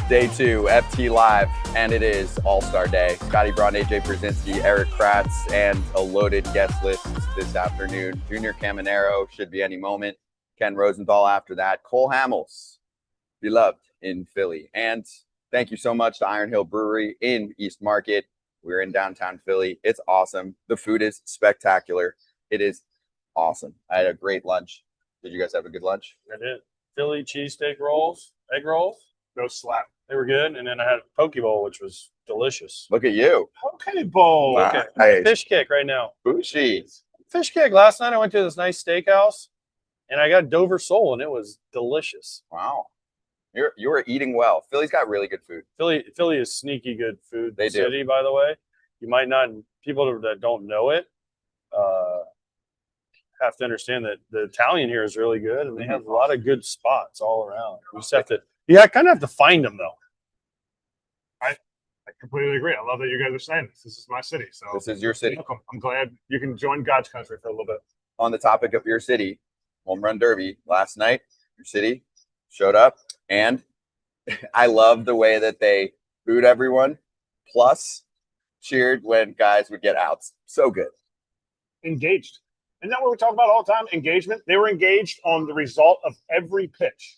Day 2, FT Live, and it is All-Star Day. Scotty Braun, AJ Pierzynski, Erik, Kratz, and a loaded guest list this afternoon. Junior Caminero should be any moment. Ken Rosenthal after that. Cole Hamels, beloved in Philly. And thank you so much to Iron Hill Brewery in East Market. We're in downtown Philly. It's awesome. The food is spectacular. It is awesome. I had a great lunch. Did you guys have a good lunch? I did. Philly cheesesteak rolls, egg rolls. No slap. They were good. And then I had a poke bowl, which was delicious. Look at you. Poke bowl. Wow. Okay. Nice. Fish kick right now. Bushy. Fish kick. Last night I went to this nice steakhouse and I got Dover sole and it was delicious. Wow. You were eating well. Philly's got really good food. Philly is sneaky good food They do. city, by the way. You might not, people that don't know it, have to understand that the Italian here is really good and they have a lot of good spots all around. We just have to, kind of have to find them though. I completely agree. I love that you guys are saying this. This is my city. So This is your city. welcome. I'm glad you can join God's country for a little bit. On the topic of your city, home run derby last night, your city showed up, and I love the way that they booed everyone, plus cheered when guys would get outs. So good. Engaged. Isn't that what we talk about all the time? Engagement. They were engaged on the result of every pitch,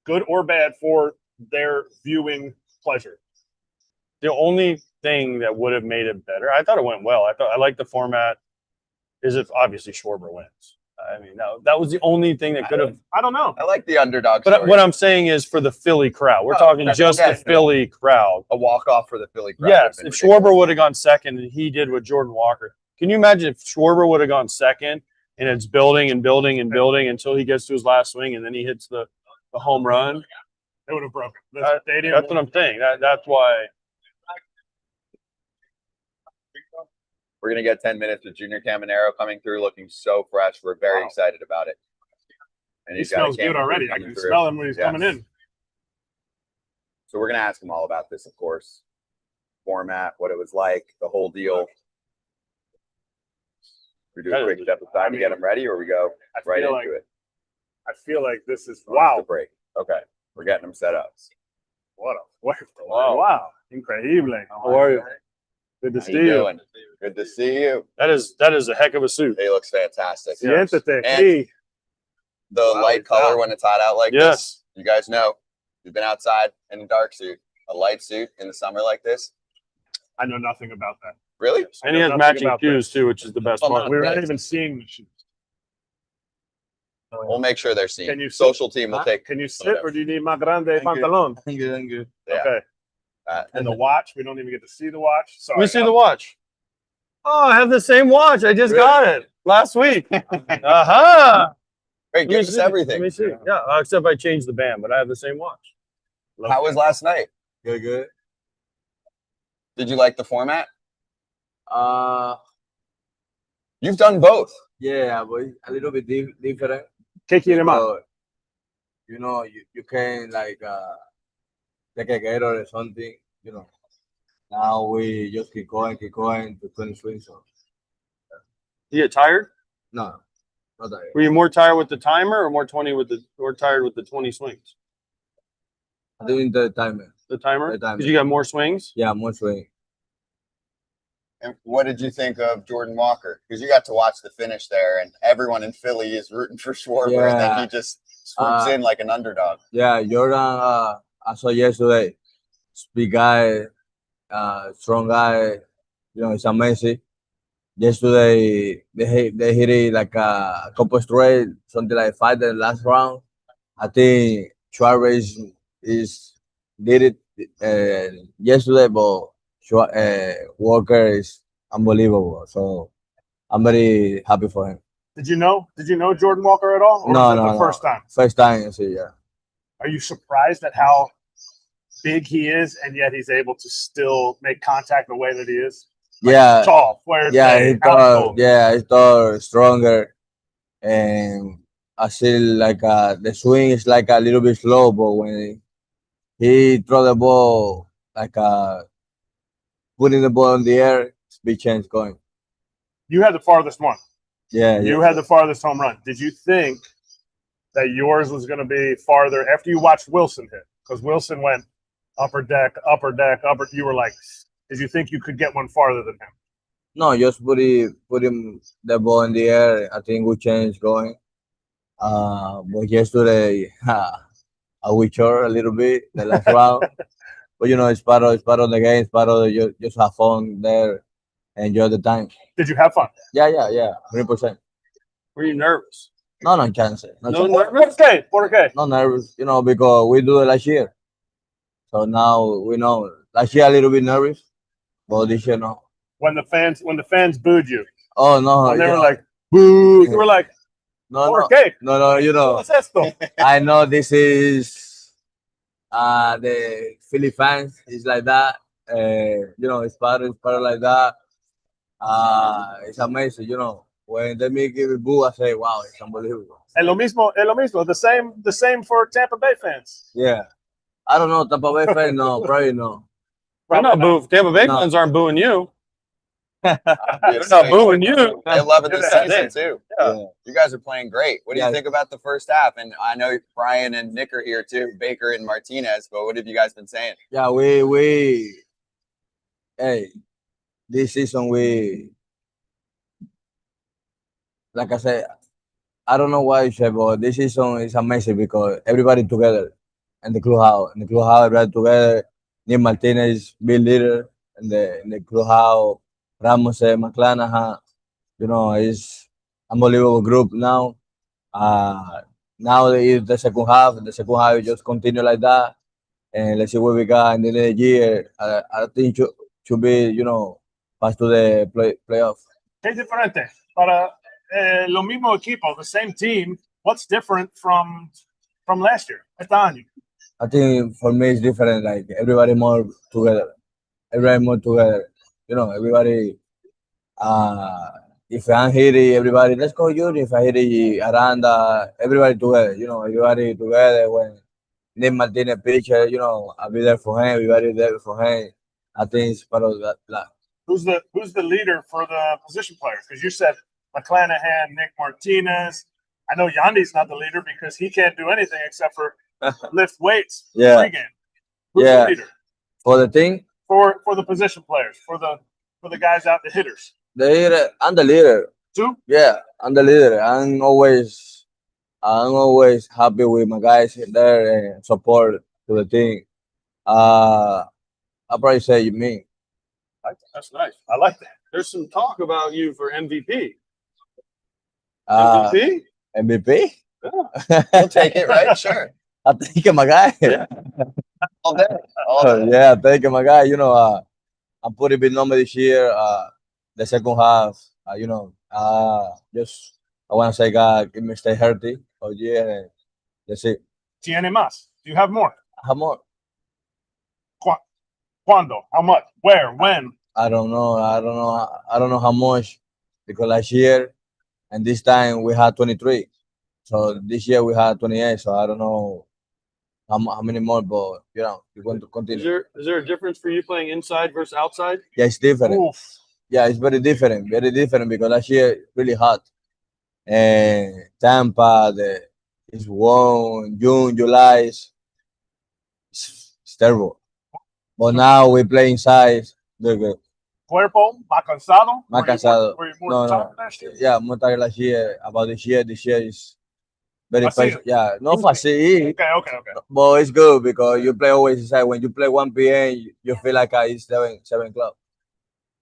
good or bad, for their viewing pleasure. The only thing that would have made it better, I thought it went well. I like the format. Is if obviously Schwarber wins. I mean, that was the only thing that could have. I don't know. I like the underdog But story. what I'm saying is for the Philly crowd. We're talking that's just okay. the Philly crowd. A walk-off for the Philly crowd. Yes, would have if been Schwarber ridiculous. would have gone second and he did with Jordan Walker. Can you imagine if Schwarber would have gone second and it's building and building and building until he gets to his last swing and then he hits the home run? They would have broken. The stadium. That's what I'm saying. That's why. We're going to get 10 minutes with Junior Caminero coming through looking so fresh. We're very excited about it. And He he's got a smells good camera already. I coming can through. smell him when he's Yes. coming in. So we're going to ask him all about this, of course. Format, what it was like, the whole deal. We do a quick step aside to get him ready, or we go right into it? I feel like this is Wow. The break. Okay. We're getting him set up. What a wonderful. Wow. Wow. Increíble. How are you? Good to How see you you. doing? Good to see you. That is a heck of a suit. He looks fantastic. Siéntate And aquí. the Wow, light it's color out. when it's hot out like Yes. this. You guys know, you've been outside in a dark suit, a light suit in the summer like this. I know nothing about that. Really? And he has Nothing matching about shoes too, which is the best Well, part. We're not Nice. even seeing the shoes. We'll make sure they're seen. Can you sit? Social team will take. Can you sit, or do you need my grande pantalon? Thank you. Yeah. Okay. And the watch, we don't even get to see the watch. Sorry. Let me see the watch. Oh, I have the same watch. I just got it last week. Aha! Great, give us everything. Let me see. Yeah, except I changed the band, but I have the same watch. How was last night? Good. Did you like the format? You've done both. Yeah, but it's a little bit different. Take you in mind. So, you know, you can like take a gator or something, you know. Now we just keep going to 20 swings. So You get tired? no, not that. Were you more tired with the timer or more tired with the 20 swings? I'm doing the timer. The timer? The timer. Because you got more swings? Yeah, more swing. And what did you think of Jordan Walker? Because you got to watch the finish there, and everyone in Philly is rooting for Schwarber, and then he just swoops in like an underdog. Yeah, Jordan, I saw yesterday. Big guy, strong guy, you know, it's amazing. Yesterday, they hit it like a couple straight, something like 5 in the last round. I think Schwarber did it yesterday, but Walker is unbelievable. So I'm very happy for him. Did you know Jordan Walker at all? Or was it the first time? First time, I see, yeah. Are you surprised at how big he is, and yet he's able to still make contact the way that he is? Like, Yeah. tall. Where He's tall. Yeah, he's tall, stronger, and I see like the swing is like a little bit slow, but when he throw the ball like putting the ball in the air, big chance going. You had the farthest one. Yeah, You had the farthest home run. Did you think that yours was going to be farther after you watched Wilson hit? Because Wilson went upper deck. You were like, did you think you could get one farther than him? No, just put him the ball in the air. I think we changed going. But yesterday, we short a little bit the last round. But it's part of the game. It's part of the, just have fun there, enjoy the time. Did you have fun? Yeah, 100%. Were you nervous? No chance. No nervous. Okay, okay. Not nervous, because we do it last year. So now we know. Last year a little bit nervous, but this year no. When the fans booed you, Oh no, when they were like, boo, you were like, no, okay. no, ¿Qué es esto? I know this is the Philly fans is like that. It's part of like that. It's amazing, When they make it boo, I say, wow, it's unbelievable. Es lo mismo. The same for Tampa Bay fans. Yeah. I don't know, Tampa Bay fans, no, probably no. They're not booing. Tampa Bay No. fans aren't booing you. They're It's not like- booing you. They love it this Yeah, season they- too. Yeah. You guys are playing great. What do you Yeah. think about the first half? And I know Brian and Nick are here too, Baker and Martinez. But what have you guys been saying? Yeah, hey, this season like I said, I don't know why you said, but this season is amazing because everybody together in the clubhouse. In the clubhouse, everybody together. Nick Martinez, big leader in the clubhouse. Ramos, McClanahan, it's unbelievable group now. Now it's the second half. The second half just continue like that, and let's see what we got in the end of the year. I think should be pass to the playoff. Qué diferente para lo mismo equipo, the same team. What's different from last year? Este año. I think for me it's different. Like everybody more together. Everybody. If I'm hitting, everybody let's go Yuri. If I hit Aranda, everybody together. Everybody together. When Nick Martinez pitcher, I'll be there for him. Everybody there for him. I think it's part of that. Who's the leader for the position players? Because you said McClanahan, Nick Martinez. I know Yandy's not the leader because he can't do anything except for lift weights Yeah. pregame. Who's Yeah. the leader For the thing, for the position players, for the guys out, the hitters? I'm the leader. Two? Yeah, I'm the leader. I'm always happy with my guys there and support to the team. I'll probably say me. That's nice. I like that. There's some talk about you for MVP. MVP? MVP? We'll take it, right? Sure. I think my guy. Yeah. All day. All day. Yeah, thank you, my guy. I'm pretty big number this year. The second half, just I want to say, God, give me stay healthy. Oh yeah, and that's it. Tiene más? Do you have more? How more? Cuando? How much? Where? When? I don't know. I don't know how much because last year and this time we had 23. So this year we had 28. So I don't know how many more, but we're going to continue. Is there a difference for you playing inside versus outside? Yeah, it's different. Oof. Yeah, it's very different because last year really hot. And Tampa, it's warm, June, July, it's terrible. But now we play inside. They're good. Cuerpo? Más cansado? Más cansado. Were you more No, tired last year? Yeah, more tired last year. About this year is very Fácil. special. Yeah, not fácil. Okay. But it's good because you play always inside. When you play 1 p.m., you feel like it's 7 o'clock.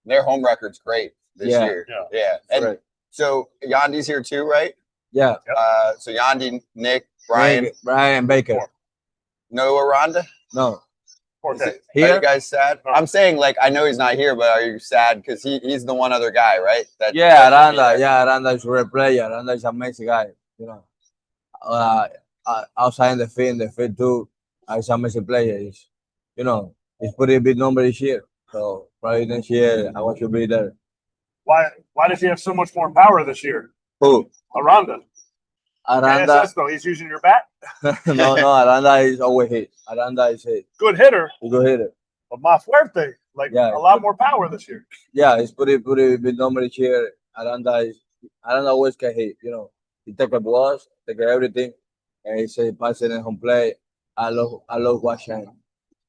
Their home record's great this Yeah. year. Yeah. And Right. so Yandy's here too, right? Yeah. So Yandy, Nick, Brian, Brian Baker. no Aranda? No. Okay. Are Here? you guys sad? No. I'm saying, like, I know he's not here, but are you sad because he's the one other guy, right? Yeah, Aranda. Yeah, Aranda is a great player. Aranda is an amazing guy. Outside the field too, he's an amazing player. He's pretty big number this year. So probably next year I want to be there. Why does he have so much more power this year? Who? Aranda. Aranda. Though he's using your bat. no, Aranda is always hit. Aranda is hit. Good hitter, He go hit it. but más fuerte. Like Yeah. a lot more power this year. Yeah, he's pretty big number this year. Aranda always can hit. He take a balls, take everything, and he say passing and home play. I love watching him.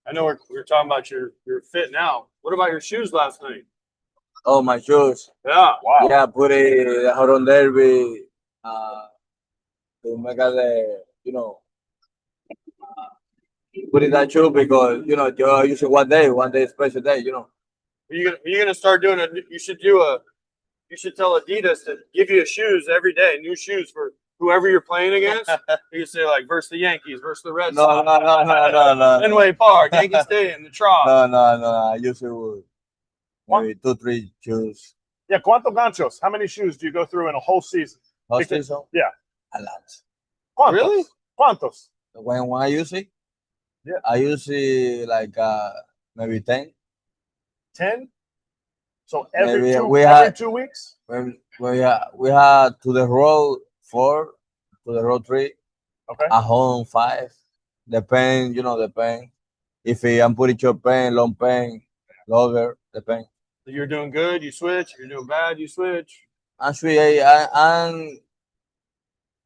I know we're talking about your fit now. What about your shoes last night? Oh, my shoes. Yeah. Wow. Yeah, put it the Horon Derby to make the, put it that shoe because, you use it one day special day. You're gonna start doing it. You should tell Adidas to give you shoes every day, new shoes for whoever you're playing against. You say like versus the Yankees, versus the Red No, Sox. no. Fenway Park, Yankee Stadium, the Trout. No. I use it with maybe 2-3 shoes. Yeah, ¿cuántos ganchos? How many shoes do you go through in a whole season? Whole Because- season? yeah. A lot. ¿Cuántos? Really? ¿Cuántos? When I use it, Yeah. I use it like maybe 10. 10? So every Maybe two, we every had- 2 weeks? When we had to the road 4, to the road 3, Okay. at home 5. Depend. If I'm putting short pen, long pen, longer, depend. You're doing good, you switch. If you're doing bad, you switch. Actually, I'm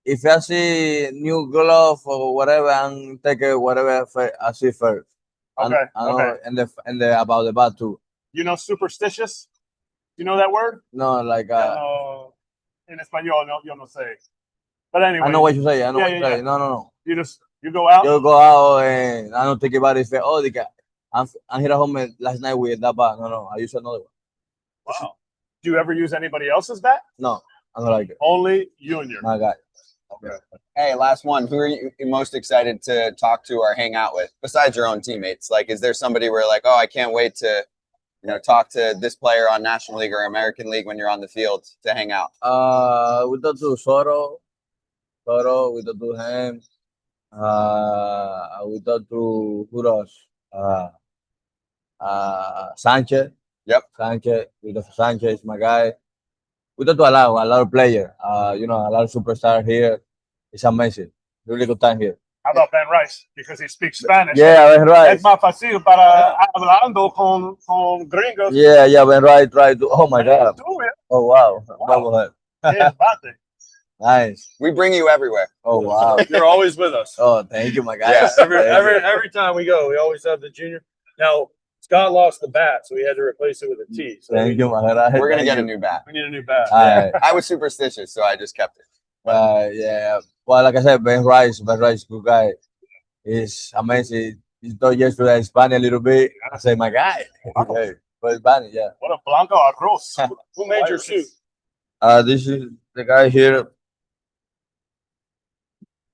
if I see new glove or whatever, I'm taking whatever I see first. Okay. Okay. And the about the bat too. You know superstitious? You know that word? No, like No. En español, no, yo no sé. But anyway, I know what you say. I know Yeah, what you yeah, say. No. you go out. You go out and I don't think about it. Say, I'm here at home last night with that bat. No. I use another one. Wow. Do you ever use anybody else's bat? No, I don't like it. Only you and your. My guy. Hey, last one. Who are you most excited to talk to or hang out with besides your own teammates? Like, is there somebody where like, oh, I can't wait to, talk to this player on National League or American League when you're on the field to hang out? We talked to Soto. We talked to him. We talked to who else? Sanchez. Yep. Sanchez. We talked to Sanchez, my guy. We talked to a lot of players. A lot of superstars here. It's amazing. Really good time here. How about Ben Rice? Because he speaks Spanish. Yeah, Ben Rice. Es más fácil para hablando con gringos. Yeah, Ben Rice tried to. Oh my God. Tú, eh? Oh wow. Wow. Yeah, bate. Nice. We bring you everywhere. Oh wow. You're always with us. Oh, thank you, my guy. Yeah. Every time we go, we always have the junior. Now Scott lost the bat, so we had to replace it with a T. So Thank you, my guy. We're gonna get a new bat. we need a new bat. All right. I was superstitious, so I just kept it. Yeah. Well, like I said, Ben Rice, good guy. He's amazing. He talked yesterday Spanish a little bit. I say, my guy. Okay. But Spanish, yeah. What a blanco arroz. Who made your suit? This is the guy here.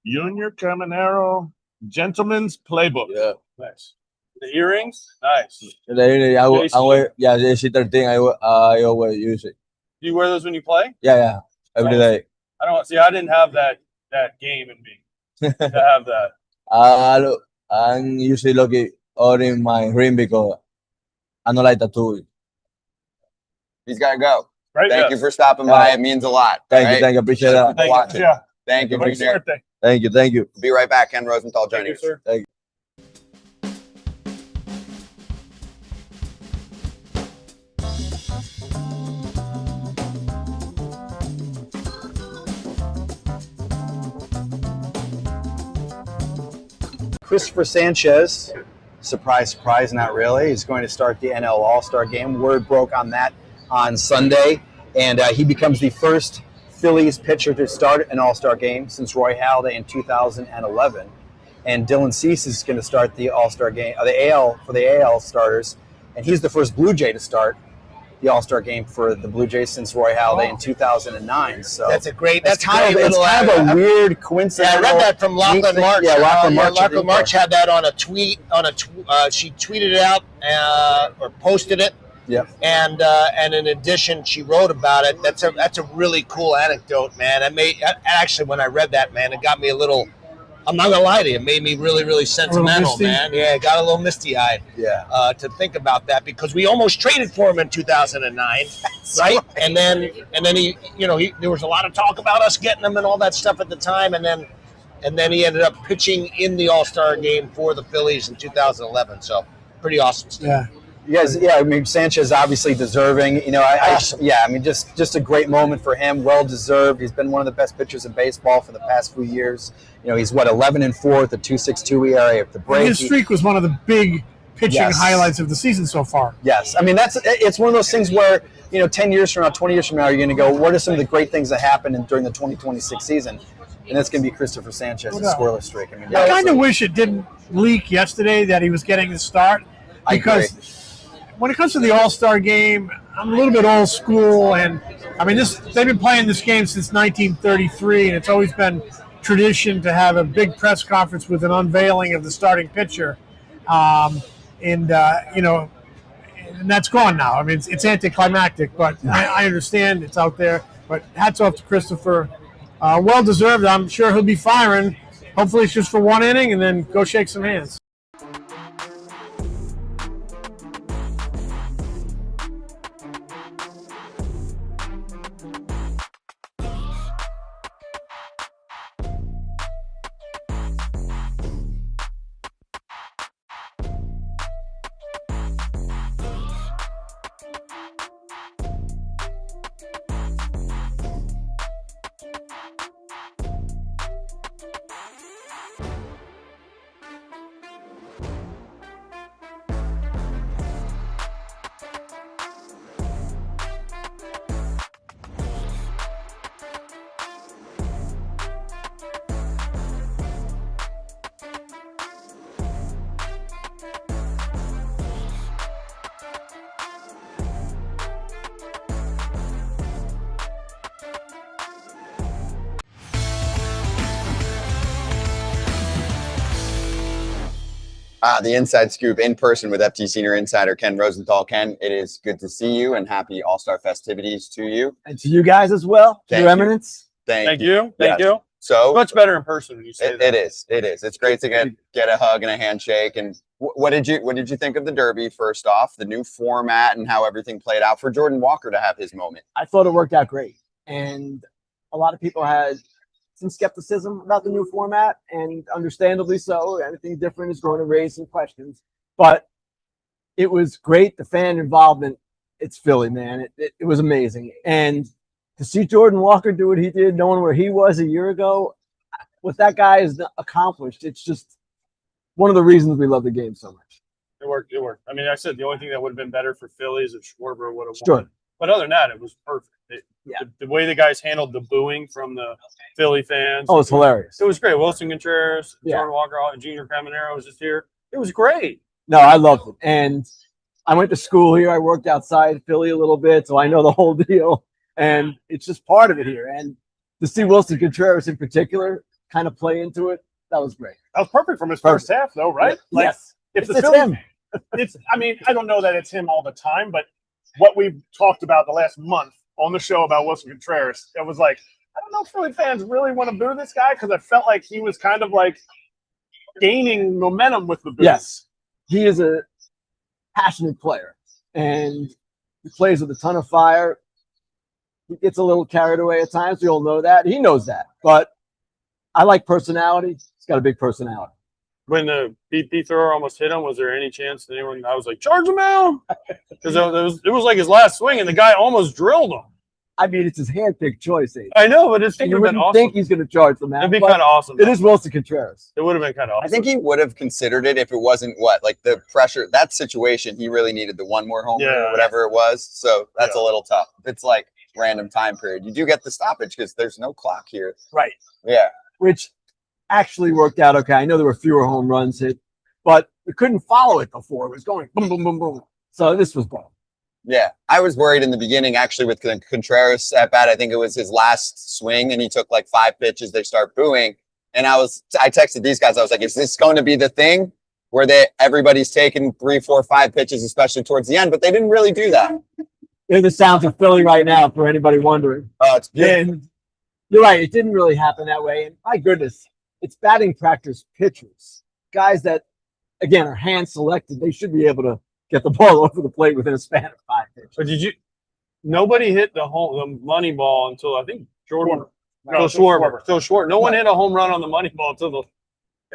Junior Caminero Gentleman's Playbook. Yeah. Nice. The earrings, nice. The C13. I always use it. Do you wear those when you play? Yeah. Every day. I don't see. I didn't have that game in me to have that. I'm usually lucky all in my ring because I don't like tattoo. He's got to go. Right? Thank you for stopping by. It means a lot. Thank you. Appreciate that. Thank you. Watch it. Yeah. Thank you, Happy Junior. birthday. Thank you. Be right back. Ken Rosenthal Thank joining you, us. sir. Thank you. Christopher Sanchez, surprise, not really. He's going to start the NL All-Star game. Word broke on that on Sunday, and he becomes the first Phillies pitcher to start an All-Star game since Roy Halladay in 2011. And Dylan Cease is going to start the All-Star game, the AL for the AL starters, and he's the first Blue Jay to start the All-Star game for the Blue Jays since Roy Halladay in 2009. So That's it's kind of a weird coincidence. Yeah, I read that from Lachlan March. Yeah, Lachlan March. Lachlan March had that on a tweet. She tweeted it out or posted it. Yeah. And in addition, she wrote about it. That's a really cool anecdote, man. Actually, when I read that, man, it got me a little. I'm not gonna lie to you, it made me really, really sentimental, man. Yeah, got a little misty-eyed. Yeah. To think about that because we almost traded for him in 2009, right? And then he, there was a lot of talk about us getting him and all that stuff at the time, and then he ended up pitching in the All-Star game for the Phillies in 2011. So pretty awesome stuff. Yeah. You guys, I mean, Sanchez obviously deserving. Just a great moment for him. Well deserved. He's been one of the best pitchers in baseball for the past few years. He's 11-4 with a 2.62 ERA at the break. His streak was one of the big pitching Yes. highlights of the season so far. Yes. I mean, it's one of those things where, 10 years from now, 20 years from now, you're going to go, what are some of the great things that happened during the 2026 season? And that's going to be Christopher Sanchez's scoreless streak. I mean, I kind of wish it didn't leak yesterday that he was getting the start, because when it comes to the All-Star game, I'm a little bit old school, and I mean, they've been playing this game since 1933, and it's always been tradition to have a big press conference with an unveiling of the starting pitcher, and that's gone now. I mean, it's anticlimactic, but I understand it's out there. But hats off to Christopher. Well deserved. I'm sure he'll be firing. Hopefully it's just for one inning and then go shake some hands. The Inside Scoop in person with FT Senior Insider Ken Rosenthal. Ken, it is good to see you, and happy All-Star festivities to you. And to you guys as well, Thank Your you. Eminence. Thank you. Yes. Thank you. So Much better in person when you say that. it is. It's great to get a hug and a handshake. And what did you think of the Derby? First off, the new format and how everything played out for Jordan Walker to have his moment. I thought it worked out great. And a lot of people had some skepticism about the new format, and understandably so. Anything different is going to raise some questions. But it was great. The fan involvement, it's Philly, man. It was amazing. And to see Jordan Walker do what he did, knowing where he was a year ago, what that guy has accomplished, it's just one of the reasons we love the game so much. It worked. I mean, I said the only thing that would have been better for Phillies if Schwarber would have Sure. won. But other than that, it was perfect. Yeah. The way the guys handled the booing from the Philly fans. Oh, it's hilarious. It was great. Wilson Contreras, Yeah. Jordan Walker, Junior Caminero was just here. It was great. No, I loved it. And I went to school here. I worked outside Philly a little bit, so I know the whole deal. And it's just part of it here. And to see Wilson Contreras in particular kind of play into it, that was great. That was perfect from his first half, though, right? Like, Yes. if the It's Phillies, him. I mean, I don't know that it's him all the time, but what we've talked about the last month on the show about Wilson Contreras, it was like, I don't know if Philly fans really want to boo this guy, because I felt like he was kind of like gaining momentum with the boo. Yes. He is a passionate player, and he plays with a ton of fire. He gets a little carried away at times. We all know that. He knows that. But I like personality. He's got a big personality. When the BP thrower almost hit him, was there any chance that anyone? I was like, charge him out, because it was like his last swing, and the guy almost drilled him. I mean, it's his handpicked choice. Abe. I know, but it would You have been wouldn't awesome. think he's going to charge them out. It'd be but kind of awesome. It is Wilson Contreras. It would have been kind of awesome. I think he would have considered it if it wasn't like the pressure. That situation, he really needed the one more homer or whatever it was. So that's a little tough. It's like random time period. You do get the stoppage because there's no clock here. Right. Yeah. Which actually worked out okay. I know there were fewer home runs hit, but we couldn't follow it before. It was going boom, boom, boom, boom. So this was boom. Yeah, I was worried in the beginning, actually, with Contreras at bat. I think it was his last swing, and he took like 5 pitches. They start booing, and I texted these guys. I was like, "Is this going to be the thing where everybody's taking 3, 4, 5 pitches, especially towards the end?" But they didn't really do that. They're the sounds of Philly right now, for anybody wondering. Oh, it's beautiful. And you're right; it didn't really happen that way. And my goodness, it's batting practice pitchers, guys that again are hand selected. They should be able to get the ball over the plate within a span of 5 pitches. But nobody hit the money ball until I think Jordan. No, Schwarber. No one hit a home run on the money ball until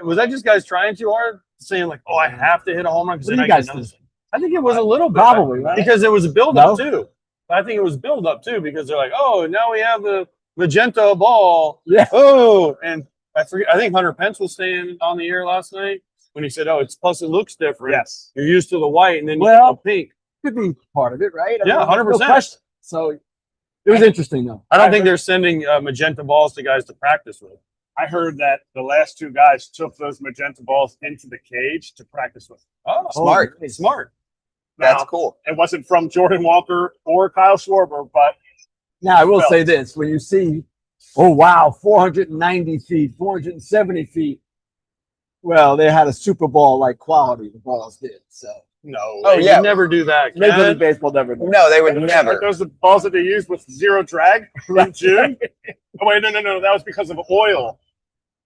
was that just guys trying too hard, saying like, "Oh, I have to hit a home run." What do you guys think? I think it was a little bit Probably, right? because it was a build up too. I think it was build up too because they're like, "Oh, now we have the magenta ball." Yeah. Oh, and I forget. I think Hunter Pence was staying on the air last night. when he said, "Oh, it's plus it looks different." Yes. You're used to the white, and then Well, the pink. Could be part of it, right? Yeah, there's 100%. question. So it was interesting, though. I don't think they're sending magenta balls to guys to practice with. I heard that the last two guys took those magenta balls into the cage to practice with. Oh, Smart. nice. smart. That's Now, cool. It wasn't from Jordan Walker or Kyle Schwarber, but Now, I will Well- say this. When you see, oh, wow, 490 feet, 470 feet, well, they had a Super Bowl-like quality, the balls did. So No, Oh, they yeah. would never do that. Major Ken. League Baseball never did. No, they would Like never. those are the balls that they used with zero drag in June. Oh wait, no, that was because of oil.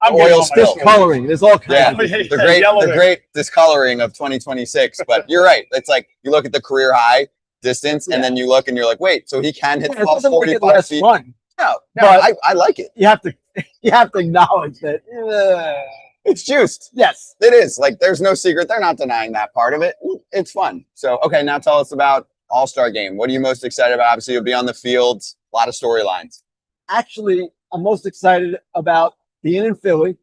I'm Oil getting all my spill. shoulders. Discoloring. There's all kinds Yeah, of Yeah, different the yeah, great, yellow the it. great discoloring of 2026. But you're right. It's like you look at the career high distance, and then you look and you're like, wait, so he can hit Yeah, the it ball doesn't make it 45 less feet? fun. No, But- I like it. You have to acknowledge that. It's juiced. Yes. It is. Like, there's no secret. They're not denying that part of it. It's fun. So, okay, now tell us about All-Star Game. What are you most excited about? Obviously, you'll be on the field. A lot of storylines. Actually, I'm most excited about being in Philly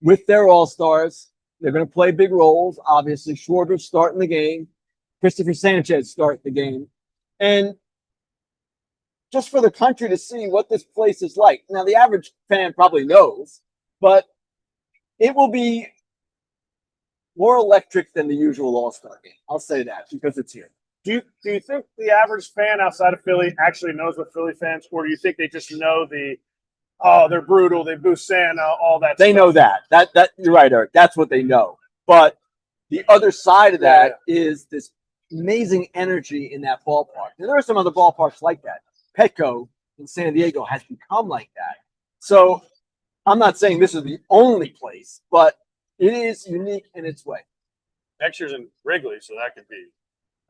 with their All-Stars. They're going to play big roles. Obviously, Schwarber's starting the game. Christopher Sanchez starting the game. And just for the country to see what this place is like. Now, the average fan probably knows, but it will be more electric than the usual All-Star game. I'll say that because it's here. Do you think the average fan outside of Philly actually knows what Philly fans, or do you think they just know they're brutal, they boo Santa, all that? They stuff? know that. That you're right, Eric. That's what they know. But the other side of that is this amazing energy in that ballpark. And there are some other ballparks like that. Petco in San Diego has become like that. So I'm not saying this is the only place, but it is unique in its way. Next year's in Wrigley, so that could be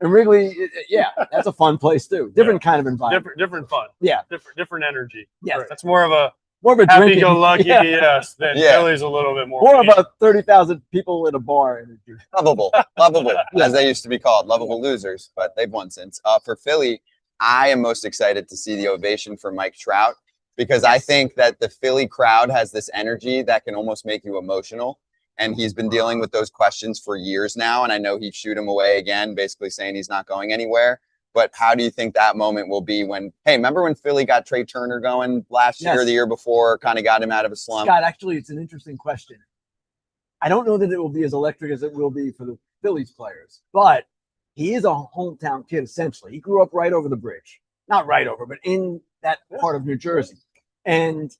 And Wrigley, yeah, that's a fun place too. Different kind of environment. different fun. Yeah. Different energy. Yeah. That's more of a More of a drinking. happy-go-lucky Yeah. BS than Yeah. Philly's a little bit more. More of a 30,000 people in a bar energy. Lovable, as they used to be called, lovable losers, but they've won since. For Philly, I am most excited to see the ovation for Mike Trout because I think that the Philly crowd has this energy that can almost make you emotional. And he's been dealing with those questions for years now. And I know he'd shoot him away again, basically saying he's not going anywhere. But how do you think that moment will be when, hey, remember when Philly got Trey Turner going last year or the year before, kind of got him out of a slump? Scott, actually, it's an interesting question. I don't know that it will be as electric as it will be for the Phillies players, but he is a hometown kid, essentially. He grew up right over the bridge. Not right over, but in that part of New Jersey. And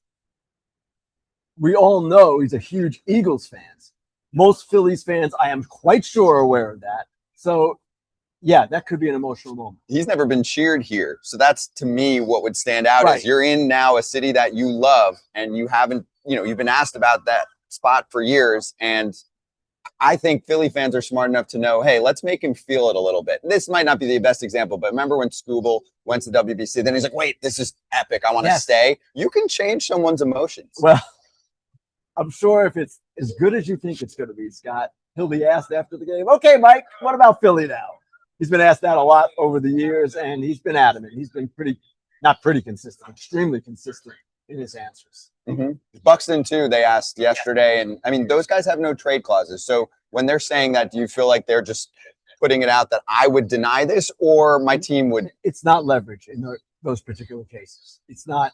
we all know he's a huge Eagles fan. Most Phillies fans, I am quite sure, are aware of that. So, yeah, that could be an emotional moment. He's never been cheered here. So that's, to me, what would stand out Right. is you're in now a city that you love and you haven't, you've been asked about that spot for years. And I think Philly fans are smart enough to know, hey, let's make him feel it a little bit. This might not be the best example, but remember when Scooble went to WBC, then he's like, wait, this is epic. I want to Yes. stay. You can change someone's emotions. Well, I'm sure if it's as good as you think it's going to be, Scott, he'll be asked after the game, okay, Mike, what about Philly now? He's been asked that a lot over the years, and he's been adamant. He's been not pretty consistent, extremely consistent in his answers. Buxton, too, they asked yesterday. And I mean, those guys have no trade clauses. So when they're saying that, do you feel like they're just putting it out that I would deny this or my team would? It's not leverage in those particular cases. It's not,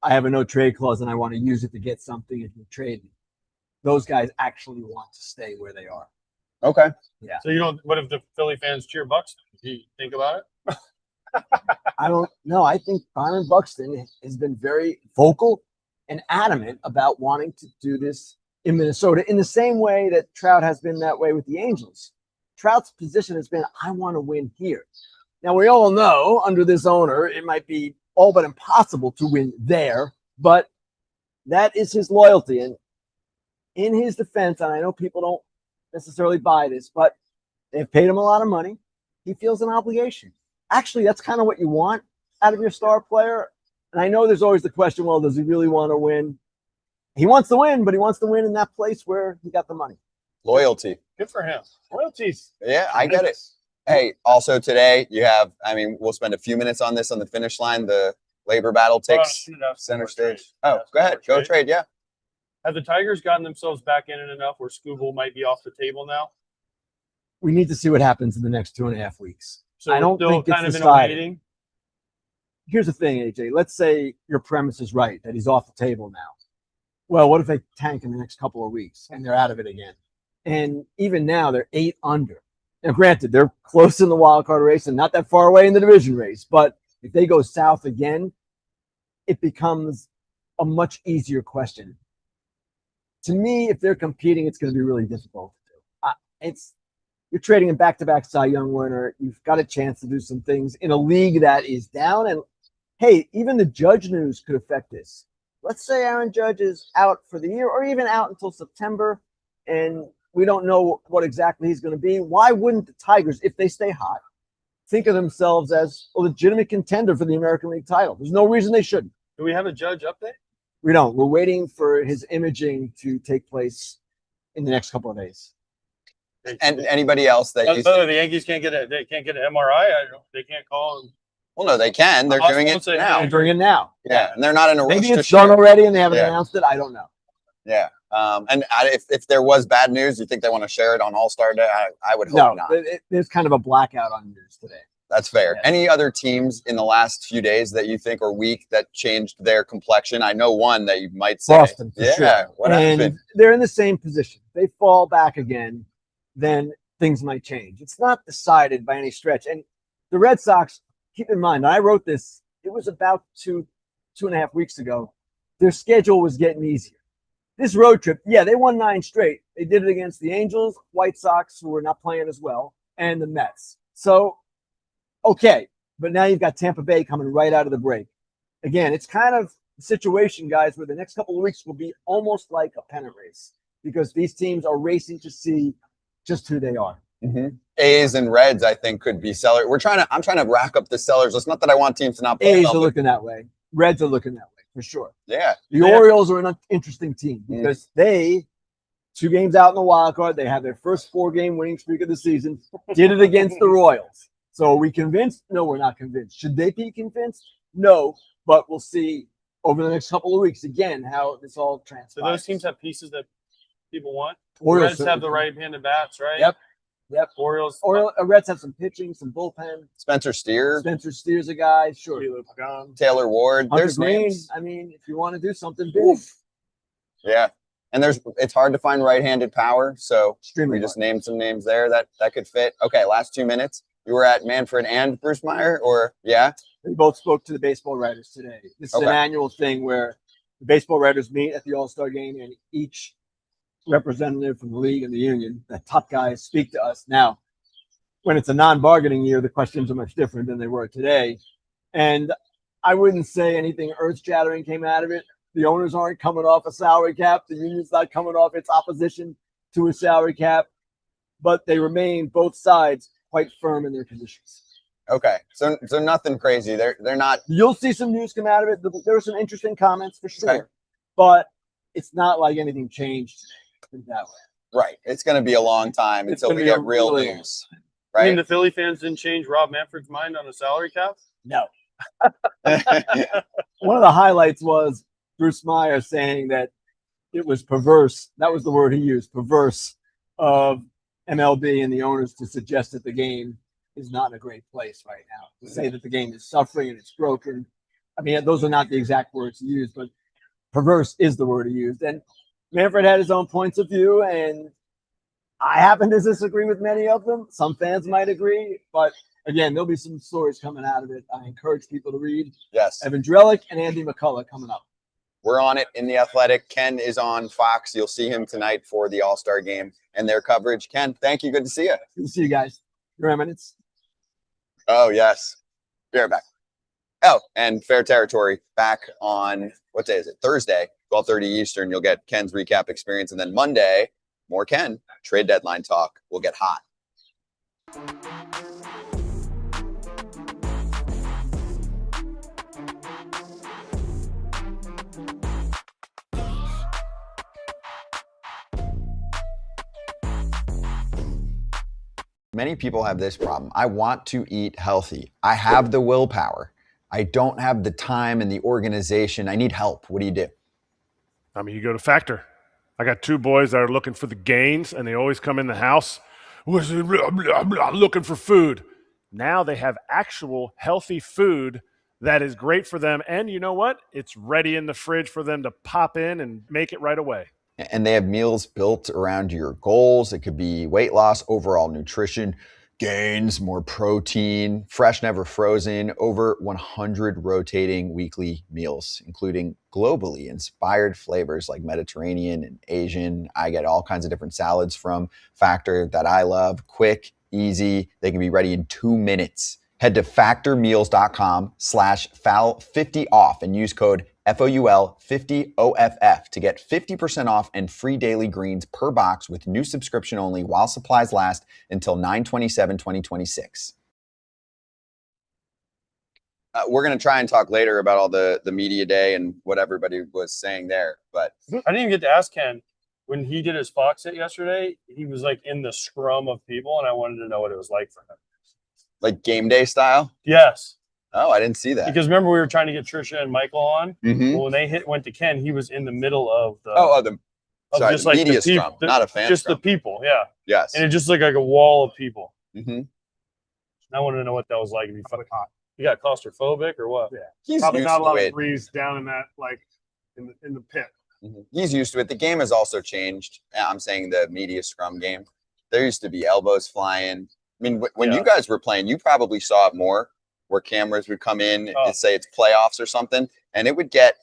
I have a no trade clause and I want to use it to get something and trade me. Those guys actually want to stay where they are. Okay. Yeah. So you don't. What if the Philly fans cheer Buxton? Do you think about it? I don't know. I think Byron Buxton has been very vocal and adamant about wanting to do this in Minnesota in the same way that Trout has been that way with the Angels. Trout's position has been, I want to win here. Now, we all know under this owner, it might be all but impossible to win there, but that is his loyalty. And in his defense, and I know people don't necessarily buy this, but they've paid him a lot of money. He feels an obligation. Actually, that's kind of what you want out of your star player. And I know there's always the question, well, does he really want to win? He wants to win, but he wants to win in that place where he got the money. Loyalty. Good for him. Royalties. Yeah, I get it. Hey, also today you have, I mean, we'll spend a few minutes on this on the finish line. The labor battle takes center stage. Oh, go ahead. Go trade. Yeah. Have the Tigers gotten themselves back in it enough where Scooble might be off the table now? We need to see what happens in the next 2.5 weeks. So I don't still think it's kind of in a decided. waiting. Here's the thing, AJ. Let's say your premise is right, that he's off the table now. Well, what if they tank in the next couple of weeks and they're out of it again? And even now, they're 8 under. Now, granted, they're close in the wild card race and not that far away in the division race. But if they go south again, it becomes a much easier question. To me, if they're competing, it's going to be really difficult to do. You're trading in back-to-back Cy Young winner. You've got a chance to do some things in a league that is down. And, hey, even the Judge news could affect this. Let's say Aaron Judge is out for the year or even out until September, and we don't know what exactly he's going to be. Why wouldn't the Tigers, if they stay hot, think of themselves as a legitimate contender for the American League title? There's no reason they shouldn't. Do we have a Judge update? We don't. We're waiting for his imaging to take place in the next couple of days. And anybody else that you the Yankees can't get an MRI. They can't call him. well, no, they can. They're doing it now. They're doing it now. Yeah, and they're not in a rush Maybe to it's done share. already and they haven't Yeah. announced it. I don't know. Yeah. If there was bad news, you think they want to share it on All-Star Day? I would hope not. There's kind of a blackout on news today. That's fair. Yeah. Any other teams in the last few days that you think or week that changed their complexion? I know one that you might say. Boston, for yeah. sure. What And happened? they're in the same position. If they fall back again, then things might change. It's not decided by any stretch. And the Red Sox, keep in mind, I wrote this, it was about 2.5 weeks ago. Their schedule was getting easier. This road trip, yeah, they won 9 straight. They did it against the Angels, White Sox, who were not playing as well, and the Mets. So, okay, but now you've got Tampa Bay coming right out of the break. Again, it's kind of a situation, guys, where the next couple of weeks will be almost like a pennant race because these teams are racing to see just who they are. Mm-hmm. A's and Reds, I think, could be sellers. I'm trying to rack up the sellers. It's not that I want teams to not play. A's are looking that way. Reds are looking that way for sure. Yeah. The Orioles are an interesting team because they, 2 games out in the wild card, they have their first 4-game winning streak of the season, did it against the Royals. So are we convinced? No, we're not convinced. Should they be convinced? No, but we'll see over the next couple of weeks again how this all transpires. Do those teams have pieces that people want? Orioles Reds have the right-handed bats, right? Yep. Orioles. Reds have some pitching, some bullpen. Spencer Steer, Spencer Steer's a guy, sure. Taylor Ward. Hunter There's Green. names. I mean, if you want to do something big, Yeah. And it's hard to find right-handed power. So extremely we just hard. named some names there that could fit. Okay, last 2 minutes. You were at Manfred and Bruce Meyer, or yeah? We both spoke to the baseball writers today. This is an Okay. annual thing where the baseball writers meet at the All-Star game and each representative from the league and the union, the top guys, speak to us. Now, when it's a non-bargaining year, the questions are much different than they were today. And I wouldn't say anything earth-shattering came out of it. The owners aren't coming off a salary cap. The union's not coming off its opposition to a salary cap. But they remain, both sides, quite firm in their positions. Okay. So nothing crazy. They're not. You'll see some news come out of it. There were some interesting comments for sure. Okay. But it's not like anything changed today. Put it that way. Right. It's going to be a long time It's until gonna we be get a real really news. I mean, Right. the Philly fans didn't change Rob Manfred's mind on the salary cap? No. One of the highlights was Bruce Meyer saying that it was perverse. That was the word he used, perverse, of MLB and the owners to suggest that the game is not in a great place right now. To say that the game is suffering and it's broken. I mean, those are not the exact words he used, but perverse is the word he used. And Manfred had his own points of view, and I happen to disagree with many of them. Some fans might agree, but again, there'll be some stories coming out of it. I encourage people to read. Yes. Evan Drellick and Andy McCullough coming up. We're on it in The Athletic. Ken is on Fox. You'll see him tonight for the All-Star game and their coverage. Ken, thank you. Good to see you. Good to see you guys. Your Eminence. Oh, yes. Be right back. Oh, and Fair Territory back on, what day is it? Thursday, 12:30 Eastern. You'll get Ken's recap experience. And then Monday, more Ken. Trade deadline talk. We'll get hot. Many people have this problem. I want to eat healthy. I have the willpower. I don't have the time and the organization. I need help. What do you do? I mean, you go to Factor. I got two boys that are looking for the gains, and they always come in the house looking for food. Now they have actual healthy food that is great for them, and you know what? It's ready in the fridge for them to pop in and make it right away. And they have meals built around your goals. It could be weight loss, overall nutrition, gains, more protein, fresh, never frozen, over 100 rotating weekly meals, including globally inspired flavors like Mediterranean and Asian. I get all kinds of different salads from Factor that I love. Quick, easy. They can be ready in 2 minutes. Head to factormeals.com/foul50 off and use code FOUL50OFF to get 50% off and free daily greens per box with new subscription only while supplies last until 9/27/2026. We're going to try and talk later about all the media day and what everybody was saying there. But I didn't even get to ask Ken. When he did his Fox hit yesterday, he was like in the scrum of people, and I wanted to know what it was like for him. like game day style? Yes. Oh, I didn't see that. Because remember, we were trying to get Trisha and Michael on. Mhm. Well, when they went to Ken, he was in the middle of the sorry, just like media the scrum, not a fan just scrum. the people, yeah. Yes. And it just looked like a wall of people. Mm-hmm. I wanted to know what that was like. If you got claustrophobic or what? Yeah. He's Probably used not a lot to of it. breeze down in that, like in the pit. Mhm. He's used to it. The game has also changed. I'm saying the media scrum game. There used to be elbows flying. I mean, when you guys were playing, you probably saw it more, where cameras would come in and say it's playoffs or something, and it would get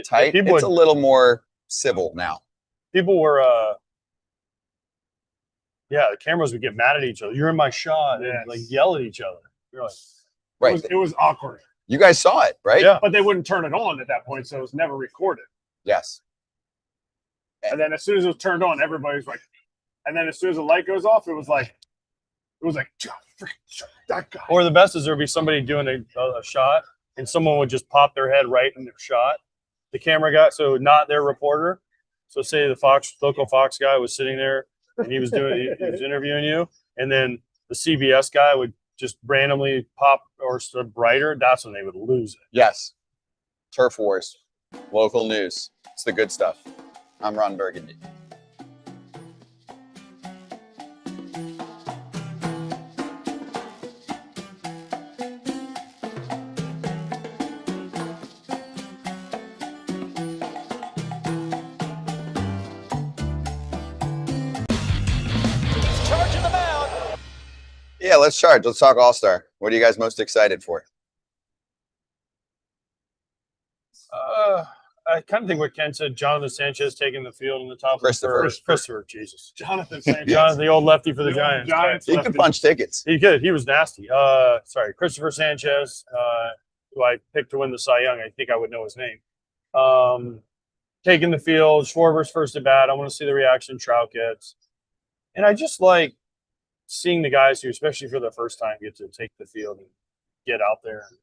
tight. It's a little more civil now. People were, the cameras would get mad at each other. You're in my shot, and like yell at each other. You're like, Right. It was awkward. You guys saw it, right? Yeah. But they wouldn't turn it on at that point, so it was never recorded. Yes. And then as soon as it was turned on, everybody's like, and then as soon as the light goes off, it was like, that guy. Or the best is there would be somebody doing a shot, and someone would just pop their head right in their shot. The camera guy, so not their reporter. So say the local Fox guy was sitting there and he was interviewing you, and then the CBS guy would just randomly pop or brighter. That's when they would lose it. Yes. Turf wars, local news. It's the good stuff. I'm Ron Burgundy. Yeah, let's charge. Let's talk All-Star. What are you guys most excited for? I kind of think what Ken said, Jonathan Sanchez taking the field in the top Christopher. of the Christopher, Jesus. Jonathan Sanchez. Jonathan, the old lefty for the Giants. He could punch tickets. He could. He was nasty. Christopher Sanchez, who I picked to win the Cy Young. I think I would know his name. Taking the field, Schwarber's first at bat. I want to see the reaction Trout gets. And I just like seeing the guys who, especially for the first time, get to take the field and get out there and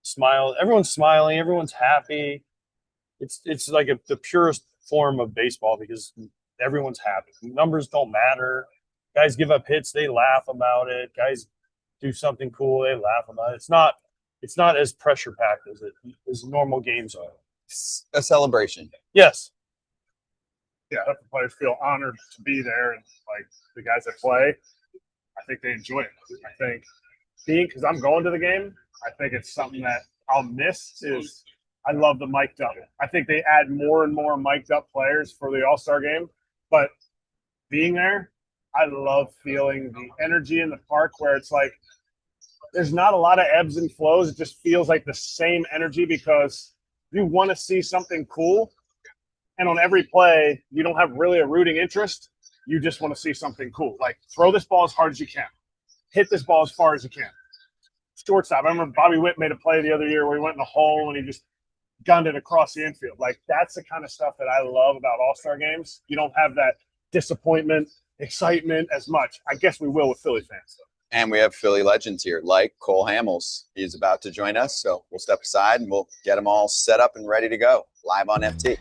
smile. Everyone's smiling. Everyone's happy. It's like the purest form of baseball because everyone's happy. Numbers don't matter. Guys give up hits, they laugh about it. Guys do something cool, they laugh about it. It's not as pressure packed as normal games are. It's a celebration. Yes. Yeah, I hope the players feel honored to be there, and like the guys that play, I think they enjoy it. I think because I'm going to the game, I think it's something that I'll miss is I love the mic'd up. I think they add more and more mic'd up players for the All-Star game, but being there, I love feeling the energy in the park where it's like there's not a lot of ebbs and flows. It just feels like the same energy because you want to see something cool. And on every play, you don't have really a rooting interest. You just want to see something cool. Like throw this ball as hard as you can. Hit this ball as far as you can. Shortstop. I remember Bobby Witt made a play the other year where he went in the hole and he just gunned it across the infield. Like that's the kind of stuff that I love about All-Star games. You don't have that disappointment, excitement as much. I guess we will with Philly fans, though. And we have Philly legends here, like Cole Hamels. He's about to join us, so we'll step aside and we'll get them all set up and ready to go live on FT.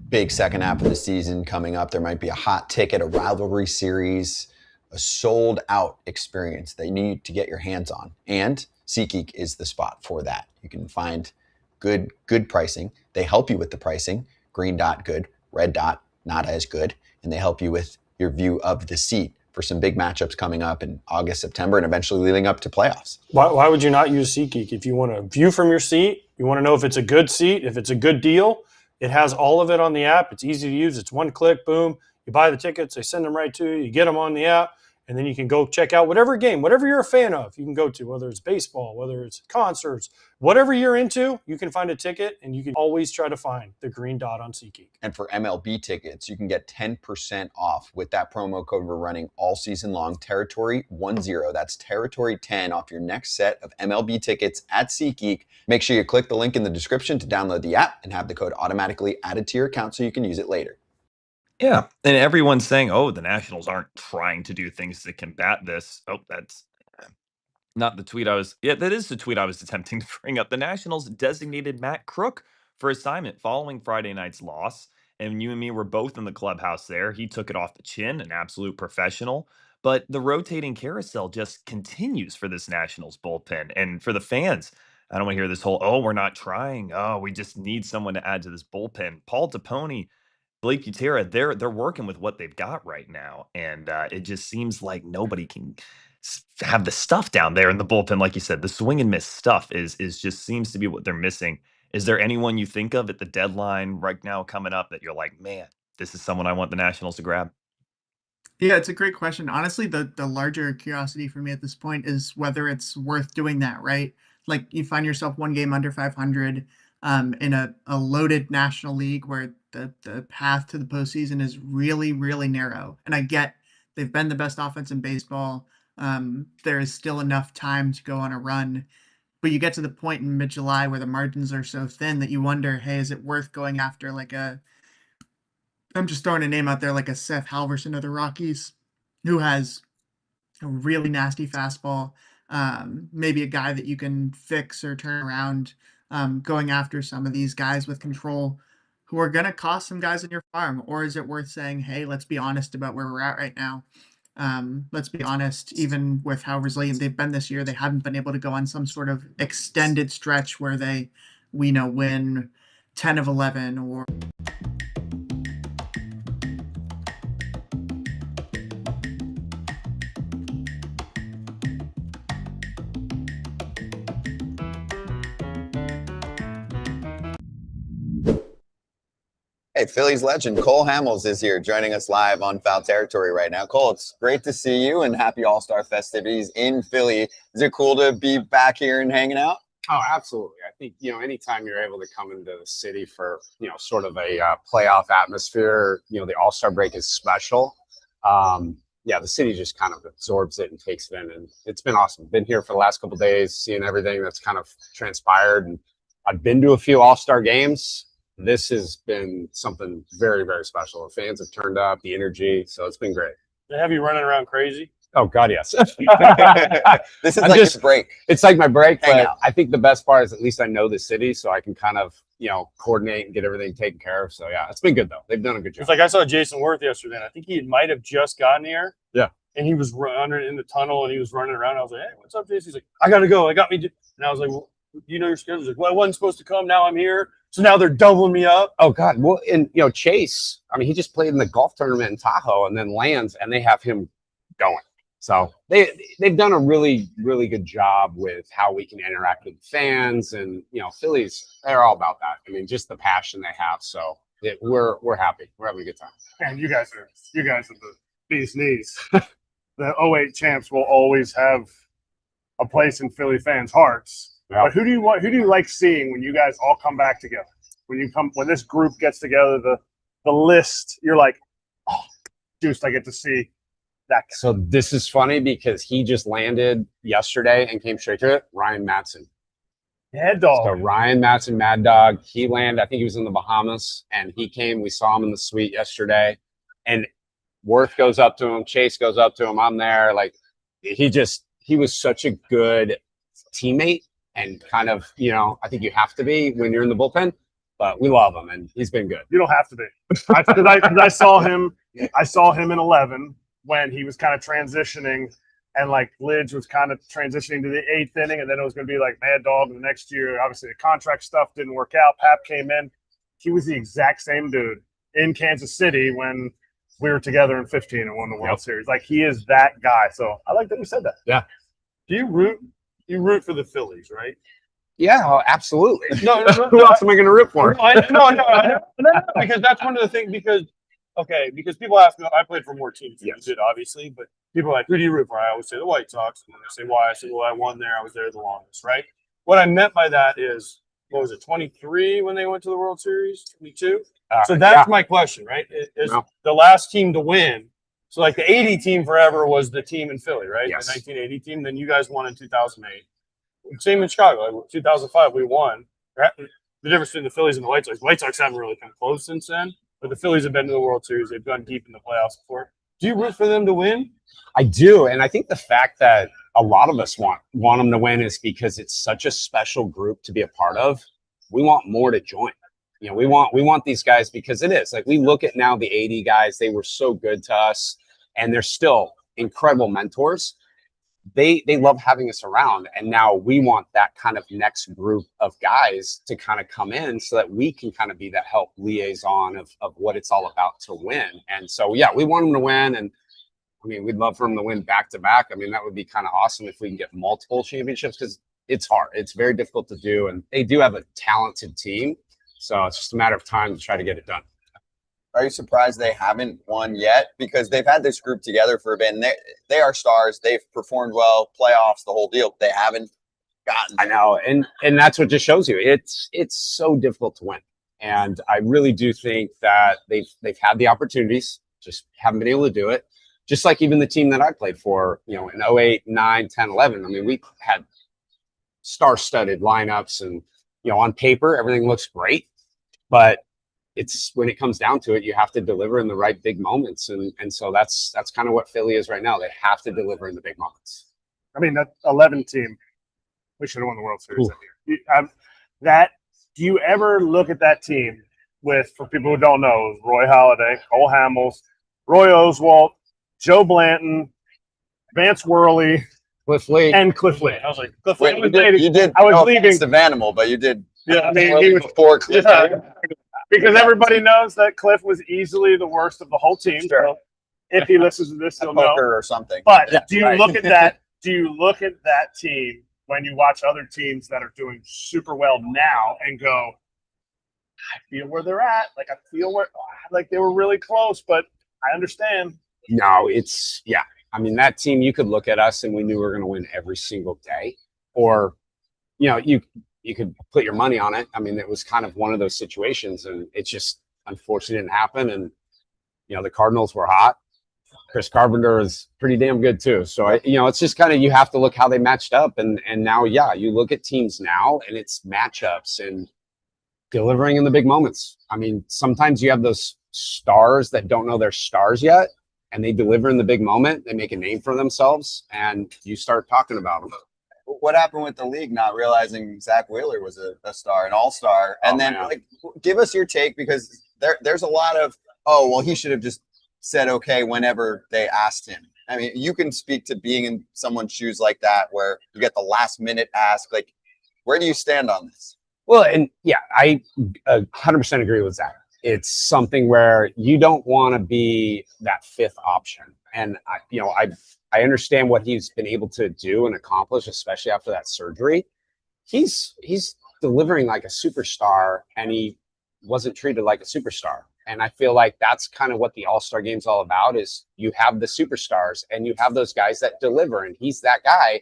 big second half of the season coming up. There might be a hot ticket, a rivalry series, a sold out experience that you need to get your hands on. And SeatGeek is the spot for that. You can find good pricing. They help you with the pricing. Green dot, good. Red dot, not as good. And they help you with your view of the seat for some big matchups coming up in August, September, and eventually leading up to playoffs. Why would you not use SeatGeek? If you want to view from your seat, you want to know if it's a good seat, if it's a good deal, it has all of it on the app. It's easy to use. It's one click, boom. You buy the tickets, they send them right to you. You get them on the app, and then you can go check out whatever game, whatever you're a fan of, you can go to, whether it's baseball, whether it's concerts, whatever you're into, you can find a ticket, and you can always try to find the green dot on SeatGeek. And for MLB tickets, you can get 10% off with that promo code we're running all season long, Territory10. That's Territory10 off your next set of MLB tickets at SeatGeek. Make sure you click the link in the description to download the app and have the code automatically added to your account so you can use it later. Yeah, and everyone's saying, oh, the Nationals aren't trying to do things to combat this. Oh, that's not the tweet I was. Yeah, that is the tweet I was attempting to bring up. The Nationals designated Matt Crook for assignment following Friday night's loss. And you and me were both in the clubhouse there. He took it off the chin, an absolute professional. But the rotating carousel just continues for this Nationals bullpen. And for the fans, I don't want to hear this whole, oh, we're not trying. Oh, we just need someone to add to this bullpen. Paul DePony, Blake Butera, they're working with what they've got right now, and it just seems like nobody can have the stuff down there in the bullpen, like you said. The swing and miss stuff is just seems to be what they're missing. Is there anyone you think of at the deadline right now coming up that you're like, man, this is someone I want the Nationals to grab? Yeah, it's a great question. Honestly, the larger curiosity for me at this point is whether it's worth doing that, right? Like you find yourself one game under 500 in a loaded National League where the path to the postseason is really, really narrow. And I get they've been the best offense in baseball. There is still enough time to go on a run. But you get to the point in mid-July where the margins are so thin that you wonder, hey, is it worth going after I'm just throwing a name out there, like a Seth Halverson of the Rockies, who has a really nasty fastball, maybe a guy that you can fix or turn around, going after some of these guys with control who are going to cost some guys in your farm? Or is it worth saying, hey, let's be honest about where we're at right now? Let's be honest, even with how resilient they've been this year, they haven't been able to go on some sort of extended stretch where we win 10 of 11 or... Hey, Phillies legend Cole Hamels is here joining us live on Foul Territory right now. Cole, it's great to see you and happy All-Star festivities in Philly. Is it cool to be back here and hanging out? Oh, absolutely. I think, anytime you're able to come into the city for, sort of a playoff atmosphere, the All-Star break is special. The city just kind of absorbs it and takes it in. And it's been awesome. Been here for the last couple of days, seeing everything that's kind of transpired. And I've been to a few All-Star games. This has been something very, very special. The fans have turned up, the energy, so it's been great. They have you running around crazy? Oh, God, yes. This is like your break. It's like my break, Hang but out. I think the best part is at least I know the city, so I can kind of, coordinate and get everything taken care of. So, yeah, it's been good, though. They've done a good job. It's like I saw Jason Worth yesterday, and I think he might have just gotten here. Yeah. And he was running in the tunnel, and he was running around. I was like, hey, what's up, Jason? He's like, I got to go. I got me. And I was like, well, you know your schedule? He's like, well, I wasn't supposed to come. Now I'm here. So now they're doubling me up. Oh, God. Well, and, Chase, I mean, he just played in the golf tournament in Tahoe and then lands, and they have him going. So they've done a really, really good job with how we can interact with fans. And, Phillies, they're all about that. I mean, just the passion they have. So we're happy. We're having a good time. And you guys are the bee's knees. The '08 champs will always have a place in Philly fans' hearts. Yeah. But who do you like seeing when you guys all come back together? When this group gets together, the list, you're like, oh, juiced, I get to see that guy. So this is funny because he just landed yesterday and came straight to it. Ryan Madsen. Mad Dog. So Ryan Madsen, Mad Dog, he landed, I think he was in the Bahamas, and he came. We saw him in the suite yesterday. And Worth goes up to him. Chase goes up to him. I'm there. Like, he was such a good teammate. And kind of, I think you have to be when you're in the bullpen. but we love him, and he's been good. You don't have to be. I saw him. I saw him in 11 when he was kind of transitioning, and like Lidge was kind of transitioning to the 8th inning, and then it was going to be like Mad Dog the next year. Obviously, the contract stuff didn't work out. Pap came in. He was the exact same dude in Kansas City when we were together in 15 and won the World Series. Like, he is that guy. So I like that you said that. Yeah. Do you root for the Phillies, right? Yeah, oh, absolutely. No, Who else am I going to root for? No, because that's one of the things. Because people ask me, I played for more teams than you did, obviously, but people are like, who do you root for? I always say the White Sox. And they say why? I say, well, I won there. I was there the longest, right? What I meant by that is, what was it, 23 when they went to the World Series? 22? So that's my question, right? Is the last team to win. So like the 80 team forever was the team in Philly, right? Yes. The 1980 team. Then you guys won in 2008. Same in Chicago. Like 2005, we won. Right? The difference between the Phillies and the White Sox. White Sox haven't really come close since then, but the Phillies have been to the World Series. They've gone deep in the playoffs before. Do you root for them to win? I do, and I think the fact that a lot of us want them to win is because it's such a special group to be a part of. We want more to join. You know, we want these guys because it is like we look at now the 80 guys. They were so good to us, and they're still incredible mentors. They love having us around, and now we want that kind of next group of guys to kind of come in so that we can kind of be that help liaison of what it's all about to win. And so, yeah, we want them to win, and I mean, we'd love for them to win back to back. I mean, that would be kind of awesome if we can get multiple championships because it's hard. It's very difficult to do, and they do have a talented team, so it's just a matter of time to try to get it done. Are you surprised they haven't won yet? Because they've had this group together for a bit, and they are stars. They've performed well, playoffs, the whole deal. They haven't gotten there. I know, and that's what just shows you. It's so difficult to win, and I really do think that they've had the opportunities, just haven't been able to do it. Just like even the team that I played for, you know, in 08, 9, 10, 11. I mean, we had star-studded lineups, and you know, on paper everything looks great, but it's when it comes down to it, you have to deliver in the right big moments, and so that's kind of what Philly is right now. They have to deliver in the big moments. I mean, that 11 team, we should have won the World Series that year. Do you ever look at that team with, for people who don't know, Roy Halladay, Cole Hamels, Roy Oswalt, Joe Blanton, Vance Worley, Cliff Lee, and Cliff Lee? I was like, Cliff Lee. You did. I was leaving the Vanimal, but you did. Yeah, I mean, he was before Cliff. Yeah, because everybody knows that Cliff was easily the worst of the whole team. Sure. So if he listens to this, he'll know. Or something. But do you look at that? Do you look at that team when you watch other teams that are doing super well now and go, I feel where they're at. Like I feel where, like they were really close, but I understand. No, yeah. I mean, that team, you could look at us and we knew we were going to win every single day, or you know, you could put your money on it. I mean, it was kind of one of those situations, and it just unfortunately didn't happen. And you know, the Cardinals were hot. Chris Carpenter is pretty damn good too. So you know, it's just kind of, you have to look how they matched up, and now, yeah, you look at teams now, and it's matchups and delivering in the big moments. I mean, sometimes you have those stars that don't know they're stars yet, and they deliver in the big moment. They make a name for themselves, and you start talking about them. What happened with the league not realizing Zack Wheeler was a star, an all-star? And then, like, give us your take, because there's a lot of, oh, well, he should have just said okay whenever they asked him. I mean, you can speak to being in someone's shoes like that, where you get the last-minute ask. Like, where do you stand on this? Well, and yeah, I 100% agree with Zack. It's something where you don't want to be that fifth option. And I understand what he's been able to do and accomplish, especially after that surgery. He's delivering like a superstar, and he wasn't treated like a superstar. And I feel like that's kind of what the All-Star Game's all about, is you have the superstars and you have those guys that deliver, and he's that guy.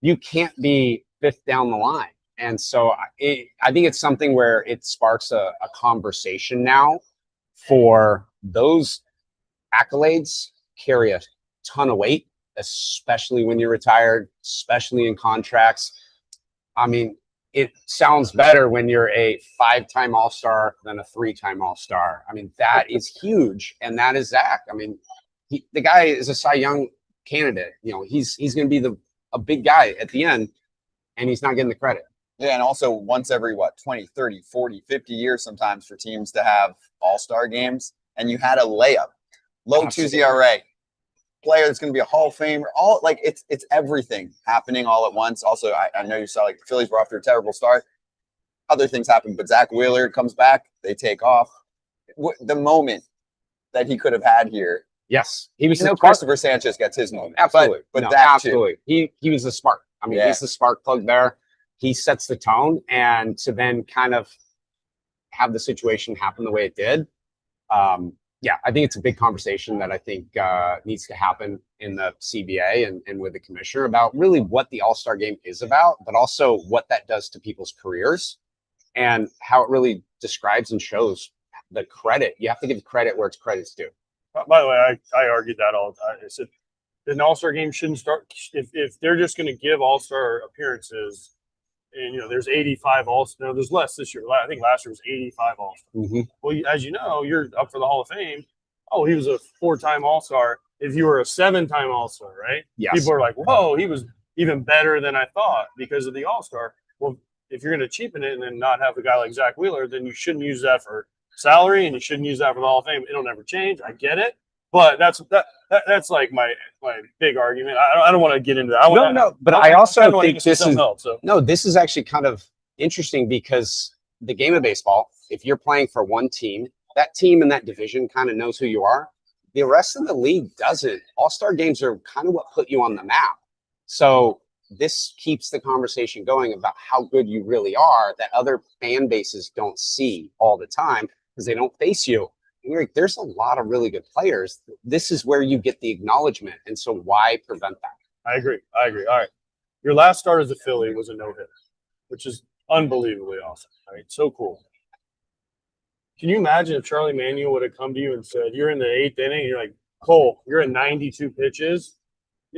You can't be fifth down the line. And so I think it's something where it sparks a conversation now for those accolades carry a ton of weight, especially when you're retired, especially in contracts. I mean, it sounds better when you're a 5-time All-Star than a 3-time All-Star. I mean, that is huge. And that is Zack. I mean, the guy is a Cy Young candidate. You know, he's going to be a big guy at the end, and he's not getting the credit. Yeah, and also once every, 20, 30, 40, 50 years sometimes for teams to have all-star games. And you had a layup, low 2 ERA, player that's going to be a Hall of Famer. All like it's everything happening all at once. Also, I know you saw like the Phillies were off to a terrible start. Other things happen, but Zack Wheeler comes back. They take off. The moment that he could have had here. Yes, he was. Christopher Sanchez gets his moment. Absolutely, but no, that absolutely. Too. He was the spark. I mean, he's the spark plug there. He sets the tone, and to then kind of have the situation happen the way it did. Yeah, I think it's a big conversation that I think needs to happen in the CBA and with the commissioner about really what the All-Star game is about, but also what that does to people's careers and how it really describes and shows the credit. You have to give credit where it's credit's due. By the way, I argued that all the time. I said an All-Star game shouldn't start if they're just going to give All-Star appearances. And there's 85 All-Star. No, there's less this year. I think last year was 85 All-Star. Mm-hmm. Well, as you know, you're up for the Hall of Fame. Oh, he was a 4-time All-Star. If you were a 7-time All-Star, right? Yes. People are like, whoa, he was even better than I thought because of the All-Star. Well, if you're going to cheapen it and then not have a guy like Zack Wheeler, then you shouldn't use that for salary and you shouldn't use that for the Hall of Fame. It'll never change. I get it. But that's like my big argument. I don't want to get into that. But I also think this is no. This is actually kind of interesting because the game of baseball, if you're playing for one team, that team in that division kind of knows who you are. The rest of the league doesn't. All-Star games are kind of what put you on the map. So this keeps the conversation going about how good you really are that other fan bases don't see all the time because they don't face you. Erik, there's a lot of really good players. This is where you get the acknowledgement. And so why prevent that? I agree. All right. Your last start as a Philly was a no-hitter, which is unbelievably awesome. Right? So cool. Can you imagine if Charlie Manuel would have come to you and said, you're in the 8th inning, and you're like, Cole, you're in 92 pitches.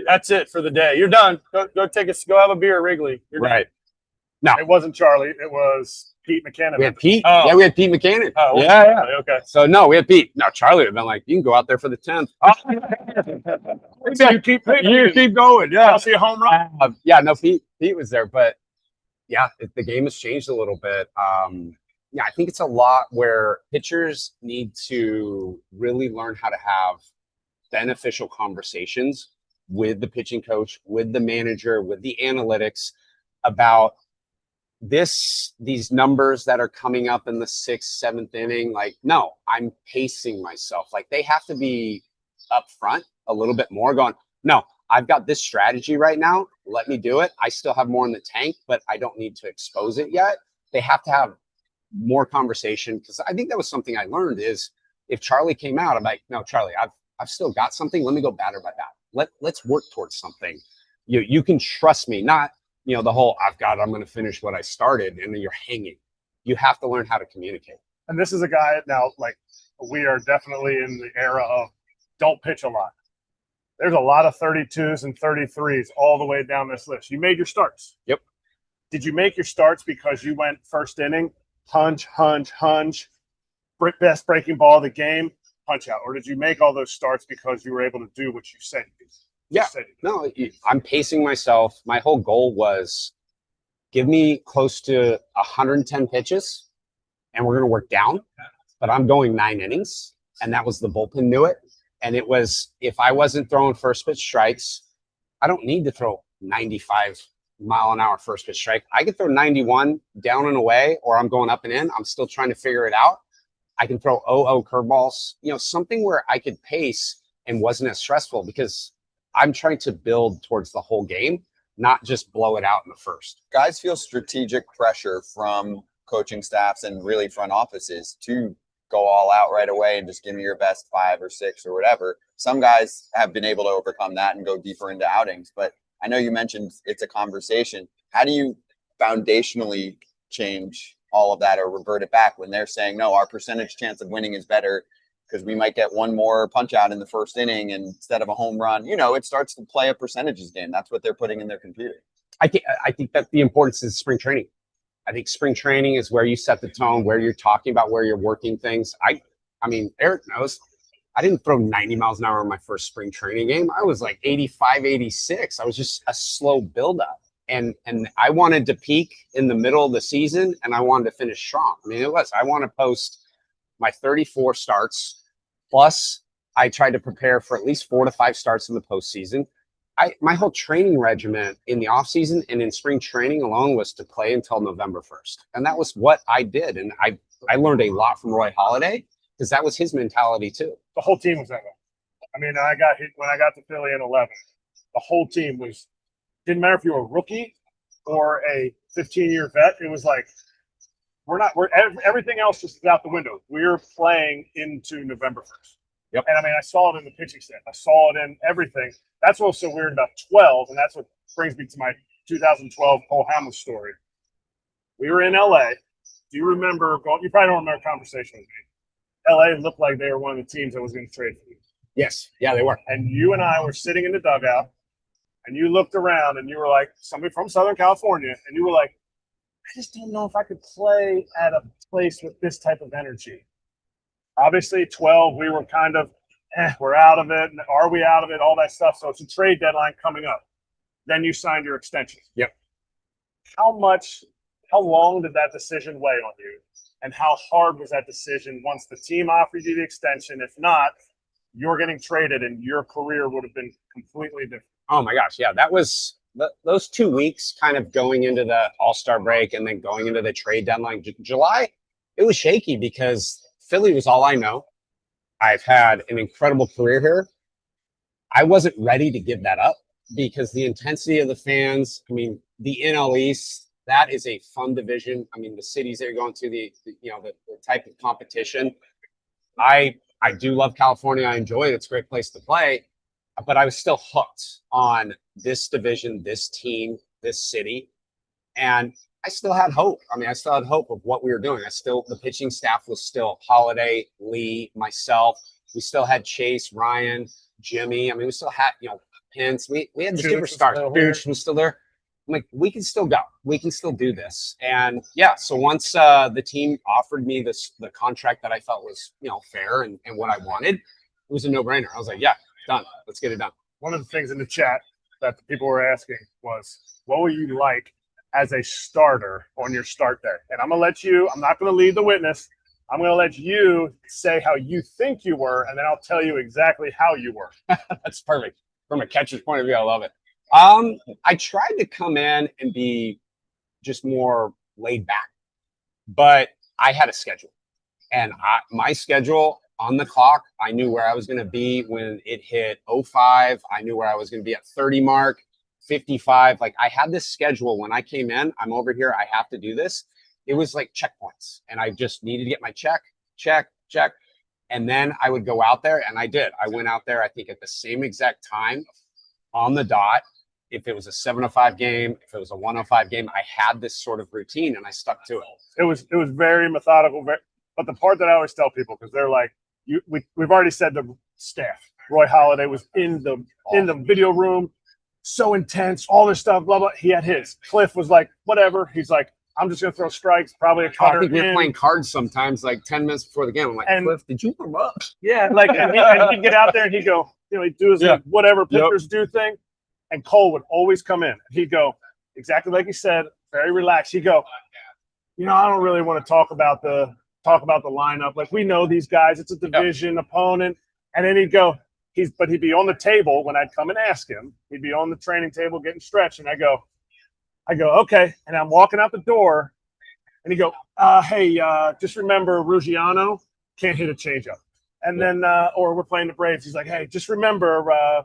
That's it for the day. You're done. Go have a beer at Wrigley. You're right. Done. No. It wasn't Charlie. It was Pete McCann. We had Pete. Oh. Yeah, we had Pete McCann. Oh, yeah. Okay. So, no, we had Pete. Now, Charlie would have been like, you can go out there for the 10th. You keep going. Yeah. I'll see a home run. No, Pete was there. But, yeah, the game has changed a little bit. Yeah, I think it's a lot where pitchers need to really learn how to have beneficial conversations with the pitching coach, with the manager, with the analytics about these numbers that are coming up in the 6th, 7th inning. Like, no, I'm pacing myself. Like, they have to be upfront a little bit more going, no, I've got this strategy right now. Let me do it. I still have more in the tank, but I don't need to expose it yet. They have to have more conversation because I think that was something I learned is if Charlie came out, I'm like, no, Charlie, I've still got something. Let me go batter by bat. Let's work towards something. You can trust me, not the whole I'm going to finish what I started and then you're hanging. You have to learn how to communicate. And this is a guy now, like, we are definitely in the era of don't pitch a lot. There's a lot of 32s and 33s all the way down this list. You made your starts. Yep. Did you make your starts because you went first inning, hunch, best breaking ball of the game, punch out? Or did you make all those starts because you were able to do what you said you did? Yeah, no, I'm pacing myself. My whole goal was give me close to 110 pitches and we're going to work down, but I'm going 9 innings. And that was the bullpen knew it. And it was, if I wasn't throwing first pitch strikes, I don't need to throw 95 mile an hour first pitch strike. I could throw 91 down and away, or I'm going up and in. I'm still trying to figure it out. I can throw 0-0 curveballs, something where I could pace and wasn't as stressful because I'm trying to build towards the whole game, not just blow it out in the first. Guys feel strategic pressure from coaching staffs and really front offices to go all out right away and just give me your best 5 or 6 or whatever. Some guys have been able to overcome that and go deeper into outings. But I know you mentioned it's a conversation. How do you foundationally change all of that or revert it back when they're saying, no, our percentage chance of winning is better because we might get one more punch out in the first inning and instead of a home run? It starts to play a percentages game. That's what they're putting in their computer. I think that the importance is spring training. I think spring training is where you set the tone, where you're talking about, where you're working things. I mean, Erik knows I didn't throw 90 miles an hour in my first spring training game. I was like 85, 86. I was just a slow buildup. And I wanted to peak in the middle of the season, and I wanted to finish strong. I mean, I want to post my 34 starts, plus I tried to prepare for at least 4 to 5 starts in the postseason. My whole training regimen in the offseason and in spring training alone was to play until November 1st. And that was what I did. And I learned a lot from Roy Halladay because that was his mentality too. The whole team was that way. I mean, when I got to Philly in 11, the whole team didn't matter if you were a rookie or a 15-year vet. It was like, everything else just is out the window. We're playing into November 1st. Yep. And I mean, I saw it in the pitching staff. I saw it in everything. That's what's so weird about 12, and that's what brings me to my 2012 Cole Hamels story. We were in LA. Do you remember you probably don't remember a conversation with me. LA looked like they were one of the teams that was going to trade for you. Yes. Yeah, they were. And you and I were sitting in the dugout, and you looked around, and you were like, somebody from Southern California, and you were like, I just don't know if I could play at a place with this type of energy. Obviously, 12, we were kind of, we're out of it. Are we out of it? All that stuff. So it's a trade deadline coming up. Then you signed your extension. Yep. How long did that decision weigh on you? And how hard was that decision once the team offered you the extension? If not, you're getting traded and your career would have been completely different. Oh my gosh. Yeah. That was those 2 weeks kind of going into the All-Star break and then going into the trade deadline. July, it was shaky because Philly was all I know. I've had an incredible career here. I wasn't ready to give that up because the intensity of the fans, I mean, the NL East, that is a fun division. I mean, the cities they're going to, the type of competition. I do love California. I enjoy it. It's a great place to play. But I was still hooked on this division, this team, this city. And I still had hope. I mean, I still had hope of what we were doing. The pitching staff was still Halladay, Lee, myself. We still had Chase, Ryan, Jimmy. I mean, we still had, Pence. We had the superstars. Booch was still there. I'm like, we can still go. We can still do this. And yeah, so once the team offered me the contract that I felt was, fair and what I wanted, it was a no-brainer. I was like, yeah, done. Let's get it done. One of the things in the chat that the people were asking was, what were you like as a starter on your start day? And I'm not going to lead the witness. I'm going to let you say how you think you were, and then I'll tell you exactly how you were. That's perfect. From a catcher's point of view, I love it. I tried to come in and be just more laid back, but I had a schedule. And my schedule on the clock, I knew where I was going to be when it hit 05. I knew where I was going to be at 30 mark, 55. Like, I had this schedule when I came in. I'm over here. I have to do this. It was like checkpoints. And I just needed to get my check. And then I would go out there, and I did. I went out there, I think, at the same exact time on the dot. If it was a 7:05 game, if it was a 1:05 game, I had this sort of routine, and I stuck to it. It was very methodical. But the part that I always tell people, because they're like, we've already said the staff. Roy Halladay was in the video room, so intense, all this stuff, blah, blah. He had his. Cliff was like, whatever. He's like, I'm just going to throw strikes, probably a cutter. I think we were playing cards sometimes, like 10 minutes before the game. I'm like, Cliff, did you warm up? Yeah, and he'd get out there and he'd go, he'd do his like, whatever pitchers do thing. And Cole would always come in. He'd go, exactly like he said, very relaxed. He'd go, I don't really want to talk about the lineup. Like, we know these guys. It's a division opponent. And then he'd go, he'd be on the table when I'd come and ask him. He'd be on the training table getting stretched. And I go, okay. And I'm walking out the door. And he'd go, hey, just remember Ruggiano can't hit a changeup. And then, or we're playing the Braves. He's like, hey, just remember,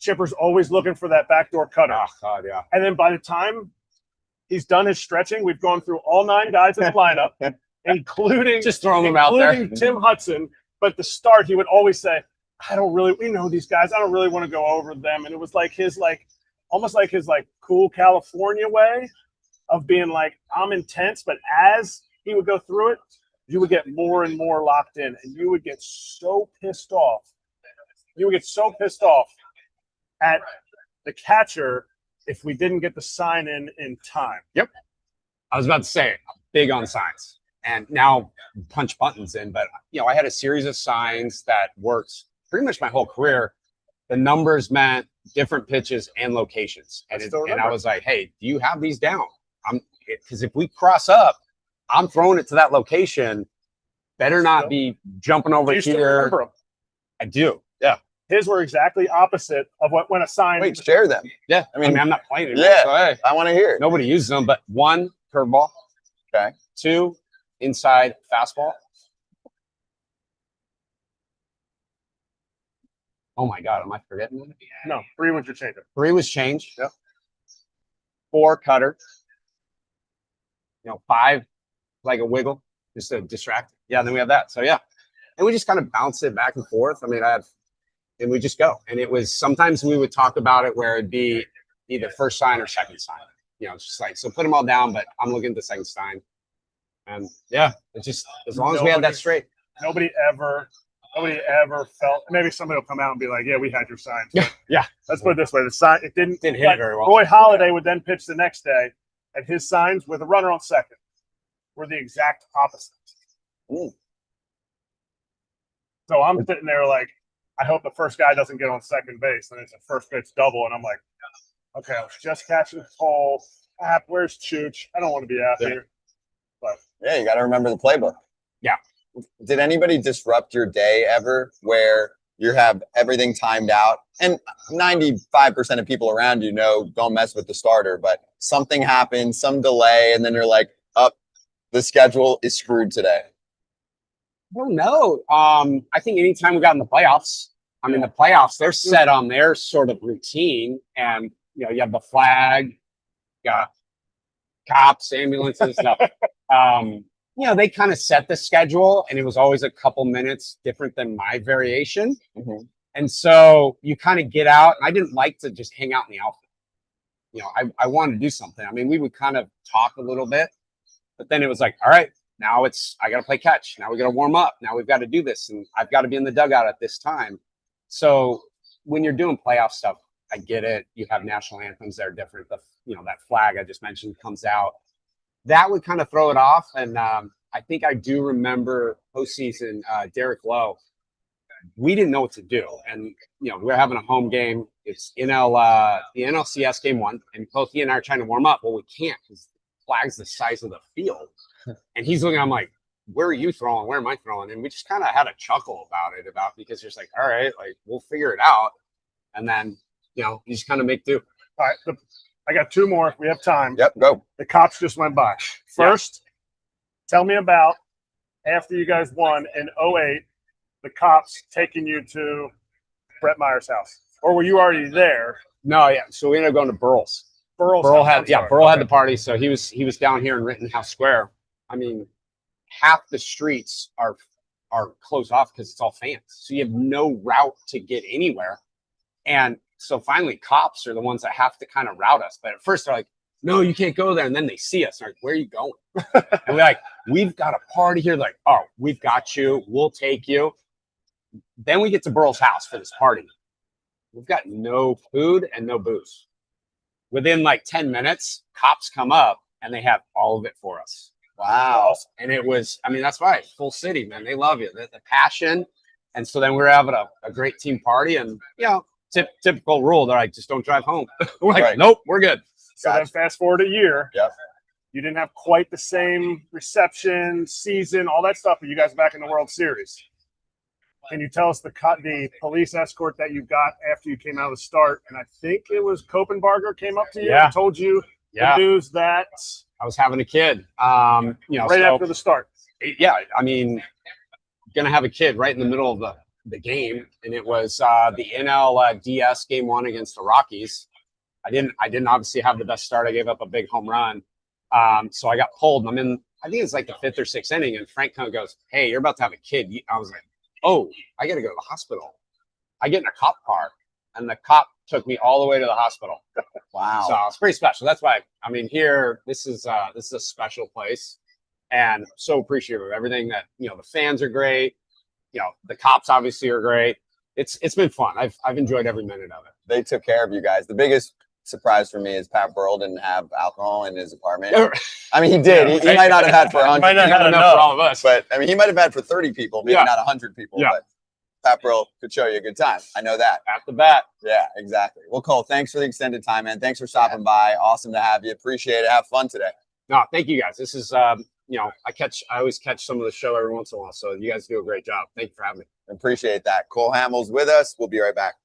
Chipper's always looking for that backdoor cutter. Oh, God, yeah. And then by the time he's done his stretching, we've gone through all 9 guys in the lineup, including just throwing them out there, Tim Hudson. But the start, he would always say, we know these guys. I don't really want to go over them. And it was like almost like his cool California way of being like, I'm intense. But as he would go through it, you would get more and more locked in, and you would get so pissed off. At the catcher if we didn't get the sign in time. Yep. I was about to say, I'm big on signs. And now punch buttons in. But, I had a series of signs that worked pretty much my whole career. the numbers meant different pitches and locations. And, still and I remember. was like, hey, do you have these down? Because if we cross up, I'm throwing it to that location. Better not be jumping over Do you still here. remember 'em? I do. Yeah. His were exactly opposite of what when a sign. Wait, share them. Yeah. I mean, I'm not playing anymore. yeah, So, hey, I want to hear it. nobody uses them, but 1, curveball. Okay. 2, inside fastball. Oh my God, am I forgetting one? No, 3 was your changeup. 3 was change. Yep. 4, cutter. 5, like a wiggle, just to distract. Yeah, then we have that. So yeah. And we just kind of bounce it back and forth. I mean, and we just go. And it was sometimes we would talk about it where it'd be either first sign or second sign. It's just like, so put them all down, but I'm looking at the second sign. And yeah, it's just as long as we had that straight. Nobody ever felt. Maybe somebody will come out and be like, "Yeah, we had your sign." Yeah. Let's put it this way: the sign it didn't hit it very well. Roy Halladay would then pitch the next day, and his signs with a runner on second were the exact opposite. Ooh. So I'm sitting there like, I hope the first guy doesn't get on second base, and it's a first pitch double, and I'm like, okay, I was just catching the pole. Where's Chooch? I don't want to be out here. But Yeah, you got to remember the playbook. Yeah. Did anybody disrupt your day ever where you have everything timed out? And 95% of people around you know don't mess with the starter, but something happens, some delay, and then you're like, the schedule is screwed today. I don't know. I think anytime we got in the playoffs, the playoffs, they're set on their sort of routine. And, you have the flag, got cops, ambulances, stuff. They kind of set the schedule, and it was always a couple minutes different than my variation. Mm-hmm. And so you kind of get out. I didn't like to just hang out in the outfield. I wanted to do something. We would kind of talk a little bit, but then it was like, all right, now I got to play catch. Now we got to warm up. Now we've got to do this, and I've got to be in the dugout at this time. So when you're doing playoff stuff, I get it. You have national anthems that are different. That flag I just mentioned comes out. That would kind of throw it off. And I think I do remember postseason, Derek Lowe. We didn't know what to do. And, we're having a home game. It's the NLCS game 1. And both he and I are trying to warm up. Well, we can't because the flag's the size of the field. And he's looking, I'm like, where are you throwing? Where am I throwing? And we just kind of had a chuckle because you're just like, all right, like we'll figure it out. And then, you just kind of make do. all right, I got 2 more. We have time. Yep, go. The cops just went by. First, tell me about after you guys won in 2008, the cops taking you to Brett Meyer's house. Or were you already there? No, yeah. So we ended up going to Burrell's. Burrell had the party. So he was down here in Rittenhouse Square. Half the streets are closed off because it's all fans. So you have no route to get anywhere. And so finally cops are the ones that have to kind of route us. But at first they're like, no, you can't go there. And then they see us. They're like, where are you going? And we're like, we've got a party here. They're like, oh, we've got you. We'll take you. Then we get to Burrell's house for this party. We've got no food and no booze. Within like 10 minutes, cops come up and they have all of it for us. Wow. And it was, that's right. Full city, man. They love you. The passion. And so then we're having a great team party and, typical rule. They're like, just don't drive home. We're like, nope, we're good. So then fast forward a year. Yep. You didn't have quite the same reception, season, all that stuff, but you guys are back in the World Series. Can you tell us the police escort that you got after you came out of the start? And I think it was Kopenbarger came up to you and told you the news that I was having a kid. Right after the start. Yeah, gonna have a kid right in the middle of the game, and it was the NLDS game 1 against the Rockies. I didn't obviously have the best start. I gave up a big home run, so I got pulled. And I'm in, I think it's like the 5th or 6th inning, and Frank kind of goes, "Hey, you're about to have a kid." I was like, "Oh, I got to go to the hospital." I get in a cop car, and the cop took me all the way to the hospital. Wow. So it's pretty special. That's why here this is a special place, and so appreciative of everything that the fans are great. The cops obviously are great. It's been fun. I've enjoyed every minute of it. They took care of you guys. The biggest surprise for me is Pat Burrell didn't have alcohol in his apartment. He did. He might not have had for 100. Might not have enough for all of us. But he might have had for 30 people, maybe not 100 people. Yeah. But Pepperell could show you a good time. I know that. At the bat. Yeah, exactly. Well, Cole, thanks for the extended time, man. Thanks for stopping by. Awesome to have you. Appreciate it. Have fun today. No, thank you guys. This is, I always catch some of the show every once in a while. So you guys do a great job. Thank you for having me. Appreciate that. Cole Hamels with us. We'll be right back.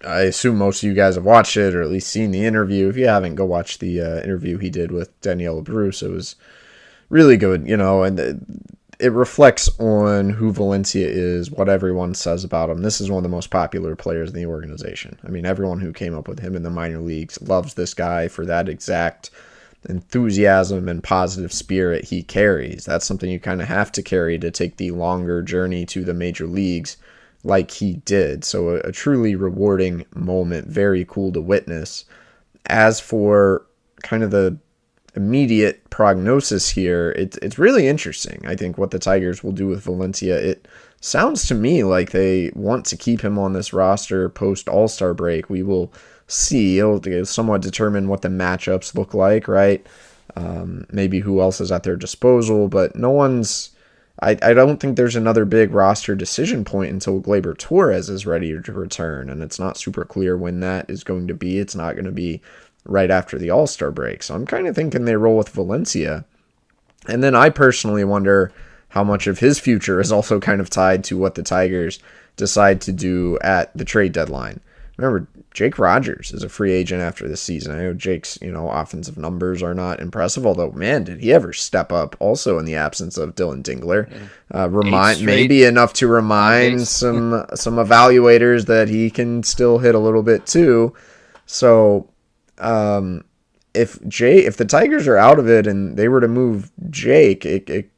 I assume most of you guys have watched it or at least seen the interview. If you haven't, go watch the interview he did with Daniela Bruce. It was really good, and it reflects on who Valencia is, what everyone says about him. This is one of the most popular players in the organization. I mean, everyone who came up with him in the minor leagues loves this guy for that exact enthusiasm and positive spirit he carries. That's something you kind of have to carry to take the longer journey to the major leagues like he did. So a truly rewarding moment, very cool to witness. As for kind of the immediate prognosis here, it's really interesting. I think what the Tigers will do with Valencia, it sounds to me like they want to keep him on this roster post All-Star break. We will see. It'll somewhat determine what the matchups look like, right? Maybe who else is at their disposal, but no one's I don't think there's another big roster decision point until Gleyber Torres is ready to return, and it's not super clear when that is going to be. It's not going to be right after the All-Star break. So I'm kind of thinking they roll with Valencia. And then I personally wonder how much of his future is also kind of tied to what the Tigers decide to do at the trade deadline. Remember, Jake Rogers is a free agent after this season. I know Jake's, offensive numbers are not impressive, although, man, did he ever step up also in the absence of Dylan Dingler. Maybe enough to remind some evaluators that he can still hit a little bit too. So if the Tigers are out of it and they were to move Jake,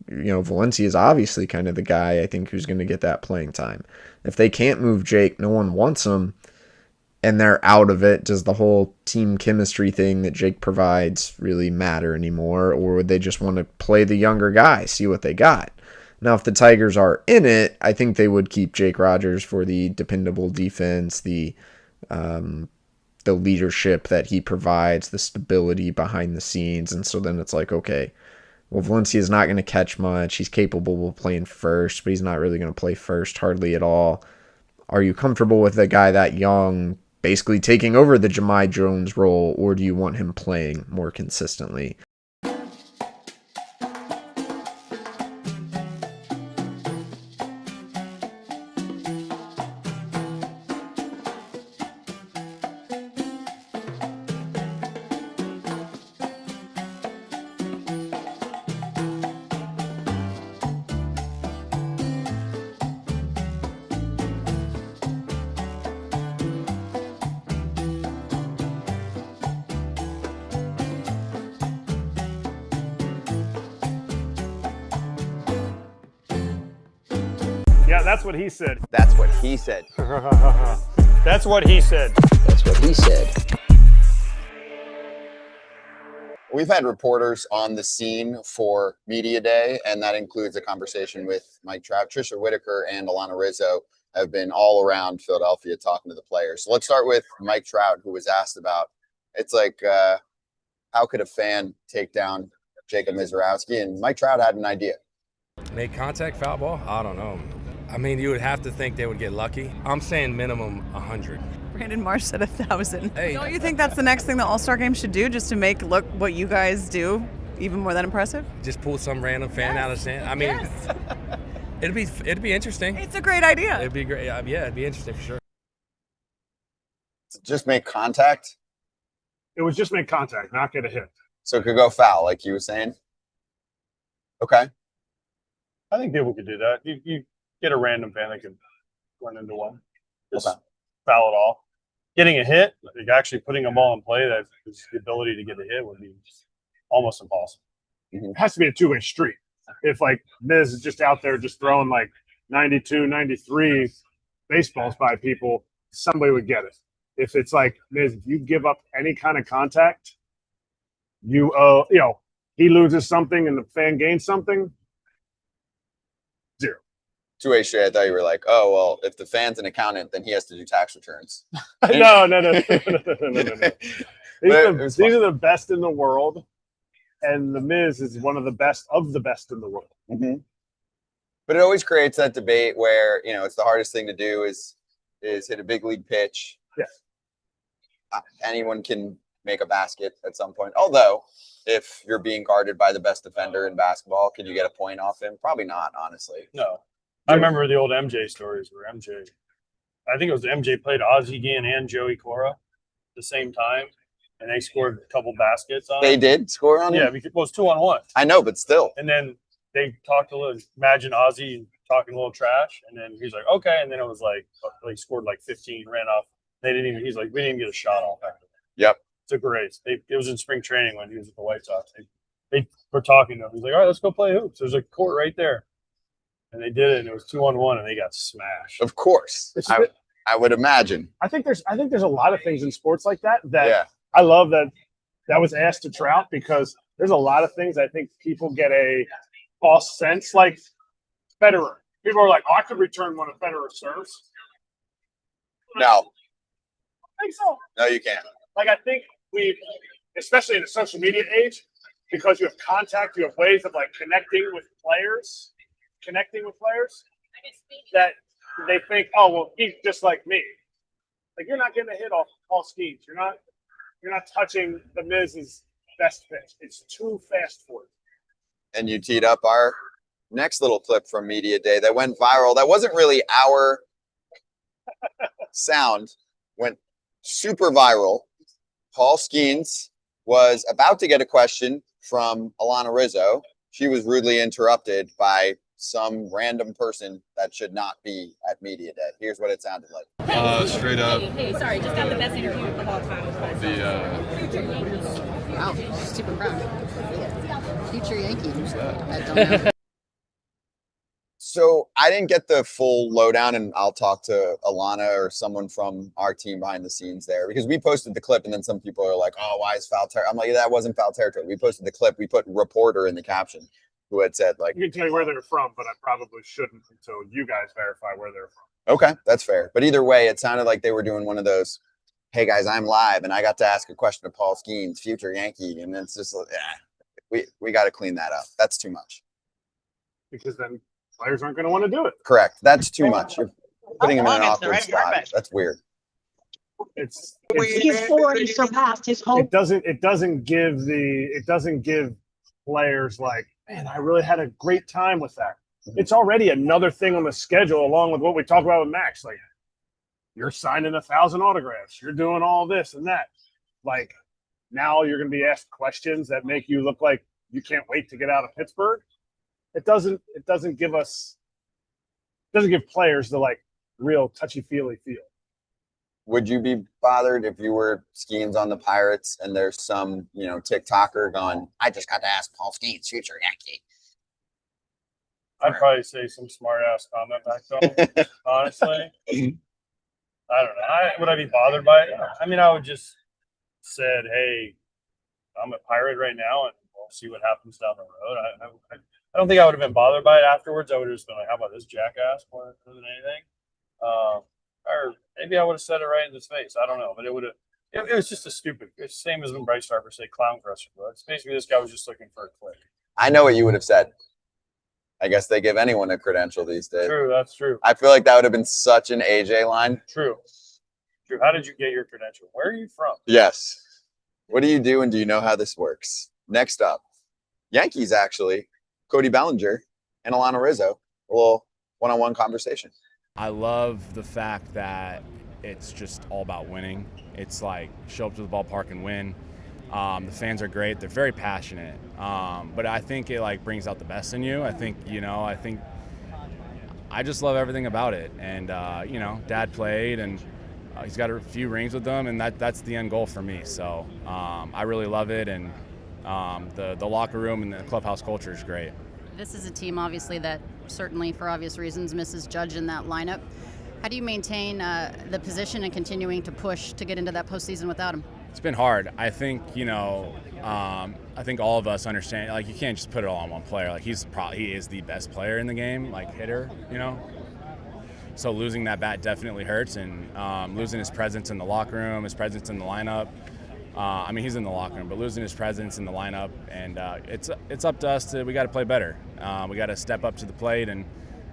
Valencia is obviously kind of the guy I think who's going to get that playing time. If they can't move Jake, no one wants him, and they're out of it, does the whole team chemistry thing that Jake provides really matter anymore? Or would they just want to play the younger guy, see what they got? Now, if the Tigers are in it, I think they would keep Jake Rogers for the dependable defense, the leadership that he provides, the stability behind the scenes. And so then it's like, okay, well, Valencia is not going to catch much. He's capable of playing first, but he's not really going to play first hardly at all. Are you comfortable with a guy that young basically taking over the Jahmai Jones role, or do you want him playing more consistently? Yeah, that's what he said. That's what he said. That's what he said. That's what he said. We've had reporters on the scene for Media Day, and that includes a conversation with Mike Trout. Trisha Whitaker and Alana Rizzo have been all around Philadelphia talking to the players. So let's start with Mike Trout, who was asked about, it's like, how could a fan take down Jacob Mizorowski? And Mike Trout had an idea. Make contact, foul ball? I don't know. I mean, you would have to think they would get lucky. I'm saying minimum 100. Brandon Marsh said 1,000. Hey. Don't you think that's the next thing the All-Star game should do, just to make look what you guys do even more than impressive? Just pull some random fan out of the stand. I mean, it'd be interesting. It's a great idea. It'd be great. Yeah, it'd be interesting for sure. Just make contact? It was just make contact, not get a hit. So it could go foul, like you were saying? Okay. I think people could do that. You get a random fan that could run into one. Just foul it all. Getting a hit, like actually putting a ball in play, that is the ability to get a hit would be almost impossible. It has to be a two-way street. If like Miz is just out there just throwing like 92, 93 baseballs by people, somebody would get it. If it's like Miz, if you give up any kind of contact, he loses something and the fan gains something. Zero. 2A straight, I thought you were like, oh, well, if the fan's an accountant, then he has to do tax returns. No. But These are the best in the world, and The Miz is one of the best in the world. Mm-hmm. But it always creates that debate where, it's the hardest thing to do is hit a big league pitch. Yeah. Anyone can make a basket at some point. Although, if you're being guarded by the best defender in basketball, can you get a point off him? Probably not, honestly. No. I remember the old MJ stories where I think it was MJ played Ozzie Guillen and Joey Cora at the same time, and they scored a couple baskets on They him. did score on him? Yeah, because it was 2-on-1. I know, but still. And then they talked a little, imagine Ozzie talking a little trash, and then he's like, okay, and then it was like, they scored like 15, ran off. He's like, we didn't even get a shot off after that. Yep. Took a race. It was in spring training when he was at the White Sox. They were talking to him. He's like, all right, let's go play hoops. There's a court right there. And they did it, and it was 2-on-1, and they got smashed. Of course. I would imagine. I think there's a lot of things in sports like that Yeah. I love that was asked to Trout, because there's a lot of things I think people get a false sense, like Federer. People are like, oh, I could return one of Federer serves. No. I think so. No, you can't. Like, I think especially in the social media age, because you have contact, you have ways of like connecting with players, that they think, oh, well, he's just like me. Like, you're not getting a hit off Paul Skenes. You're not touching the Miz's best pitch. It's too fast for you. And you teed up our next little clip from Media Day that went viral. That wasn't really our sound. Went super viral. Paul Skenes was about to get a question from Alana Rizzo. She was rudely interrupted by some random person that should not be at Media Day. Here's what it sounded like. Straight up. Hey, sorry, just got the best interview of all time. Wow, super proud. Future Yankee. Who's that? I don't know. So I didn't get the full lowdown, and I'll talk to Alana or someone from our team behind the scenes there, because we posted the clip, and then some people are like, oh, why is foul territory? I'm like, that wasn't foul territory. We posted the clip. We put reporter in the caption who had said, like, I can tell you where they're from, but I probably shouldn't until you guys verify where they're from. okay, that's fair. But either way, it sounded like they were doing one of those, hey, guys, I'm live, and I got to ask a question to Paul Skenes, future Yankee. And it's just, we got to clean that up. That's too much. Because then players aren't going to want to do it. Correct. That's too much. You're putting him in an awkward spot. That's weird. It's surpassed his home. It doesn't give players like, man, I really had a great time with that. It's already another thing on the schedule, along with what we talked about with Max. Like, you're signing 1,000 autographs. You're doing all this and that. Like, now you're going to be asked questions that make you look like you can't wait to get out of Pittsburgh. It doesn't give players the like real touchy-feely feel. Would you be bothered if you were Skenes on the Pirates and there's some, TikToker going, I just got to ask Paul Skenes, future Yankee? I'd probably say some smart-ass comment back then, honestly. I don't know. Would I be bothered by it? I mean, I would just said, hey, I'm a Pirate right now, and we'll see what happens down the road. I don't think I would have been bothered by it afterwards. I would have just been like, how about this jackass more than anything? Or maybe I would have said it right in his face. I don't know. But it was just it's the same as when Bryce Harper said clown crusher. It's basically this guy was just looking for a click. I know what you would have said. I guess they give anyone a credential these days. True, that's true. I feel like that would have been such an AJ line. True. How did you get your credential? Where are you from? Yes. What do you do, and do you know how this works? Next up, Yankees, actually. Cody Bellinger and Alana Rizzo. A little one-on-one conversation. I love the fact that it's just all about winning. It's like show up to the ballpark and win. The fans are great. They're very passionate. But I think it like brings out the best in you. I think I just love everything about it. And, Dad played, and he's got a few rings with them, and that's the end goal for me. So I really love it, and the locker room and the clubhouse culture is great. This is a team, obviously, that certainly, for obvious reasons, misses Judge in that lineup. How do you maintain the position and continuing to push to get into that postseason without him? It's been hard. I think, I think all of us understand, like, you can't just put it all on one player. Like, he is the best player in the game, like, hitter, So losing that bat definitely hurts, and losing his presence in the locker room, his presence in the lineup. I mean, he's in the locker room, but losing his presence in the lineup, and it's up to us we got to play better. We got to step up to the plate and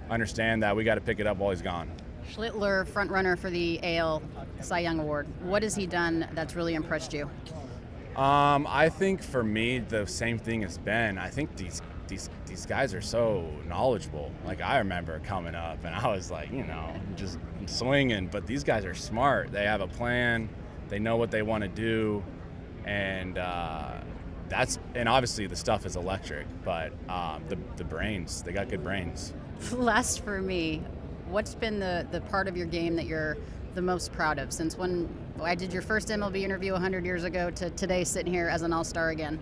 understand that we got to pick it up while he's gone. Schlittler, front runner for the AL Cy Young Award. What has he done that's really impressed you? I think for me, the same thing as Ben. I think these guys are so knowledgeable. Like, I remember coming up and I was like, just swinging, but these guys are smart. They have a plan. They know what they want to do, and obviously the stuff is electric, but the brains, they got good brains. Last for me, what's been the part of your game that you're the most proud of since when I did your first MLB interview 100 years ago to today sitting here as an All-Star again?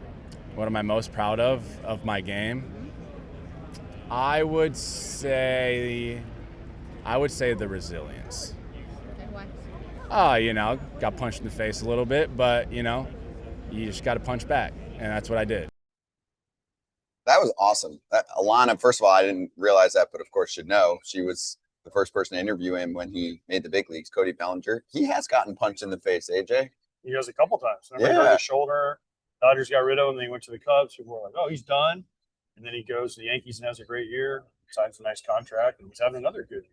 What am I most proud of my game? I would say the resilience. Okay, why? Got punched in the face a little bit, but you just got to punch back, and that's what I did. That was awesome. Alana, first of all, I didn't realize that, but of course should know. She was the first person to interview him when he made the big leagues, Cody Bellinger. He has gotten punched in the face, AJ. He has a couple times. Remember, he hurt his shoulder. Dodgers got rid of him. Then he went to the Cubs. People were like, "Oh, he's done." And then he goes to the Yankees and has a great year. Signs a nice contract, and he's having another good.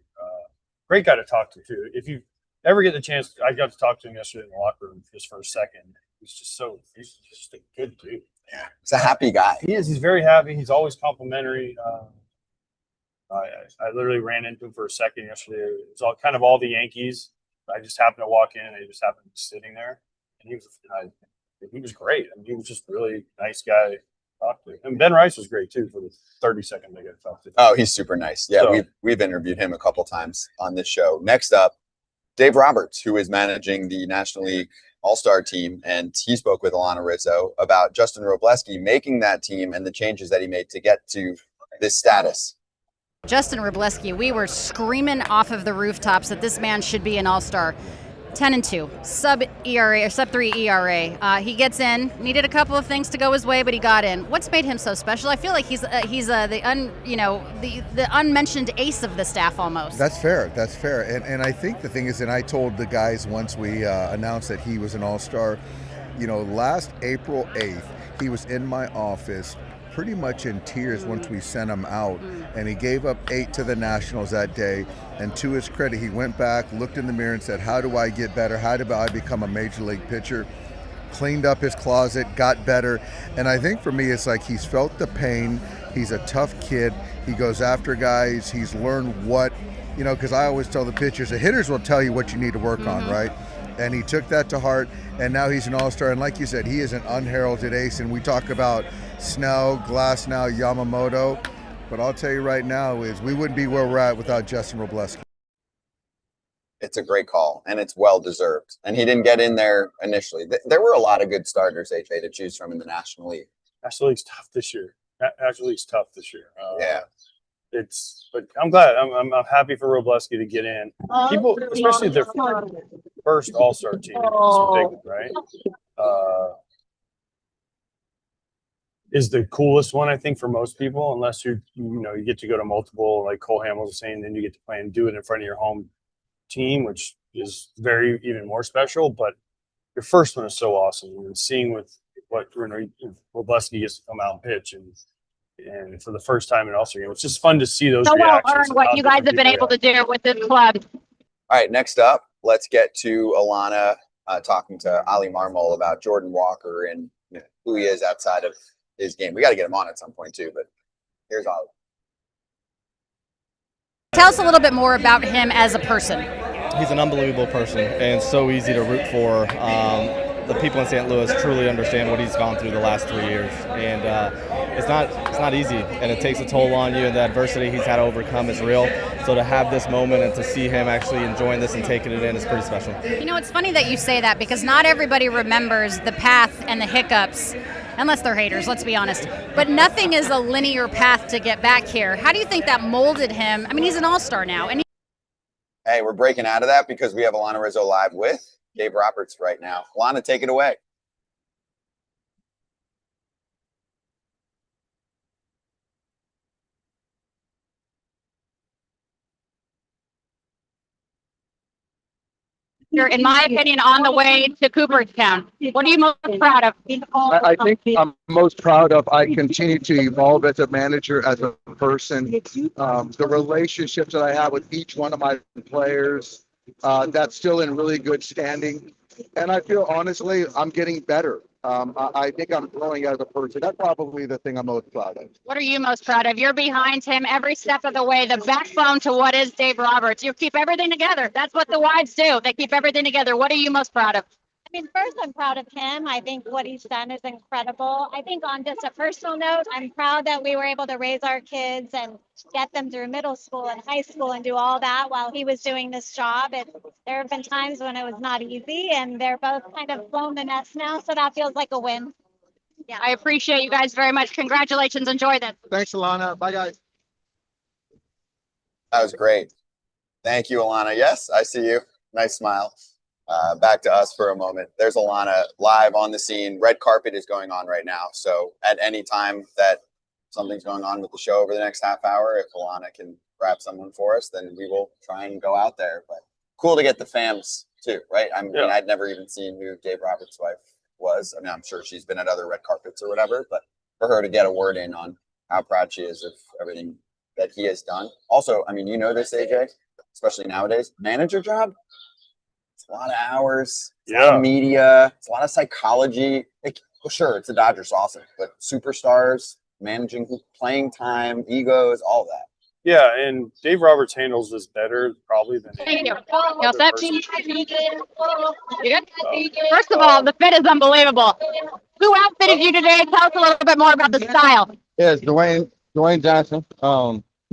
Great guy to talk to too. If you ever get the chance, I got to talk to him yesterday in the locker room just for a second. He's just a good dude. Yeah, he's a happy guy. He is. He's very happy. He's always complimentary. I literally ran into him for a second yesterday. It was all the Yankees. I just happened to walk in, and he just happened to be sitting there, and he was great. I mean, he was just really nice guy to talk to. And Ben Rice was great too for the 30 seconds I got to talk to. Oh, he's super nice. Yeah, So- we've interviewed him a couple times on this show. Next up, Dave Roberts, who is managing the National League All-Star team, and he spoke with Alana Rizzo about Justin Robleski making that team and the changes that he made to get to this status. Justin Robleski, we were screaming off of the rooftops that this man should be an All-Star. 10-2, sub ERA or sub 3 ERA. He gets in. Needed a couple of things to go his way, but he got in. What's made him so special? I feel like he's the unmentioned ace of the staff almost. That's fair. And I think the thing is, and I told the guys once we announced that he was an All-Star, last April 8th, he was in my office pretty much in tears once we sent him out, and he gave up 8 to the Nationals that day. And to his credit, he went back, looked in the mirror and said, how do I get better? How do I become a major league pitcher? Cleaned up his closet, got better. And I think for me, it's like he's felt the pain. He's a tough kid. He goes after guys. He's learned because I always tell the pitchers, the hitters will tell you what you need to work on, right? And he took that to heart, and now he's an All-Star. And like you said, he is an unheralded ace. And we talk about Snell, Glasnow, Yamamoto. But I'll tell you right now is we wouldn't be where we're at without Justin Robleski. It's a great call, and it's well-deserved. And he didn't get in there initially. There were a lot of good starters, AJ, to choose from in the National League. National League's tough this year. National League's tough this year. But I'm glad. I'm happy for Robleski to get in. People, especially their first All-Star team, is big, right? Is the coolest one, I think, for most people, unless you get to go to multiple, like Cole Hamels was saying, then you get to play and do it in front of your home team, which is even more special. But your first one is so awesome. And seeing what Robleski gets to come out and pitch and for the first time in All-Star game, it's just fun to see those So well reactions. earned what you guys have been able to do with this club. All right, next up, let's get to Alana talking to Oli Marmol about Jordan Walker and who he is outside of his game. We got to get him on at some point too, but here's Oli. Tell us a little bit more about him as a person. He's an unbelievable person and so easy to root for. The people in St. Louis truly understand what he's gone through the last 3 years, and it's not easy, and it takes a toll on you, and the adversity he's had to overcome is real. So to have this moment and to see him actually enjoying this and taking it in is pretty special. It's funny that you say that because not everybody remembers the path and the hiccups, unless they're haters, let's be honest. But nothing is a linear path to get back here. How do you think that molded him? I mean, he's an All-Star now. Hey, we're breaking out of that because we have Alana Rizzo live with Dave Roberts right now. Alana, take it away. You're, in my opinion, on the way to Cooperstown. What are you most proud of? I think I'm most proud of I continue to evolve as a manager, as a person. The relationships that I have with each one of my players, that's still in really good standing. And I feel honestly, I'm getting better. I think I'm growing as a person. That's probably the thing I'm most proud of. What are you most proud of? You're behind him every step of the way, the backbone to what is Dave Roberts. You keep everything together. That's what the wives do. They keep everything together. What are you most proud of? I mean, first, I'm proud of him. I think what he's done is incredible. I think on just a personal note, I'm proud that we were able to raise our kids and get them through middle school and high school and do all that while he was doing this job. And there have been times when it was not easy, and they're both kind of blown the nest now, so that feels like a win. Yeah, I appreciate you guys very much. Congratulations. Enjoy this. Thanks, Alana. Bye, guys. That was great. Thank you, Alana. Yes, I see you. Nice smile. Back to us for a moment. There's Alana live on the scene. Red carpet is going on right now. So at any time that something's going on with the show over the next half hour, if Alana can grab someone for us, then we will try and go out there. But cool to get the fams too, right? I mean, I'd never even seen who Dave Roberts' wife was. I mean, I'm sure she's been at other red carpets or whatever, but for her to get a word in on how proud she is of everything that he has done. Also, I mean, you know this, AJ, especially nowadays, manager job. It's a lot of hours, it's a lot of media, it's a lot of psychology. Sure, it's the Dodgers, awesome, but superstars, managing, playing time, egos, all that. Yeah, and Dave Roberts handles this better probably than Thank you. You set? You good? First of all, the fit is unbelievable. Who outfitted you today? Tell us a little bit more about the style. Yes, Dwayne Johnson.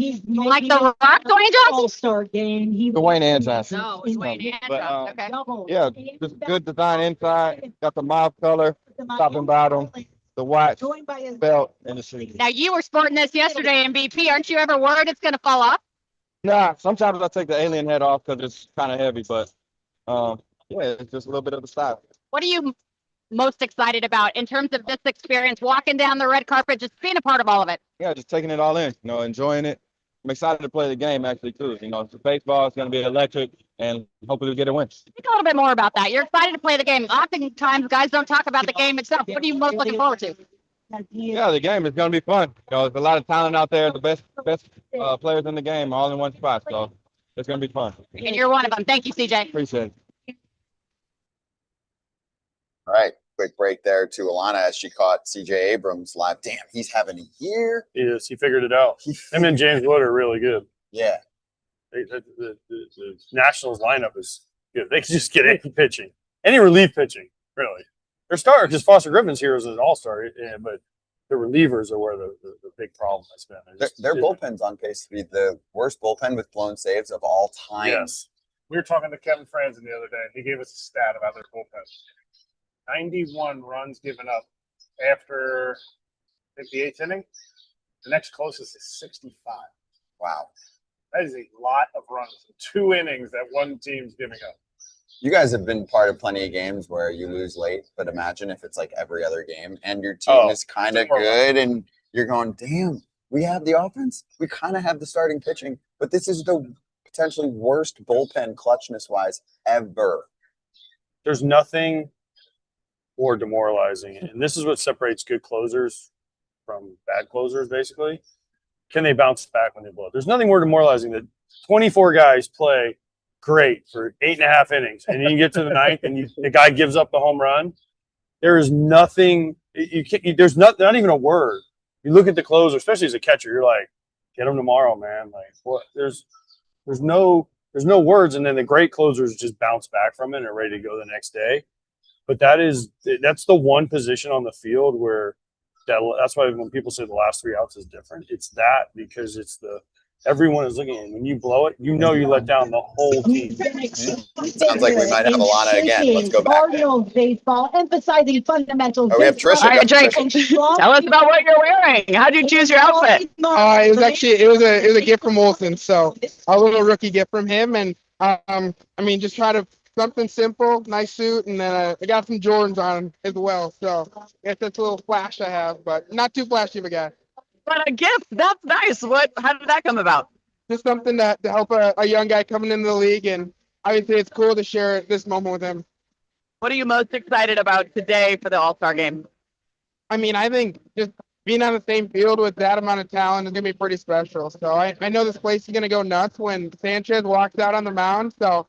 Like the Rock, Dwayne Johnson? All-Star game. Dwayne and Johnson. No, Dwayne and Johnson. Okay. Yeah, just good design inside. Got the mouth color, top and bottom, the watch, belt, and the shoes. Now, you were sporting this yesterday in BP. Aren't you ever worried it's going to fall off? Nah, sometimes I take the alien head off because it's kind of heavy, but yeah, it's just a little bit of the style. What are you most excited about in terms of this experience, walking down the red carpet, just being a part of all of it? Yeah, just taking it all in, enjoying it. I'm excited to play the game actually too. It's baseball, it's going to be electric, and hopefully we get a win. Speak a little bit more about that. You're excited to play the game. Oftentimes, guys don't talk about the game itself. What are you most looking forward to? Yeah, the game is going to be fun. There's a lot of talent out there. The best players in the game are all in one spot, so it's going to be fun. And you're one of them. Thank you, CJ. Appreciate it. All right, quick break there to Alana as she caught CJ Abrams live. Damn, he's having a year. Yes, he figured it out. Him and James Wood are really good. Yeah. The Nationals lineup is good. They can just get any pitching, any relief pitching, really. Their starter, because Foster Griffin's here as an all-star, but the relievers are where the big problem has been. Their bullpen's on pace to be the worst bullpen with blown saves of all time. Yes. We were talking to Kevin Franzen the other day, and he gave us a stat about their bullpen. 91 runs given up after the eighth inning. The next closest is 65. Wow. That is a lot of runs in 2 innings that one team's giving up. You guys have been part of plenty of games where you lose late, but imagine if it's like every other game and your team is kind of good and you're going, damn, we have the offense. We kind of have the starting pitching, but this is the potentially worst bullpen clutchness-wise ever. There's nothing more demoralizing, and this is what separates good closers from bad closers, basically. Can they bounce back when they blow? There's nothing more demoralizing than 24 guys play great for 8.5 innings, and you get to the ninth, and the guy gives up the home run. There is nothing. There's not even a word. You look at the closer, especially as a catcher, you're like, get him tomorrow, man. Like, what? There's no words, and then the great closers just bounce back from it and are ready to go the next day. But that's the one position on the field where that's why when people say the last 3 outs is different, it's that because everyone is looking at it. When you blow it, you let down the whole team. Sounds like we might have Alana again. Let's go back. Cardinals baseball, emphasizing fundamentals. Oh, we have Trisha. All right, Jake, tell us about what you're wearing. How did you choose your outfit? It was a gift from Olsen, so a little rookie gift from him, and just try to something simple, nice suit, and then I got some Jordans on as well. So I guess that's a little flash I have, but not too flashy of a guy. But a gift, that's nice. How did that come about? Just something to help a young guy coming into the league, and obviously it's cool to share this moment with him. What are you most excited about today for the All-Star game? I mean, I think just being on the same field with that amount of talent is going to be pretty special. So I know this place is going to go nuts when Sanchez walks out on the mound. So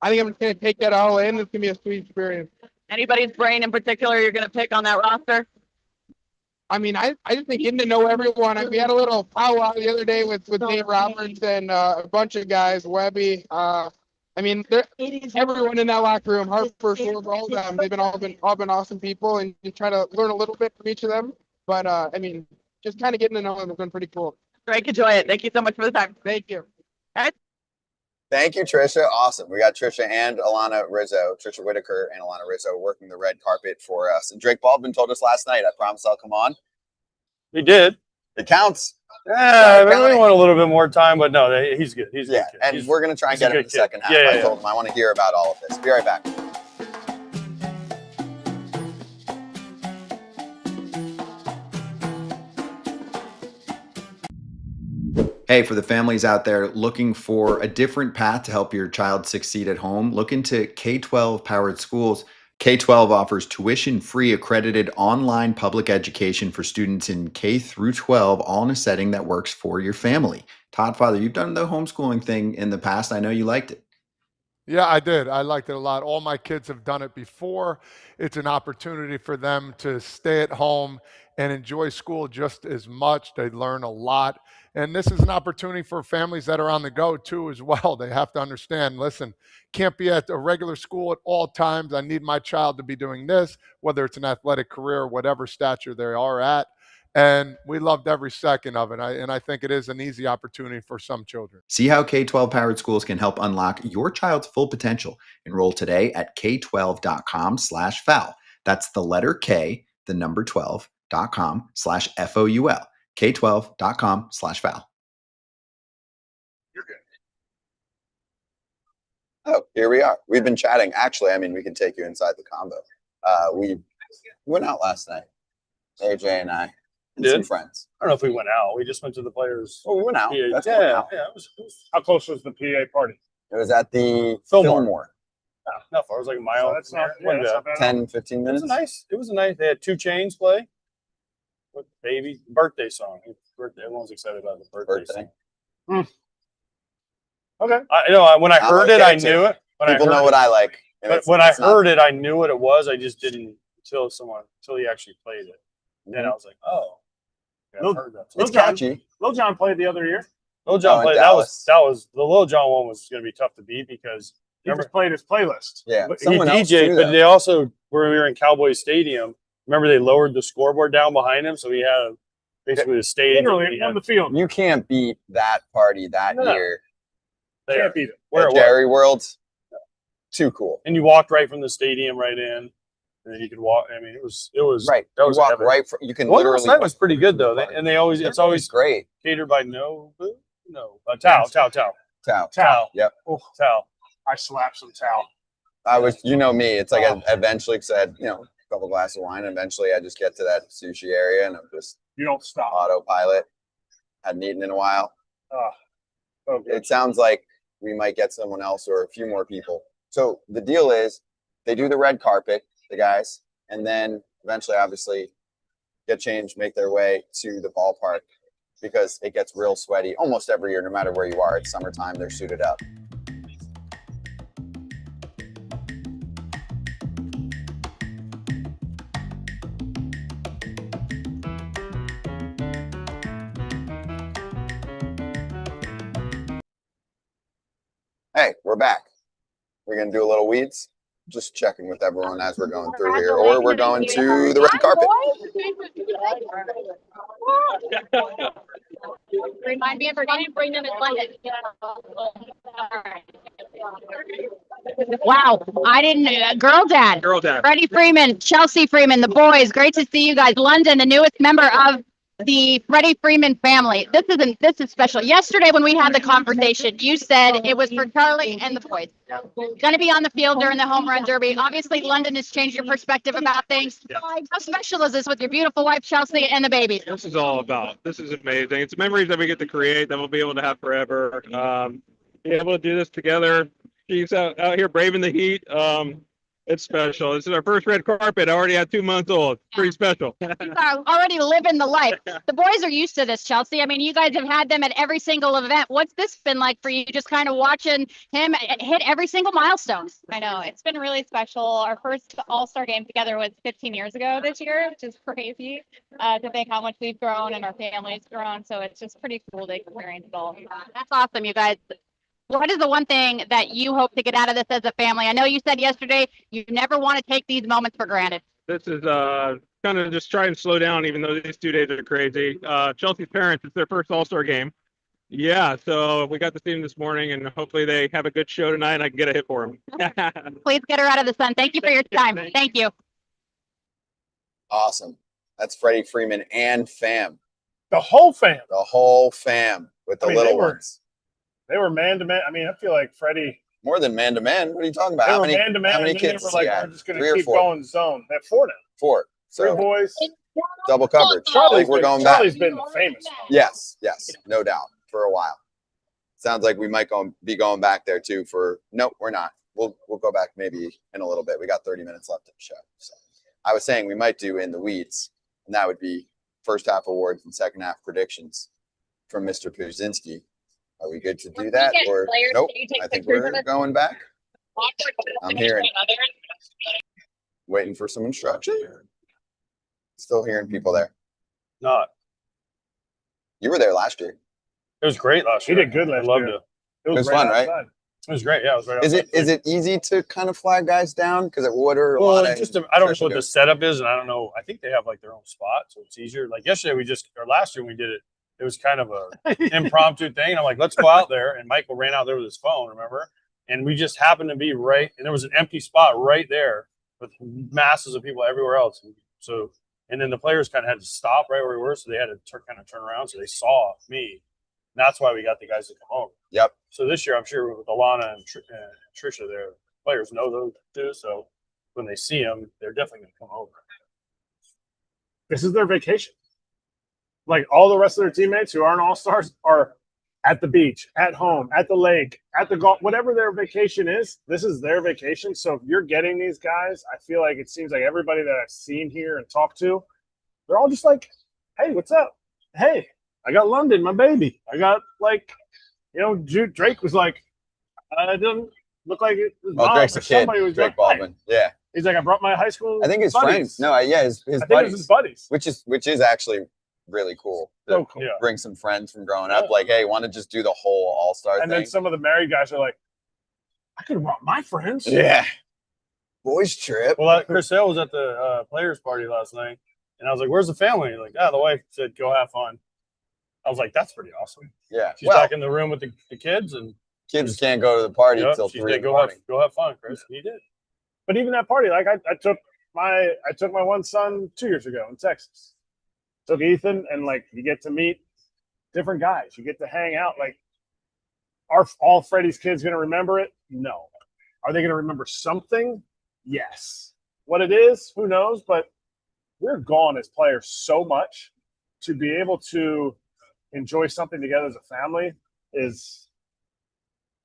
I think I'm just going to take that all in. It's going to be a sweet experience. Anybody's brain in particular you're going to pick on that roster? I mean, I just think getting to know everyone. We had a little powwow the other day with Dave Roberts and a bunch of guys, Webby. I mean, everyone in that locker room, Harper, all of them, they've all been awesome people, and you try to learn a little bit from each of them. But I mean, just kind of getting to know them has been pretty cool. Greg, enjoy it. Thank you so much for the time. Thank you. All right. Thank you, Trisha. Awesome. We got Trisha and Alana Rizzo, Trisha Whitaker and Alana Rizzo working the red carpet for us. And Drake Baldwin told us last night, I promise I'll come on. He did. It counts. Yeah, I really want a little bit more time, but no, he's good. He's a good kid. And we're going to try and get him in the second half. Yeah, I told him I want to hear about all of this. Be right back. Hey, for the families out there looking for a different path to help your child succeed at home, look into K-12 powered schools. K-12 offers tuition-free accredited online public education for students in K through 12, all in a setting that works for your family. Todd, Father, you've done the homeschooling thing in the past. I know you liked it. Yeah, I did. I liked it a lot. All my kids have done it before. It's an opportunity for them to stay at home and enjoy school just as much. They learn a lot. And this is an opportunity for families that are on the go too as well. They have to understand, listen, can't be at a regular school at all times. I need my child to be doing this, whether it's an athletic career or whatever stature they are at. And we loved every second of it. And I think it is an easy opportunity for some children. See how K-12 powered schools can help unlock your child's full potential. Enroll today at k12.com/foul. That's the letter K, the number 12.com/FOUL. K12.com/foul. You're good. Oh, here we are. We've been chatting. Actually, I mean, we can take you inside the combo. We went out last night, AJ and I. Some friends. I don't know if we went out. We just went to the players. Oh, we went out. Yeah, That's yeah. out. It was, How close was the PA party? It was at the Fillmore. Fillmore. not far. It was like a mile. That's not, Wasn't that's bad. not bad. 10, 15 minutes. It was a nice. They had 2 Chainz play. What baby birthday song? Birthday. Everyone's excited about the birthday song. Okay. When I heard it, I knew it. People know what I like. But when I heard it, I knew what it was. I just didn't until he actually played it. Then I was like, oh. Yeah, I've heard that. It's catchy. Lil Jon played the other year. Lil Jon played. That was the Lil Jon one was going to be tough to beat because He just played his playlist. Yeah, he DJ'd, but they also when we were in Cowboy Stadium. Remember they lowered the scoreboard down behind him, so he had basically the stage. Literally on the field. You can't beat that party that year. Can't beat it. At Jerry World, too cool. And you walked right from the stadium right in. And then you could walk. I mean, it was right. That was walk right. You can literally. That was pretty good though. It's always great. Catered by Tao. Yep. Oh, Tao. I slapped some Tao. I was, me. It's like I eventually, because I had a couple glasses of wine. Eventually, I just get to that sushi area and I'm just you don't stop autopilot. Hadn't eaten in a while. Okay. It sounds like we might get someone else or a few more people. So the deal is, they do the red carpet. The guys, and then eventually, obviously, get changed, make their way to the ballpark because it gets real sweaty almost every year, no matter where you are. It's summertime, they're suited up. Hey, we're back. We're going to do a little weeds. Just checking with everyone as we're going through here, or we're going to the red carpet. Remind me if we're going to bring them in London. Wow, I didn't. Girl dad. Freddie Freeman, Chelsea Freeman, the boys. Great to see you guys. London, the newest member of the Freddie Freeman family. This is special. Yesterday when we had the conversation, you said it was for Charlie and the boys. Going to be on the field during the home run derby. Obviously, London has changed your perspective about things. Yeah. How special is this with your beautiful wife Chelsea and the baby? This is all about. This is amazing. It's memories that we get to create that we'll be able to have forever. Be able to do this together. Chiefs out here braving the heat. It's special. This is our first red carpet. I already had 2 months old. Pretty special. You are already living the life. The boys are used to this, Chelsea. I mean, you guys have had them at every single event. What's this been like for you, just kind of watching him hit every single milestone? I know. It's been really special. Our first All-Star game together was 15 years ago this year, which is crazy to think how much we've grown and our family's grown. So it's just pretty cool to experience it all. That's awesome, you guys. What is the one thing that you hope to get out of this as a family? I know you said yesterday you never want to take these moments for granted. This is kind of just try and slow down, even though these 2 days are crazy. Chelsea's parents, it's their first All-Star game. Yeah, so we got to see them this morning, and hopefully they have a good show tonight, and I can get a hit for them. Please get her out of the sun. Thank you for your time. Thank you. Awesome. That's Freddie, Freeman, and fam. The whole fam. The whole fam with the little ones. They were man to man. I mean, I feel like Freddie. More than man to man. What are you talking about? They How were many, man to man. how many and then kids? They were like, Yeah, we're just going 3 to or keep 4? going zone. They have 4 now. 4. So 3 boys. double coverage. I think we're going back. Charlie's been the famous one. Yes, no doubt for a while. Sounds like we might be going back there too. Nope, we're not. We'll go back maybe in a little bit. We got 30 minutes left of the show. So I was saying we might do in the weeds, and that would be first half awards and second half predictions from Mr. Pierzynski. Are we good to do that? Or nope? I think we're going back. I'm hearing. Waiting for some instruction. Still hearing people there. Not. You were there last year. It was great last year. He did good last year. I loved it. It was fun, right? It was great. Yeah, it was right. Is it easy to kind of flag guys down? Because it would or a Well, lot it's of just I don't know what the setup is, and I don't know. I think they have like their own spot, so it's easier. Like yesterday, or last year when we did it, it was kind of a impromptu thing. And I'm like, let's go out there. And Michael ran out there with his phone, remember? And we just happened to be right, and there was an empty spot right there with masses of people everywhere else. So, and then the players kind of had to stop right where we were, so they had to kind of turn around, so they saw me. And that's why we got the guys to come over. Yep. So this year, I'm sure with Alana and Trisha, their players know those two. So when they see them, they're definitely going to come over. This is their vacation. Like all the rest of their teammates who aren't all-stars are at the beach, at home, at the lake, at the golf, whatever their vacation is, this is their vacation. So if you're getting these guys, I feel like it seems like everybody that I've seen here and talked to, they're all just like, hey, what's up? Hey, I got London, my baby. I got Drake was like, it doesn't look like it was mom Drake's or a kid. somebody was Drake like, Baldwin. Yeah. He's like, I brought my high school I think his buddies. friends. No, yeah, his I think buddies. it was his buddies. Which is actually really cool. So cool. Yeah. Bring some friends from growing up. Like, hey, want to just do the whole All-Star And thing? then some of the married guys are like, I could have brought my friends. Yeah. Boys trip. Well, Chris Hale was at the players' party last night, and I was like, where's the family? Like, the wife said, go have fun. I was like, that's pretty awesome. Yeah. She's back in the room with the kids, and kids can't go to the party yep, until she 3 said, in the go morning. have fun, Chris. He did. But even that party, like I took my one son 2 years ago in Texas. Took Ethan, and like you get to meet different guys. You get to hang out. Like, are all Freddie's kids going to remember it? No. Are they going to remember something? Yes. What it is, who knows? But we're gone as players so much. To be able to enjoy something together as a family is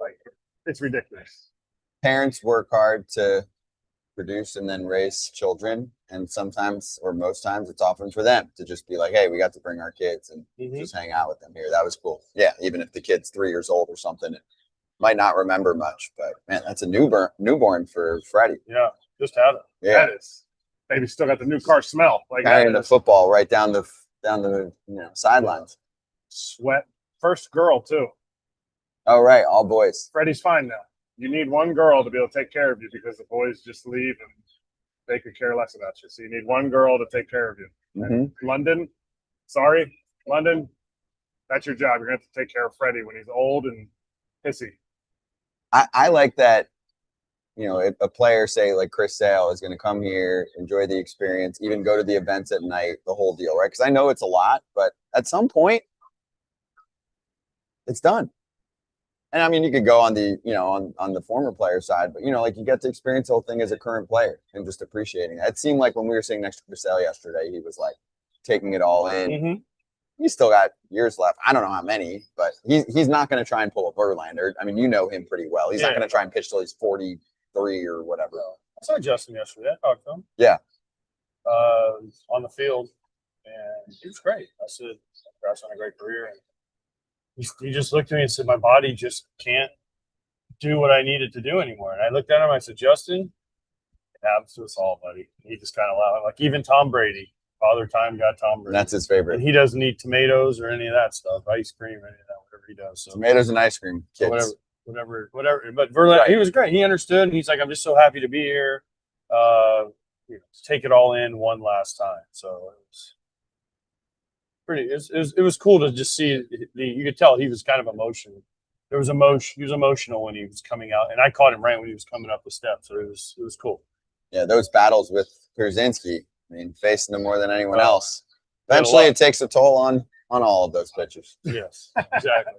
like, it's ridiculous. Parents work hard to produce and then raise children, and sometimes or most times it's often for them to just be like, hey, we got to bring our kids and just hang out with them here. That was cool. Yeah, even if the kid's 3 years old or something, it might not remember much, but man, that's a newborn for Freddie. Yeah, just had it. Yeah. That is. Maybe still got the new car smell. Like carrying the football right down the sidelines. Sweat. First girl too. Oh right, all boys. Freddie's fine now. You need one girl to be able to take care of you because the boys just leave and they could care less about you. So you need one girl to take care of you. And London, London, that's your job. You're going to have to take care of Freddie when he's old and pissy. I like that, a player, say like Chris Sale, is going to come here, enjoy the experience, even go to the events at night, the whole deal, right? Because I know it's a lot, but at some point, it's done. And I mean, you could go on the, on the former player side, but like you get to experience the whole thing as a current player and just appreciating it. It seemed like when we were sitting next to Chris Sale yesterday, he was like taking it all in. he's still got years left. I don't know how many, but he's not going to try and pull a Verlander. I mean, you know him pretty well. He's not going to try and pitch till he's 43 or whatever. I saw Justin yesterday. I talked to him. Yeah. On the field, and he was great. I said, congrats on a great career. And he just looked at me and said, my body just can't do what I needed to do anymore. And I looked at him, I said, Justin, it happens to us all, buddy. And he just kind of laughed. Like even Tom Brady, Father Time got Tom Brady. That's his favorite. And he doesn't eat tomatoes or any of that stuff, ice cream, any of that, whatever he does. So Tomatoes and ice cream, kids. Whatever. But Verlander, he was great. He understood. And he's like, I'm just so happy to be here. To take it all in one last time. So it was pretty. It was cool to just see. You could tell he was kind of emotional. There was emotion. He was emotional when he was coming out, and I caught him right when he was coming up the steps. So it was cool. Yeah, those battles with Pierzynski. I mean, facing him more than anyone else. Eventually, it takes a toll on all of those pitchers. Yes, exactly.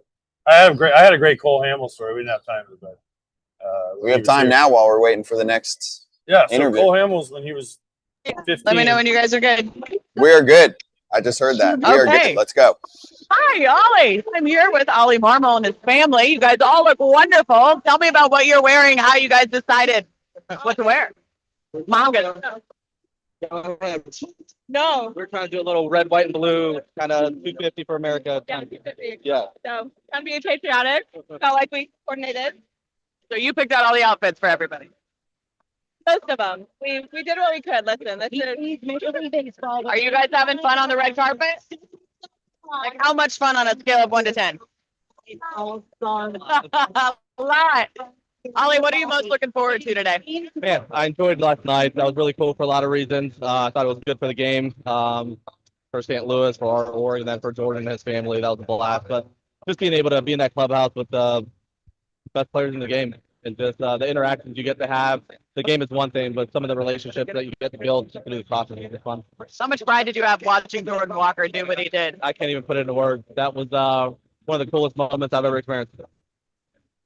I had a great Cole Hamels story. We didn't have time, but we have time now while we're waiting for the next. Yeah, so interview. Cole Hamels when he was 15. Let me know when you guys are good. We're good. I just heard that. We are good. Let's go. Hi, Oli. I'm here with Oli Marmol and his family. You guys all look wonderful. Tell me about what you're wearing, how you guys decided what to wear. Mom, good. No. We're trying to do a little red, white, and blue, kind of 250 for America. Yeah, 250. Yeah. So, kind of being patriotic. Felt like we coordinated. So you picked out all the outfits for everybody. Most of them. We did what we could. Listen, this is. Are you guys having fun on the red carpet? Like how much fun on a scale of 1 to 10? A lot. Oli, what are you most looking forward to today? Man, I enjoyed last night. That was really cool for a lot of reasons. I thought it was good for the game. For St. Louis, for our org, and then for Jordan and his family. That was a blast. But just being able to be in that clubhouse with the best players in the game. And just the interactions you get to have. The game is one thing, but some of the relationships that you get to build through the process is fun. How much pride did you have watching Jordan Walker do what he did? I can't even put it into words. That was one of the coolest moments I've ever experienced.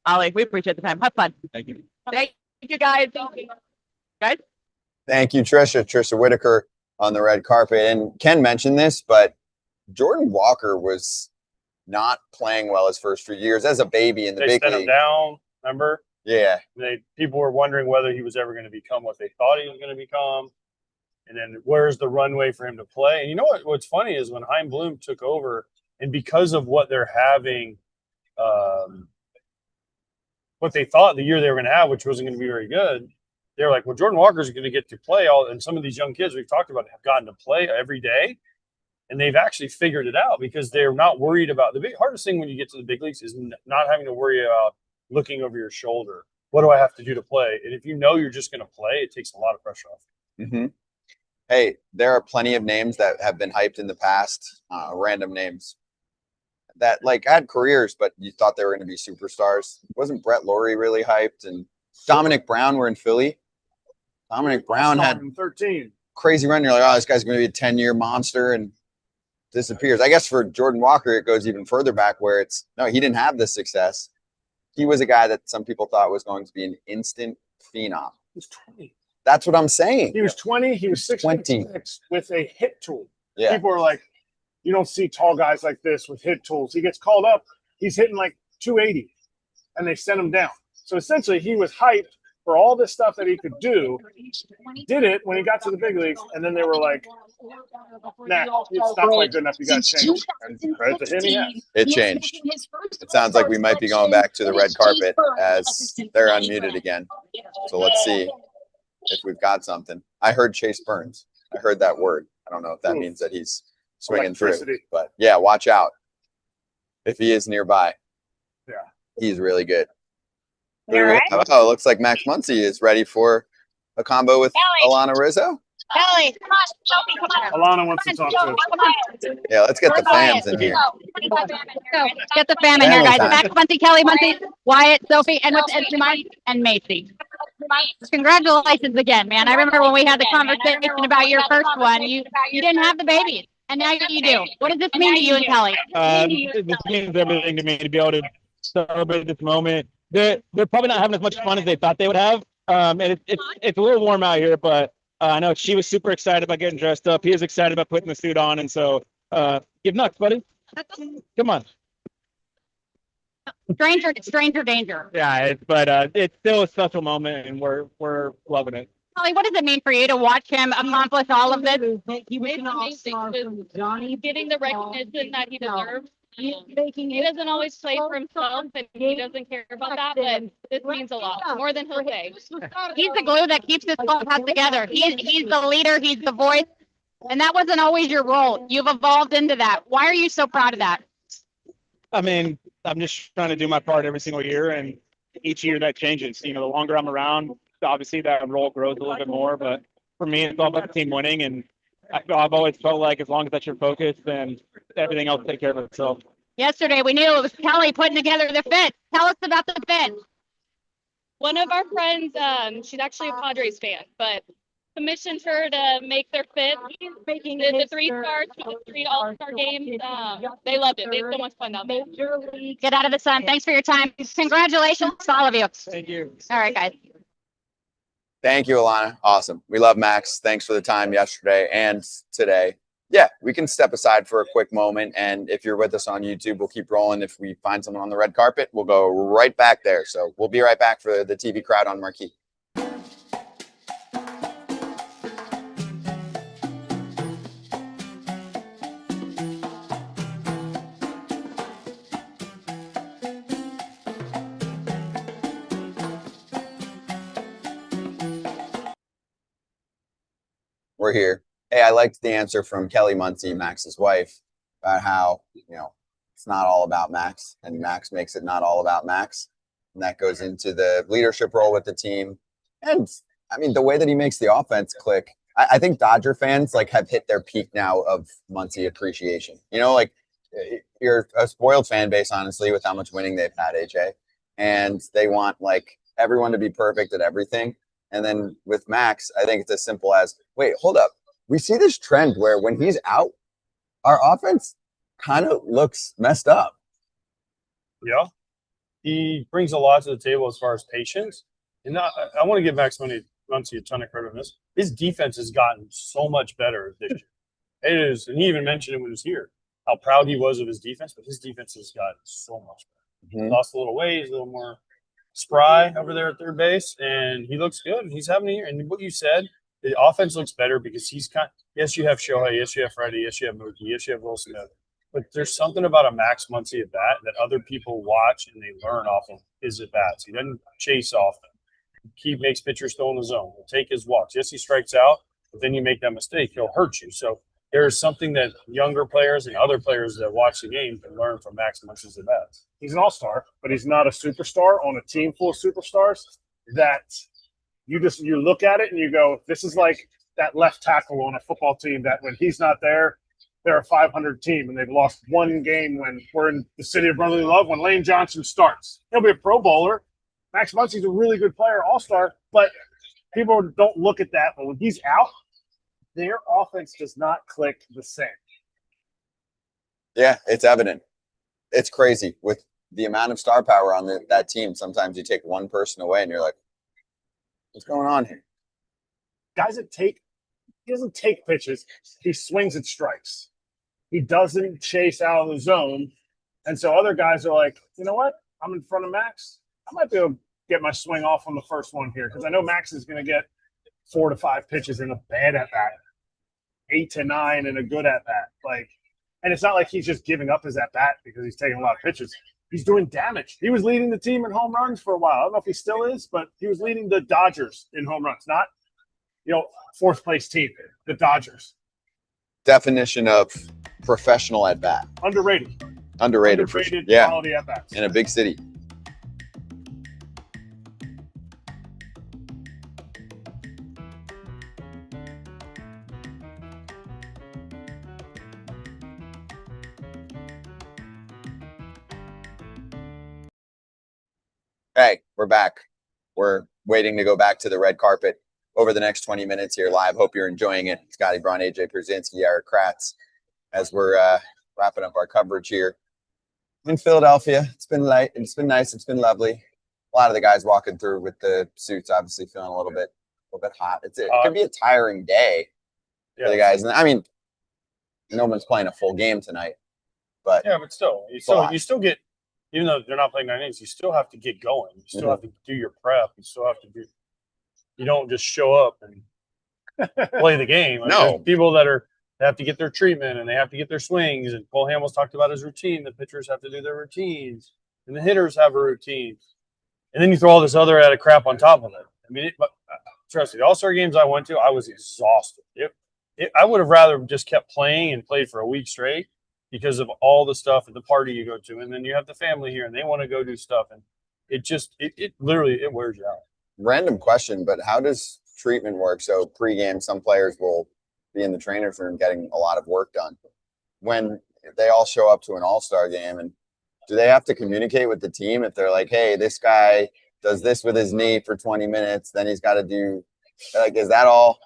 Oli, we appreciate the time. Have fun. Thank you. Thank you, guys. Guys? Thank you, Trisha Whitaker on the red carpet. And Ken mentioned this, but Jordan Walker was not playing well his first few years as a baby in the big league. They sent him down, remember? Yeah. People were wondering whether he was ever going to become what they thought he was going to become. And then where's the runway for him to play? And you know what's funny is when Chaim Bloom took over, and because of what they're having, what they thought the year they were going to have, which wasn't going to be very good, they're like, well, Jordan Walker's going to get to play and some of these young kids we've talked about have gotten to play every day. And they've actually figured it out because they're not worried about the hardest thing when you get to the big leagues is not having to worry about looking over your shoulder. What do I have to do to play? And if you know you're just going to play, it takes a lot of pressure off. Mm-hmm. Hey, there are plenty of names that have been hyped in the past, random names that had careers, but you thought they were going to be superstars. Wasn't Brett Laurie really hyped? And Dominic Brown were in Philly. Dominic Brown had 13 crazy run. You're like, oh, this guy's going to be a 10-year monster and disappears. I guess for Jordan Walker, it goes even further back where he didn't have this success. He was a guy that some people thought was going to be an instant phenom. He was 20. That's what I'm saying. He was 20. He was 6'6" with a hit tool. Yeah. People are like, you don't see tall guys like this with hit tools. He gets called up. He's hitting like 280, and they sent him down. So essentially, he was hyped for all this stuff that he could do. Did it when he got to the big leagues, and then they were like, nah, it's not quite good enough. You got to change. And credit to him, he has. It changed. It sounds like we might be going back to the red carpet as they're unmuted again. So let's see if we've got something. I heard Chase Burns. I heard that word. I don't know if that means that he's swinging through. But yeah, watch out if he is nearby. Yeah. He's really good. Right. Oh, it looks like Max Muncy is ready for a combo with Alana Rizzo. Kelly, come on. Alana wants to talk to us. Yeah, let's get the fans in here. So get the fam in here, guys. Max, Muncy, Kelly, Muncy, Wyatt, Sophie, and Macy. Congratulations again, man. I remember when we had the conversation about your first one, you didn't have the babies, and now you do. What does this mean to you and Kelly? This means everything to me to be able to celebrate this moment. They're probably not having as much fun as they thought they would have. And it's a little warm out here, but I know she was super excited about getting dressed up. He was excited about putting the suit on, and so Give nuts, buddy. Come on. Stranger danger. Yeah, but it's still a special moment, and we're loving it. Ollie, what does it mean for you to watch him accomplish all of this? He was getting the recognition that he deserves. He doesn't always play for himself, and he doesn't care about that, but this means a lot, more than he'll say. He's the glue that keeps this clubhouse together. He's the leader. He's the voice. And that wasn't always your role. You've evolved into that. Why are you so proud of that? I mean, I'm just trying to do my part every single year, and each year that changes. You know, the longer I'm around, obviously that role grows a little bit more. But for me, it's all about the team winning, and I've always felt like as long as that's your focus, then everything else will take care of itself. Yesterday, we knew it was Kelly putting together the fit. Tell us about the fit. One of our friends, she's actually a Padres fan, but commissioned her to make their fit. The 3 stars for the 3 All-Star games. They loved it. They had so much fun down there. Get out of the sun. Thanks for your time. Congratulations to all of you. Thank you. All right, guys. Thank you, Alana. Awesome. We love Max. Thanks for the time yesterday and today. Yeah, we can step aside for a quick moment. And if you're with us on YouTube, we'll keep rolling. If we find someone on the red carpet, we'll go right back there. So we'll be right back for the TV crowd on Marquee. We're here. Hey, I liked the answer from Kelly Muncy, Max's wife, about how, it's not all about Max, and Max makes it not all about Max. And that goes into the leadership role with the team. And, I mean, the way that he makes the offense click, I think Dodger fans, have hit their peak now of Muncy appreciation. You're a spoiled fan base, honestly, with how much winning they've had, AJ. And they want, everyone to be perfect at everything. And then with Max, I think it's as simple as, wait, hold up. We see this trend where when he's out, our offense kind of looks messed up. Yeah. He brings a lot to the table as far as patience. And I want to give Max Muncy a ton of credit on this. His defense has gotten so much better this year. It is, and he even mentioned it when he was here, how proud he was of his defense, but his defense has gotten so much better. He lost a little weight, he's a little more spry over there at third base, and he looks good. He's having a year. And what you said, the offense looks better because he's yes, you have Shohei, yes, you have Freddie, yes, you have Mookie, yes, you have Will Smith. But there's something about a Max Muncy at bat that other people watch and they learn off of his at bats. He doesn't chase often. He makes pitchers go in the zone. He'll take his walks. Yes, he strikes out, but then you make that mistake, he'll hurt you. So there is something that younger players and other players that watch the game can learn from Max Muncy's at bats. He's an all-star, but he's not a superstar on a team full of superstars that you look at it and you go, this is like that left tackle on a football team that when he's not there, they're a 500 team and they've lost one game when we're in the city of brotherly love when Lane Johnson starts. He'll be a Pro Bowler. Max Muncy's a really good player, all-star, but people don't look at that. But when he's out, their offense does not click the same. Yeah, it's evident. It's crazy with the amount of star power on that team. Sometimes you take one person away and you're like, what's going on here? Guys he doesn't take pitches. He swings at strikes. He doesn't chase out of the zone. And so other guys are like, you know what? I'm in front of Max. I might be able to get my swing off on the first one here because I know Max is going to get 4 to 5 pitches in a bad at-bat, 8 to 9 in a good at-bat. And it's not like he's just giving up his at-bat because he's taking a lot of pitches. He's doing damage. He was leading the team in home runs for a while. I don't know if he still is, but he was leading the Dodgers in home runs, not, fourth place team, the Dodgers. Definition of professional at-bat. Underrated. Underrated yeah. Quality at-bats. In a big city. Hey, we're back. We're waiting to go back to the red carpet over the next 20 minutes here live. Hope you're enjoying it. Scotty Braun, AJ Pierzynski, Erik Kratz, as we're wrapping up our coverage here in Philadelphia. It's been light. It's been nice. It's been lovely. A lot of the guys walking through with the suits, obviously feeling a little bit hot. It could be a tiring day for the guys. And I mean, no one's playing a full game tonight. But yeah, but still, you still get, even though they're not playing 9 innings, you still have to get going. You still have to do your prep. You still have to do. You don't just show up and play the game. Like, there's people that they have to get their treatment and they have to get their swings. And Cole Hamels talked about his routine. The pitchers have to do their routines, and the hitters have a routine. And then you throw all this other added crap on top of it. I mean, trust me, the All-Star games I went to, I was exhausted. I would have rather just kept playing and played for a week straight because of all the stuff at the party you go to. And then you have the family here and they want to go do stuff. And it literally wears you out. Random question, but how does treatment work? So pregame, some players will be in the trainer's room getting a lot of work done. When they all show up to an All-Star game, and do they have to communicate with the team if they're like, hey, this guy does this with his knee for 20 minutes, then he's got to do, like, is that all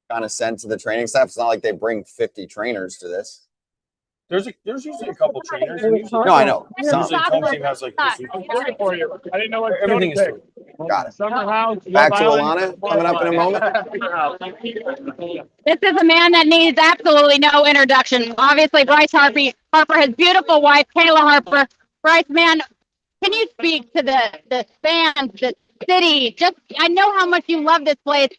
kind of sent to the training staff? It's not like they bring 50 trainers to this. There's usually a couple trainers. No, I know. Usually the home team has like this. For you. I didn't know what Everything is free. Got it. Summer house. Back to Alana coming up in a moment. This is a man that needs absolutely no introduction. Obviously, Bryce Harper, his beautiful wife, Kayla Harper. Bryce, man, can you speak to the fans, the city? Just, I know how much you love this place,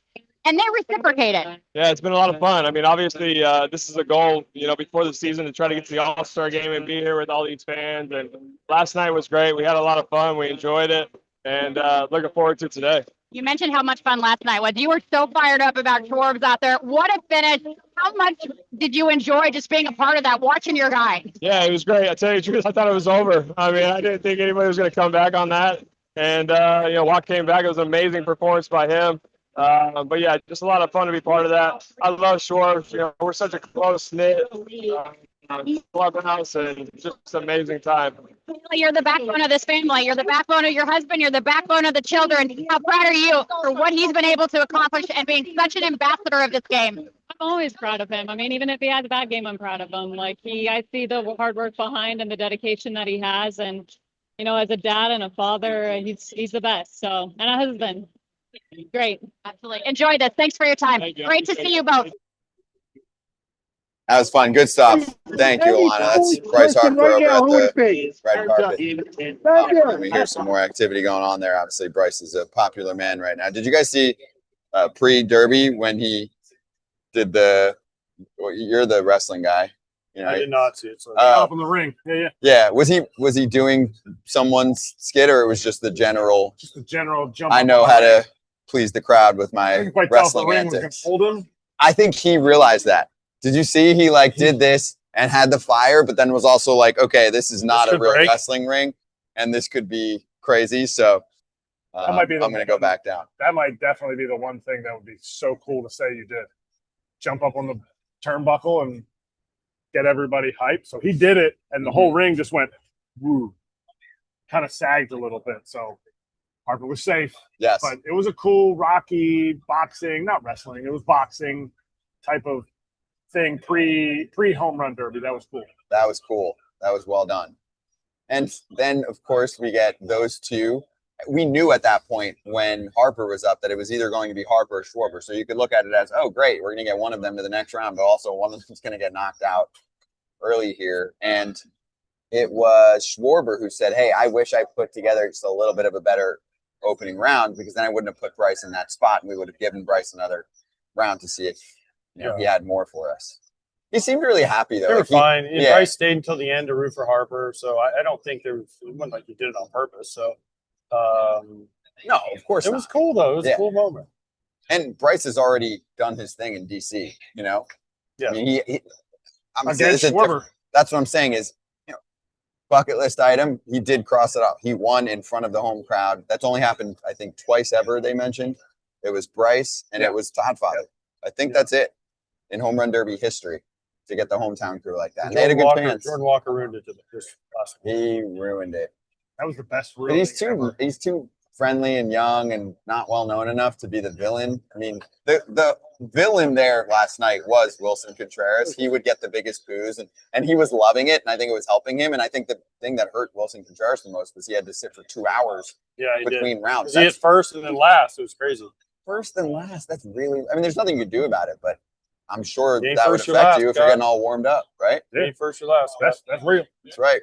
and they reciprocated. Yeah, it's been a lot of fun. I mean, obviously, this is a goal, before the season to try to get to the All-Star game and be here with all these fans. And last night was great. We had a lot of fun. We enjoyed it, and looking forward to today. You mentioned how much fun last night was. You were so fired up about Schwarbs out there. What a finish. How much did you enjoy just being a part of that, watching your guy? Yeah, it was great. I tell you the truth, I thought it was over. I mean, I didn't think anybody was going to come back on that. And, Juan came back. It was an amazing performance by him. But yeah, just a lot of fun to be part of that. I love Schwarbs. We're such a close-knit clubhouse, and just an amazing time. You're the backbone of this family. You're the backbone of your husband. You're the backbone of the children. How proud are you for what he's been able to accomplish and being such an ambassador of this game? I'm always proud of him. I mean, even if he has a bad game, I'm proud of him. Like I see the hard work behind and the dedication that he has. And, as a dad and a father, he's the best. So, and a husband. Great. Absolutely. Enjoy this. Thanks for your time. Great to see you both. That was fun. Good stuff. Thank you, Alana. That's Bryce Harper over at the red carpet. We hear some more activity going on there. Obviously, Bryce is a popular man right now. Did you guys see pre-Derby when he did you're the wrestling guy. I did not see it. So up in the ring. Yeah. Yeah. Was he doing someone's skit, or it was just the general? Just the general jump. I know how to please the crowd with my wrestling antics. I think he realized that. Did you see he did this and had the fire, but then was also like, okay, this is not a real wrestling ring, and this could be crazy. So that might be I'm going to go back down. That might definitely be the one thing that would be so cool to say you did. Jump up on the turnbuckle and get everybody hyped. So he did it, and the whole ring just went woo, kind of sagged a little bit. So Harper was safe. Yes. But it was a cool, rocky boxing, not wrestling, it was boxing type of thing pre home run derby. That was cool. That was cool. That was well done. And then, of course, we get those two. We knew at that point when Harper was up that it was either going to be Harper or Schwarber. So you could look at it as, oh, great, we're going to get one of them to the next round, but also one of them's going to get knocked out early here. And it was Schwarber who said, hey, I wish I put together just a little bit of a better opening round, because then I wouldn't have put Bryce in that spot, and we would have given Bryce another round to see if he had more for us. He seemed really happy, though. They were fine. Bryce stayed until the end to root for Harper, so I don't think it wasn't like he did it on purpose. So, no, of course it was cool, though. It was a cool moment. And Bryce has already done his thing in DC, Yeah. I mean, that's what I'm saying is, bucket list item, he did cross it off. He won in front of the home crowd. That's only happened, I think, twice ever, they mentioned. It was Bryce and it was Todd Father. I think that's it in home run derby history to get the hometown crew like that. And they had a good chance. Jordan Walker ruined it this last week. He ruined it. That was the best ruin. He's too friendly and young and not well known enough to be the villain. I mean, the villain there last night was Wilson Contreras. He would get the biggest boos, and he was loving it, and I think it was helping him. And I think the thing that hurt Wilson Contreras the most was he had to sit for 2 hours between rounds. He hit first and then last. It was crazy. First and last. That's really, I mean, there's nothing you could do about it, but I'm sure Game that would first or affect last, you if you're Scott. getting all warmed up, right? Game first or last. That's real. That's right.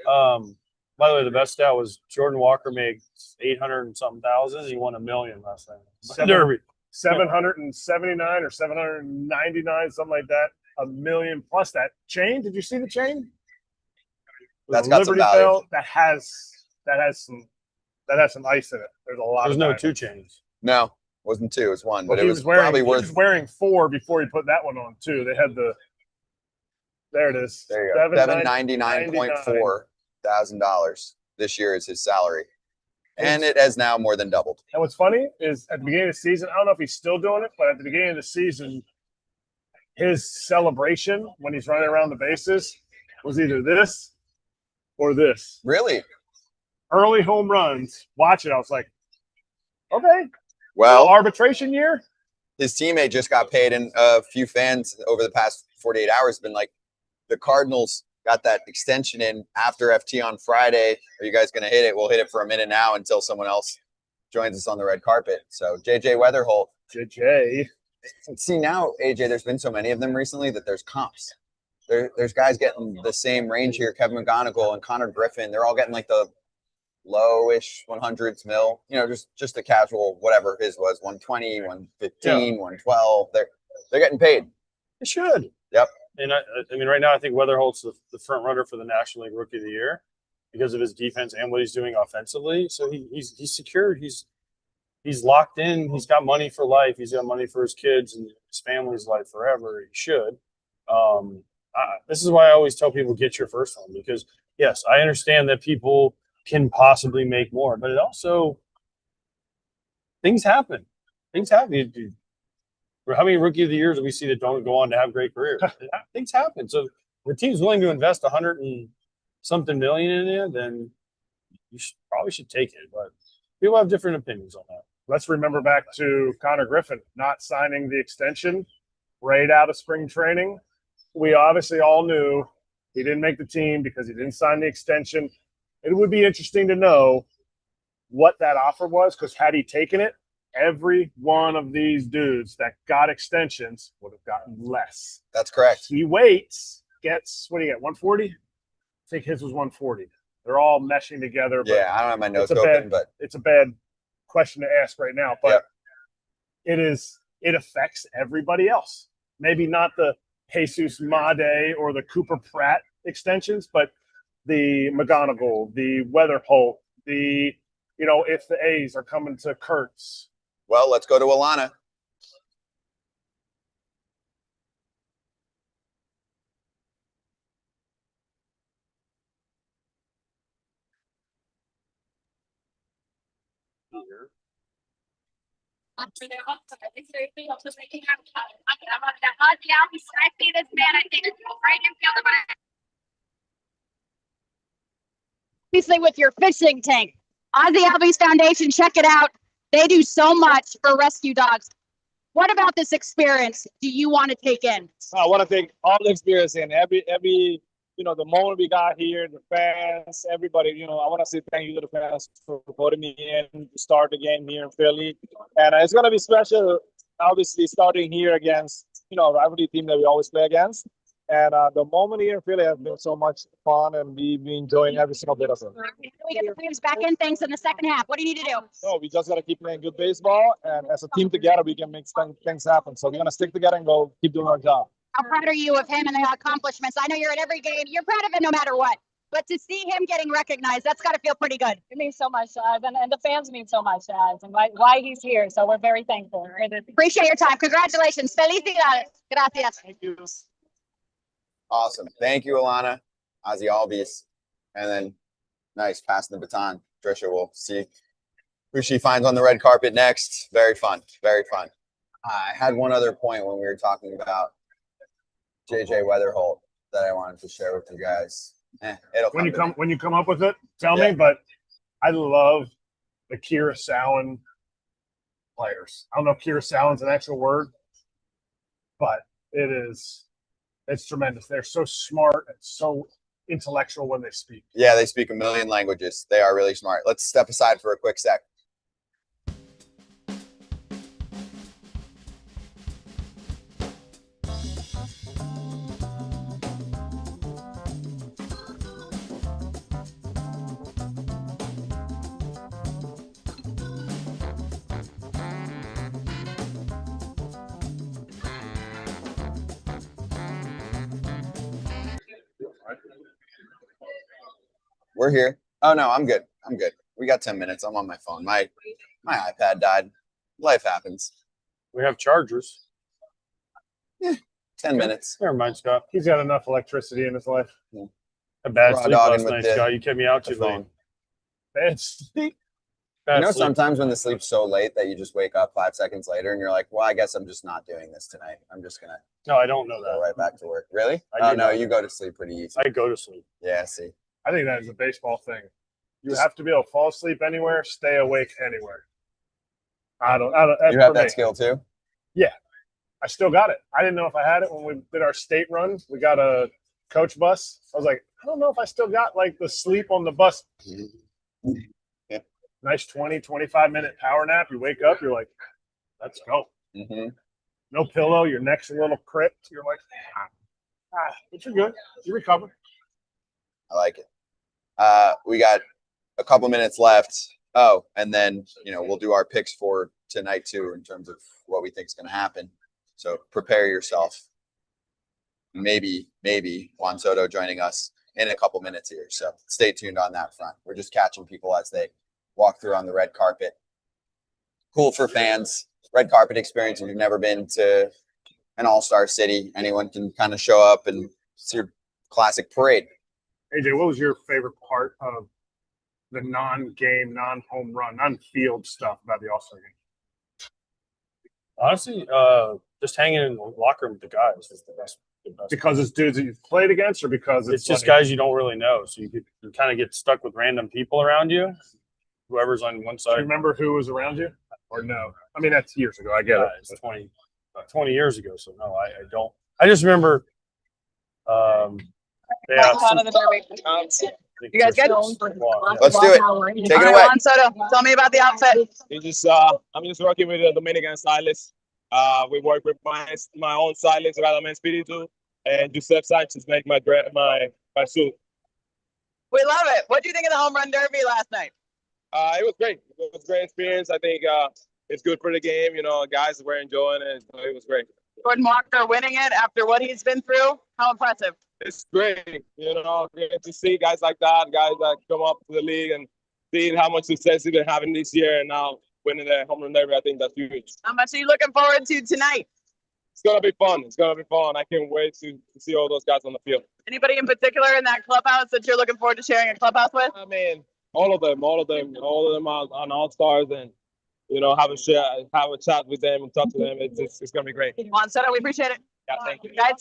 By the way, the best stat was Jordan Walker made 800 and something thousand. He won $1 million last night. Derby. 779 or 799, something like that. $1 million plus that chain. Did you see the chain? That's got some value. Belt that has some ice in it. There's a lot. There's of no diamonds. 2 chains. No, wasn't 2. It was 1, Well, but it was probably he worth. was wearing 4 before he put that one on too. They had the. There it is. There you go. $799,400 this year is his salary, and it has now more than doubled. And what's funny is at the beginning of the season, I don't know if he's still doing it, but at the beginning of the season, his celebration when he's running around the bases was either this or this. Really? Early home runs. Watch it. I was like, okay. Well, arbitration year. His teammate just got paid, and a few fans over the past 48 hours have been like, the Cardinals got that extension in after FT on Friday. Are you guys going to hit it? We'll hit it for a minute now until someone else joins us on the red carpet. So JJ Weatherholt. JJ. See, now, AJ, there's been so many of them recently that there's comps. There's guys getting the same range here. Kevin McGonigal and Connor Griffin. They're all getting like the lowish 100s mil. You know, just the casual whatever his was, 120, 115, 112. They're getting paid. They should. Yep. And I mean, right now, I think Weatherholt's the front runner for the National League Rookie of the Year because of his defense and what he's doing offensively. So he's secured. He's locked in. He's got money for life. He's got money for his kids and his family's life forever. He should. This is why I always tell people get your first home because yes, I understand that people can possibly make more, but it also things happen. Things happen. How many Rookie of the Years do we see that don't go on to have great careers? Things happen. So if the team's willing to invest 100 and something million in it, then you probably should take it. But people have different opinions on that. Let's remember back to Connor Griffin not signing the extension right out of spring training. We obviously all knew he didn't make the team because he didn't sign the extension. It would be interesting to know what that offer was because had he taken it, every one of these dudes that got extensions would have gotten less. That's correct. He waits, gets, what do you get, 140? I think his was 140. They're all meshing together. Yeah, I don't have my notes open, but it's a bad question to ask right now. But it affects everybody else. Maybe not the Jesus Made or the Cooper Pratt extensions, but the McGonigal, the Weatherholt, if the A's are coming to Kratz. Well, let's go to Alana. Obviously, with your fishing tank, Ozzie Albies Foundation, check it out. They do so much for rescue dogs. What about this experience do you want to take in? I want to take all the experience in every the moment we got here, the fans, everybody. I want to say thank you to the fans for voting me in to start the game here in Philly, and it's going to be special. Obviously, starting here against a rivalry team that we always play against. And the moment here in Philly has been so much fun, and we've been enjoying every single bit of it. We get the players back in things in the second half. What do you need to do? No, we just got to keep playing good baseball, and as a team together, we can make things happen. So we're going to stick together and go keep doing our job. How proud are you of him and the accomplishments? I know you're at every game. You're proud of it no matter what. But to see him getting recognized, that's got to feel pretty good. It means so much to us, and the fans mean so much to us, and why he's here. So we're very thankful. Appreciate your time. Congratulations. Felicidades. Gracias. Thank you. Awesome. Thank you, Alana. Ozzie Albies. And then, nice, passing the baton. Trisha will see who she finds on the red carpet next. Very fun. Very fun. I had one other point when we were talking about JJ Weatherholt that I wanted to share with you guys. When you come up with it, tell me. But I love the Kurosawan players. I don't know if Kurosawan's an actual word, but it's tremendous. They're so smart and so intellectual when they speak. Yeah, they speak a million languages. They are really smart. Let's step aside for a quick sec. We're here. Oh no, I'm good. I'm good. We got 10 minutes. I'm on my phone. My iPad died. Life happens. We have chargers. 10 minutes. Never mind, Scott. He's got enough electricity in his life. A bad Raw sleep dogging last with night, the- Scott. You kept me out the too late. phone. Bad sleep. Bad You know, sleep. sometimes when the sleep's so late that you just wake up 5 seconds later and you're like, well, I guess I'm just not doing this tonight. I'm just going to No, I don't know go that. right back to work. Really? I Oh, do no, not. you go to sleep pretty easy. I go to sleep. Yeah, see. I think that is a baseball thing. You have to be able to fall asleep anywhere, stay awake anywhere. I don't. That's You have for that me. skill too? Yeah, I still got it. I didn't know if I had it when we did our state run. We got a coach bus. I was like, I don't know if I still got like the sleep on the bus. Yeah. Nice 20, 25-minute power nap. You wake up, you're like, let's go. Mm-hmm. No pillow. Your neck's a little cricked. You're like, but you're good. You recover. I like it. We got a couple minutes left. Oh, and then, we'll do our picks for tonight too, in terms of what we think is going to happen. So prepare yourself. Maybe Juan Soto joining us in a couple minutes here. So stay tuned on that front. We're just catching people as they walk through on the red carpet. Cool for fans. Red carpet experience. If you've never been to an all-star city, anyone can kind of show up and see your classic parade. AJ, what was your favorite part of the non-game, non-home run, non-field stuff about the All-Star game? Honestly, just hanging in the locker room with the guys is the best. Because it's dudes that you've played against, or because It's just guys you don't really know, so you kind of get stuck with random people around you. Whoever's on one Do side. you remember who was around you, or no? I mean, that's years ago. I get it. It's 20 years ago, so no, I don't. I just remember. Yeah. Out of the derby. You guys good? Let's do it. Take it away. Juan Soto, tell me about the outfit. I'm just working with the Dominican stylist. We work with my own stylist, Radamel Espiritu, and Joseph Sanchez make my suit. We love it. What do you think of the home run derby last night? It was great. It was a great experience. I think it's good for the game. Guys were enjoying it. So it was great. Jordan Walker winning it after what he's been through. How impressive. It's great. Great to see guys like that, guys that come up to the league and seeing how much success they've been having this year and now winning the home run derby. I think that's huge. How much are you looking forward to tonight? It's going to be fun. I can't wait to see all those guys on the field. Anybody in particular in that clubhouse that you're looking forward to sharing a clubhouse with? I mean, all of them are on All-Stars and, have a chat with them and talk to them. It's going to be great. Juan Soto, we appreciate it. Yeah, thank you. Guys.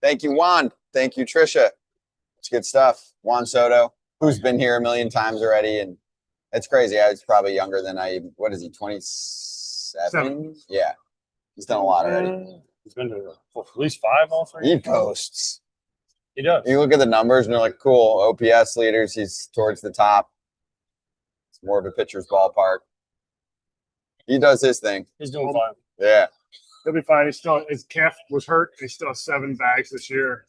Thank you, Juan. Thank you, Trisha. It's good stuff. Juan Soto, who's been here a million times already. And it's crazy. I was probably younger than what is he, 27? Yeah. He's done a lot already. He's been to at least 5 All-Star. He posts. He does. You look at the numbers and you're like, cool. OPS leaders, he's towards the top. It's more of a pitcher's ballpark. He does his thing. He's doing fine. Yeah. He'll be fine. His calf was hurt. He still has 7 bags this year.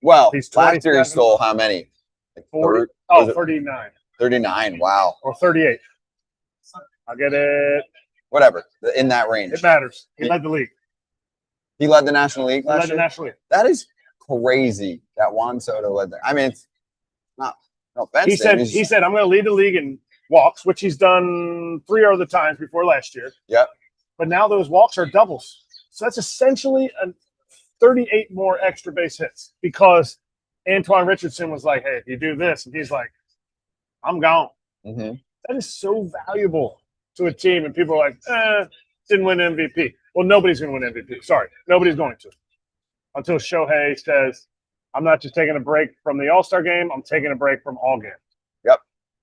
Well, He's last year he 27. stole how many? Like 40. was it 39. 39. Wow. Or 38. I'll get it. Whatever. In that range. It matters. He led the league. He led the National League last Led the year? National League. That is crazy that Juan Soto led there. I mean, it's not no offense. He said, I'm going to lead the league in walks, which he's done 3 other times before last year. Yep. But now those walks are doubles. So that's essentially 38 more extra base hits because Antoine Richardson was like, hey, if you do this, and he's like, I'm gone. Mm-hmm. That is so valuable to a team. And people are like, didn't win MVP. Well, nobody's going to win MVP. Sorry, nobody's going to. Until Shohei says, I'm not just taking a break from the All-Star game, I'm taking a break from all games. Yep.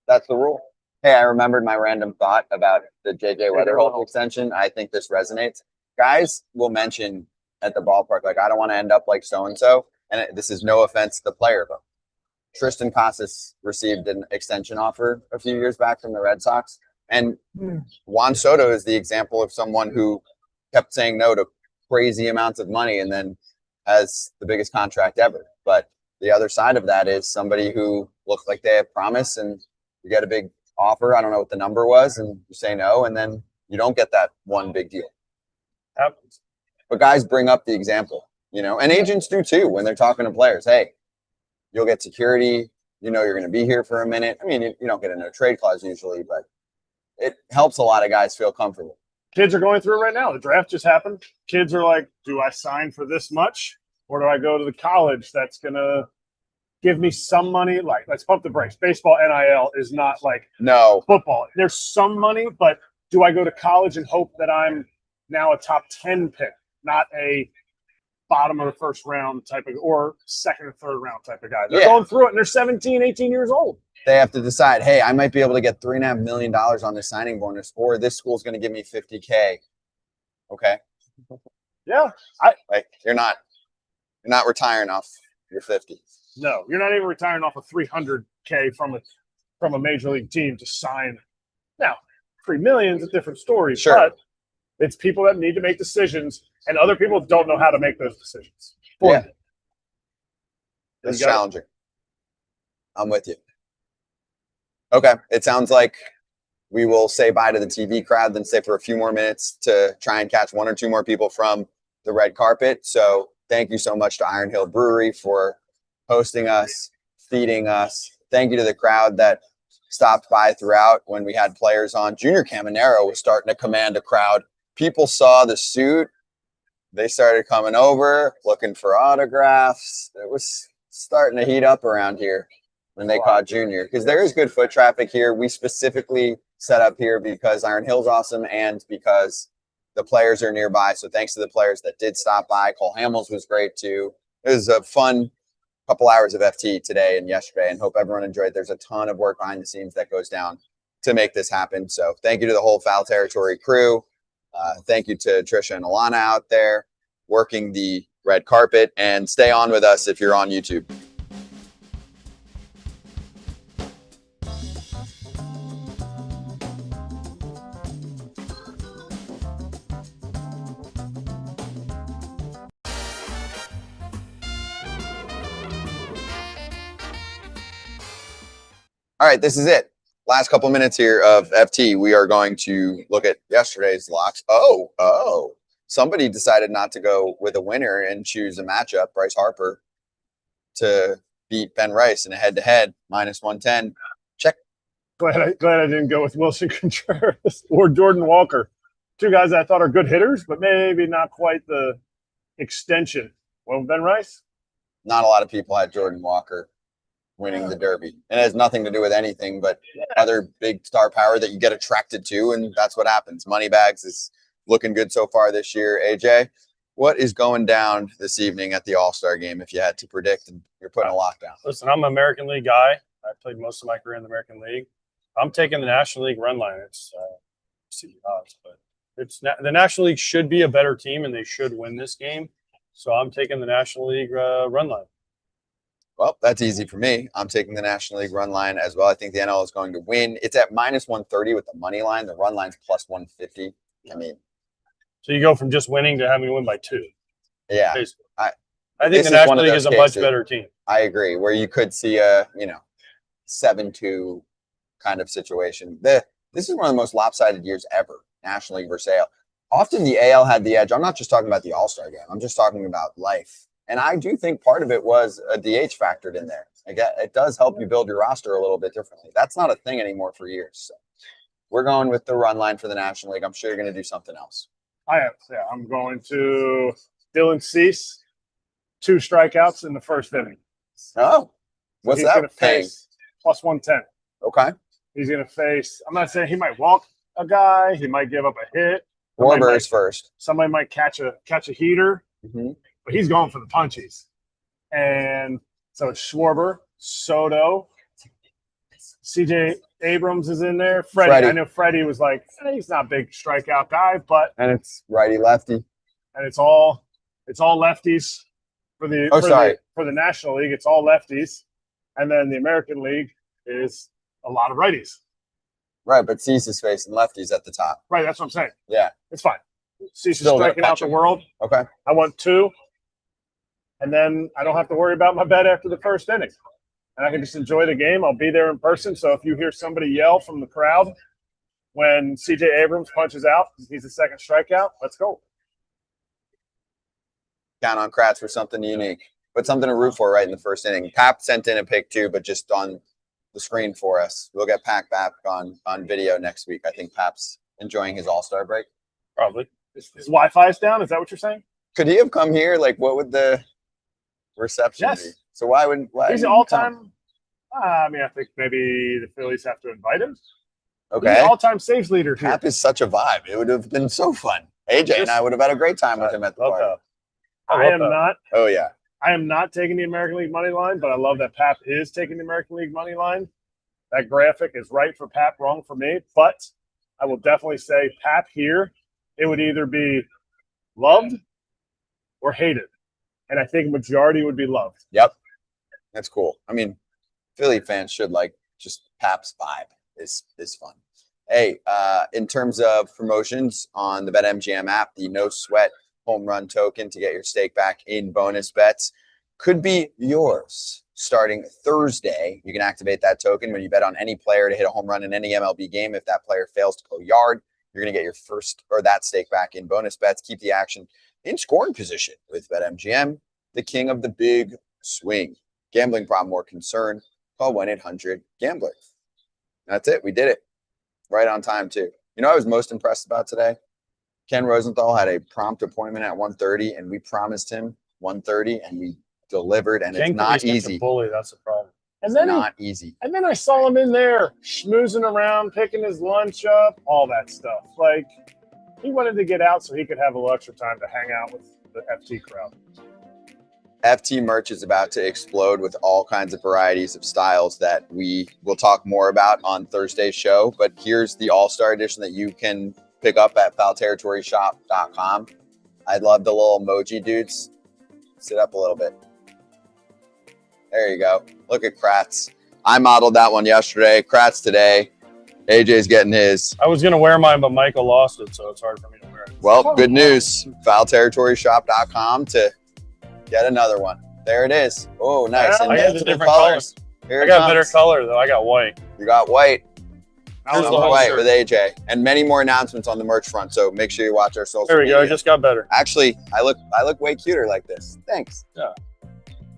That's the rule. Hey, I remembered my random thought about the JJ Weatherholt extension. I think this resonates. Guys will mention at the ballpark, like, I don't want to end up like so-and-so. And this is no offense to the player, but Tristan Casas received an extension offer a few years back from the Red Sox. And Juan Soto is the example of someone who kept saying no to crazy amounts of money and then has the biggest contract ever. But the other side of that is somebody who looks like they have promise and you get a big offer. I don't know what the number was, and you say no, and then you don't get that one big deal. Happens. But guys bring up the example, and agents do too when they're talking to players. Hey, You'll get security. You know you're going to be here for a minute. I mean, you don't get a no trade clause usually, but it helps a lot of guys feel comfortable. Kids are going through it right now. The draft just happened. Kids are like, do I sign for this much? Or do I go to the college that's going to give me some money? Like, let's pump the brakes. Baseball NIL is not like football. There's some money, but do I go to college and hope that I'm now a top 10 pick, not a bottom of the first round type of, or second or third round type of guy? They're going through it, and they're 17, 18 years old. They have to decide, hey, I might be able to get $3.5 million on this signing bonus, or this school's going to give me $50K. Okay. Yeah. You're not retiring off your 50. No, you're not even retiring off of $300K from a major league team to sign. Now, $3 million is a different story, but it's people that need to make decisions, and other people don't know how to make those decisions. It's challenging. I'm with you. Okay, it sounds like we will say bye to the TV crowd, then stay for a few more minutes to try and catch one or two more people from the red carpet. So thank you so much to Iron Hill Brewery for hosting us, feeding us. Thank you to the crowd that stopped by throughout when we had players on. Junior Caminero was starting to command a crowd. People saw the suit. They started coming over, looking for autographs. It was starting to heat up around here when they caught Junior, because there is good foot traffic here. We specifically set up here because Iron Hill's awesome and because the players are nearby. So thanks to the players that did stop by. Cole Hamels was great too. It was a fun couple hours of FT today and yesterday, and hope everyone enjoyed. There's a ton of work behind the scenes that goes down to make this happen. So thank you to the whole Foul Territory crew. Thank you to Trisha and Alana out there working the red carpet, and stay on with us if you're on YouTube. All right, this is it. Last couple minutes here of FT. We are going to look at yesterday's locks. Oh. Somebody decided not to go with a winner and choose a matchup, Bryce Harper, to beat Ben Rice in a head-to-head, -110. Check. Glad I didn't go with Wilson Contreras or Jordan Walker. Two guys that I thought are good hitters, but maybe not quite the extension. Well, Ben Rice? Not a lot of people had Jordan Walker winning the Derby. And it has nothing to do with anything but other big star power that you get attracted to, and that's what happens. Moneybags is looking good so far this year. AJ, what is going down this evening at the All-Star game if you had to predict and you're putting a lockdown? Listen, I'm an American League guy. I played most of my career in the American League. I'm taking the National League run line. It's odds, but the National League should be a better team and they should win this game. So I'm taking the National League run line. Well, that's easy for me. I'm taking the National League run line as well. I think the NL is going to win. It's at -130 with the money line. The run line's +150. I mean, so you go from just winning to having to win by 2. Yeah. Basically. I think the National League is a much better team. I agree. Where you could see a 7-2 kind of situation. This is one of the most lopsided years ever, National League versus AL. Often the AL had the edge. I'm not just talking about the All-Star game. I'm just talking about life. And I do think part of it was a DH factored in there. It does help you build your roster a little bit differently. That's not a thing anymore for years. So we're going with the run line for the National League. I'm sure you're going to do something else. I'm going to Dylan Cease, 2 strikeouts in the first inning. Oh, what's he's that going to paying? face +110. Okay. He's going to face, I'm not saying he might walk a guy. He might give up a hit. Warbur's first. Somebody might catch a heater, but he's going for the punchies. And so it's Schwarber, Soto, CJ Abrams is in there. Freddie. I know Freddie was like, he's not a big strikeout guy, but and it's righty lefty. And it's all lefties for the for the National League. It's all lefties. And then the American League is a lot of righties. Right, but Cease is facing lefties at the top. Right, that's what I'm saying. Yeah. It's fine. Cease is striking out the world. Okay. I want 2. And then I don't have to worry about my bet after the first inning. And I can just enjoy the game. I'll be there in person. So if you hear somebody yell from the crowd when CJ Abrams punches out, he's the second strikeout, let's go. Count on Kratz for something unique. but something to root for right in the first inning. Pap sent in a pick too, but just on the screen for us. We'll get Pap back on video next week. I think Pap's enjoying his All-Star break. Probably. His Wi-Fi is down. Is that what you're saying? Could he have come here? Like, what would the reception be? So why wouldn't He's an all-time. I mean, I think maybe the Phillies have to invite him. Okay. He's the all-time saves leader. Pap is such a vibe. It would have been so fun. AJ and I would have had a great time with him at the party. I am not. Oh yeah. I am not taking the American League money line, but I love that Pap is taking the American League money line. That graphic is right for Pap, wrong for me. But I will definitely say Pap here, it would either be loved or hated. And I think majority would be loved. Yep. That's cool. I mean, Philly fans should like just Pap's vibe is fun. Hey, in terms of promotions on the BetMGM app, the no sweat home run token to get your stake back in bonus bets could be yours starting Thursday. You can activate that token when you bet on any player to hit a home run in any MLB game. If that player fails to go yard, you're going to get your first or that stake back in bonus bets. Keep the action in scoring position with BetMGM, the king of the big swing. Gambling problem or concern, call 1-800-GAMBLER. That's it. We did it. Right on time, too. You know what I was most impressed about today? Ken Rosenthal had a prompt appointment at 1:30, and we promised him 1:30, and we delivered, and it's not easy. Bully, that's the problem. And then not easy. And then I saw him in there schmoozing around, picking his lunch up, all that stuff. Like, he wanted to get out so he could have a little extra time to hang out with the FT crowd. FT merch is about to explode with all kinds of varieties of styles that we will talk more about on Thursday's show. But here's the All-Star edition that you can pick up at foulterritoryshop.com. I love the little emoji dudes. Sit up a little bit. There you go. Look at Kratz. I modeled that one yesterday. Kratz today. AJ's getting his. I was going to wear mine, but Michael lost it, so it's hard for me to wear it. Well, good news. Foulterritoryshop.com to get another one. There it is. Oh, nice. I got the different colors. I got better color, though. I got white. You got white. Here's the I'm whole white shirt. with AJ. And many more announcements on the merch front, so make sure you watch our social There we media. go. I just got better. Actually, I look way cuter like this. Thanks. Yeah.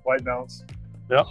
White balance. Yep.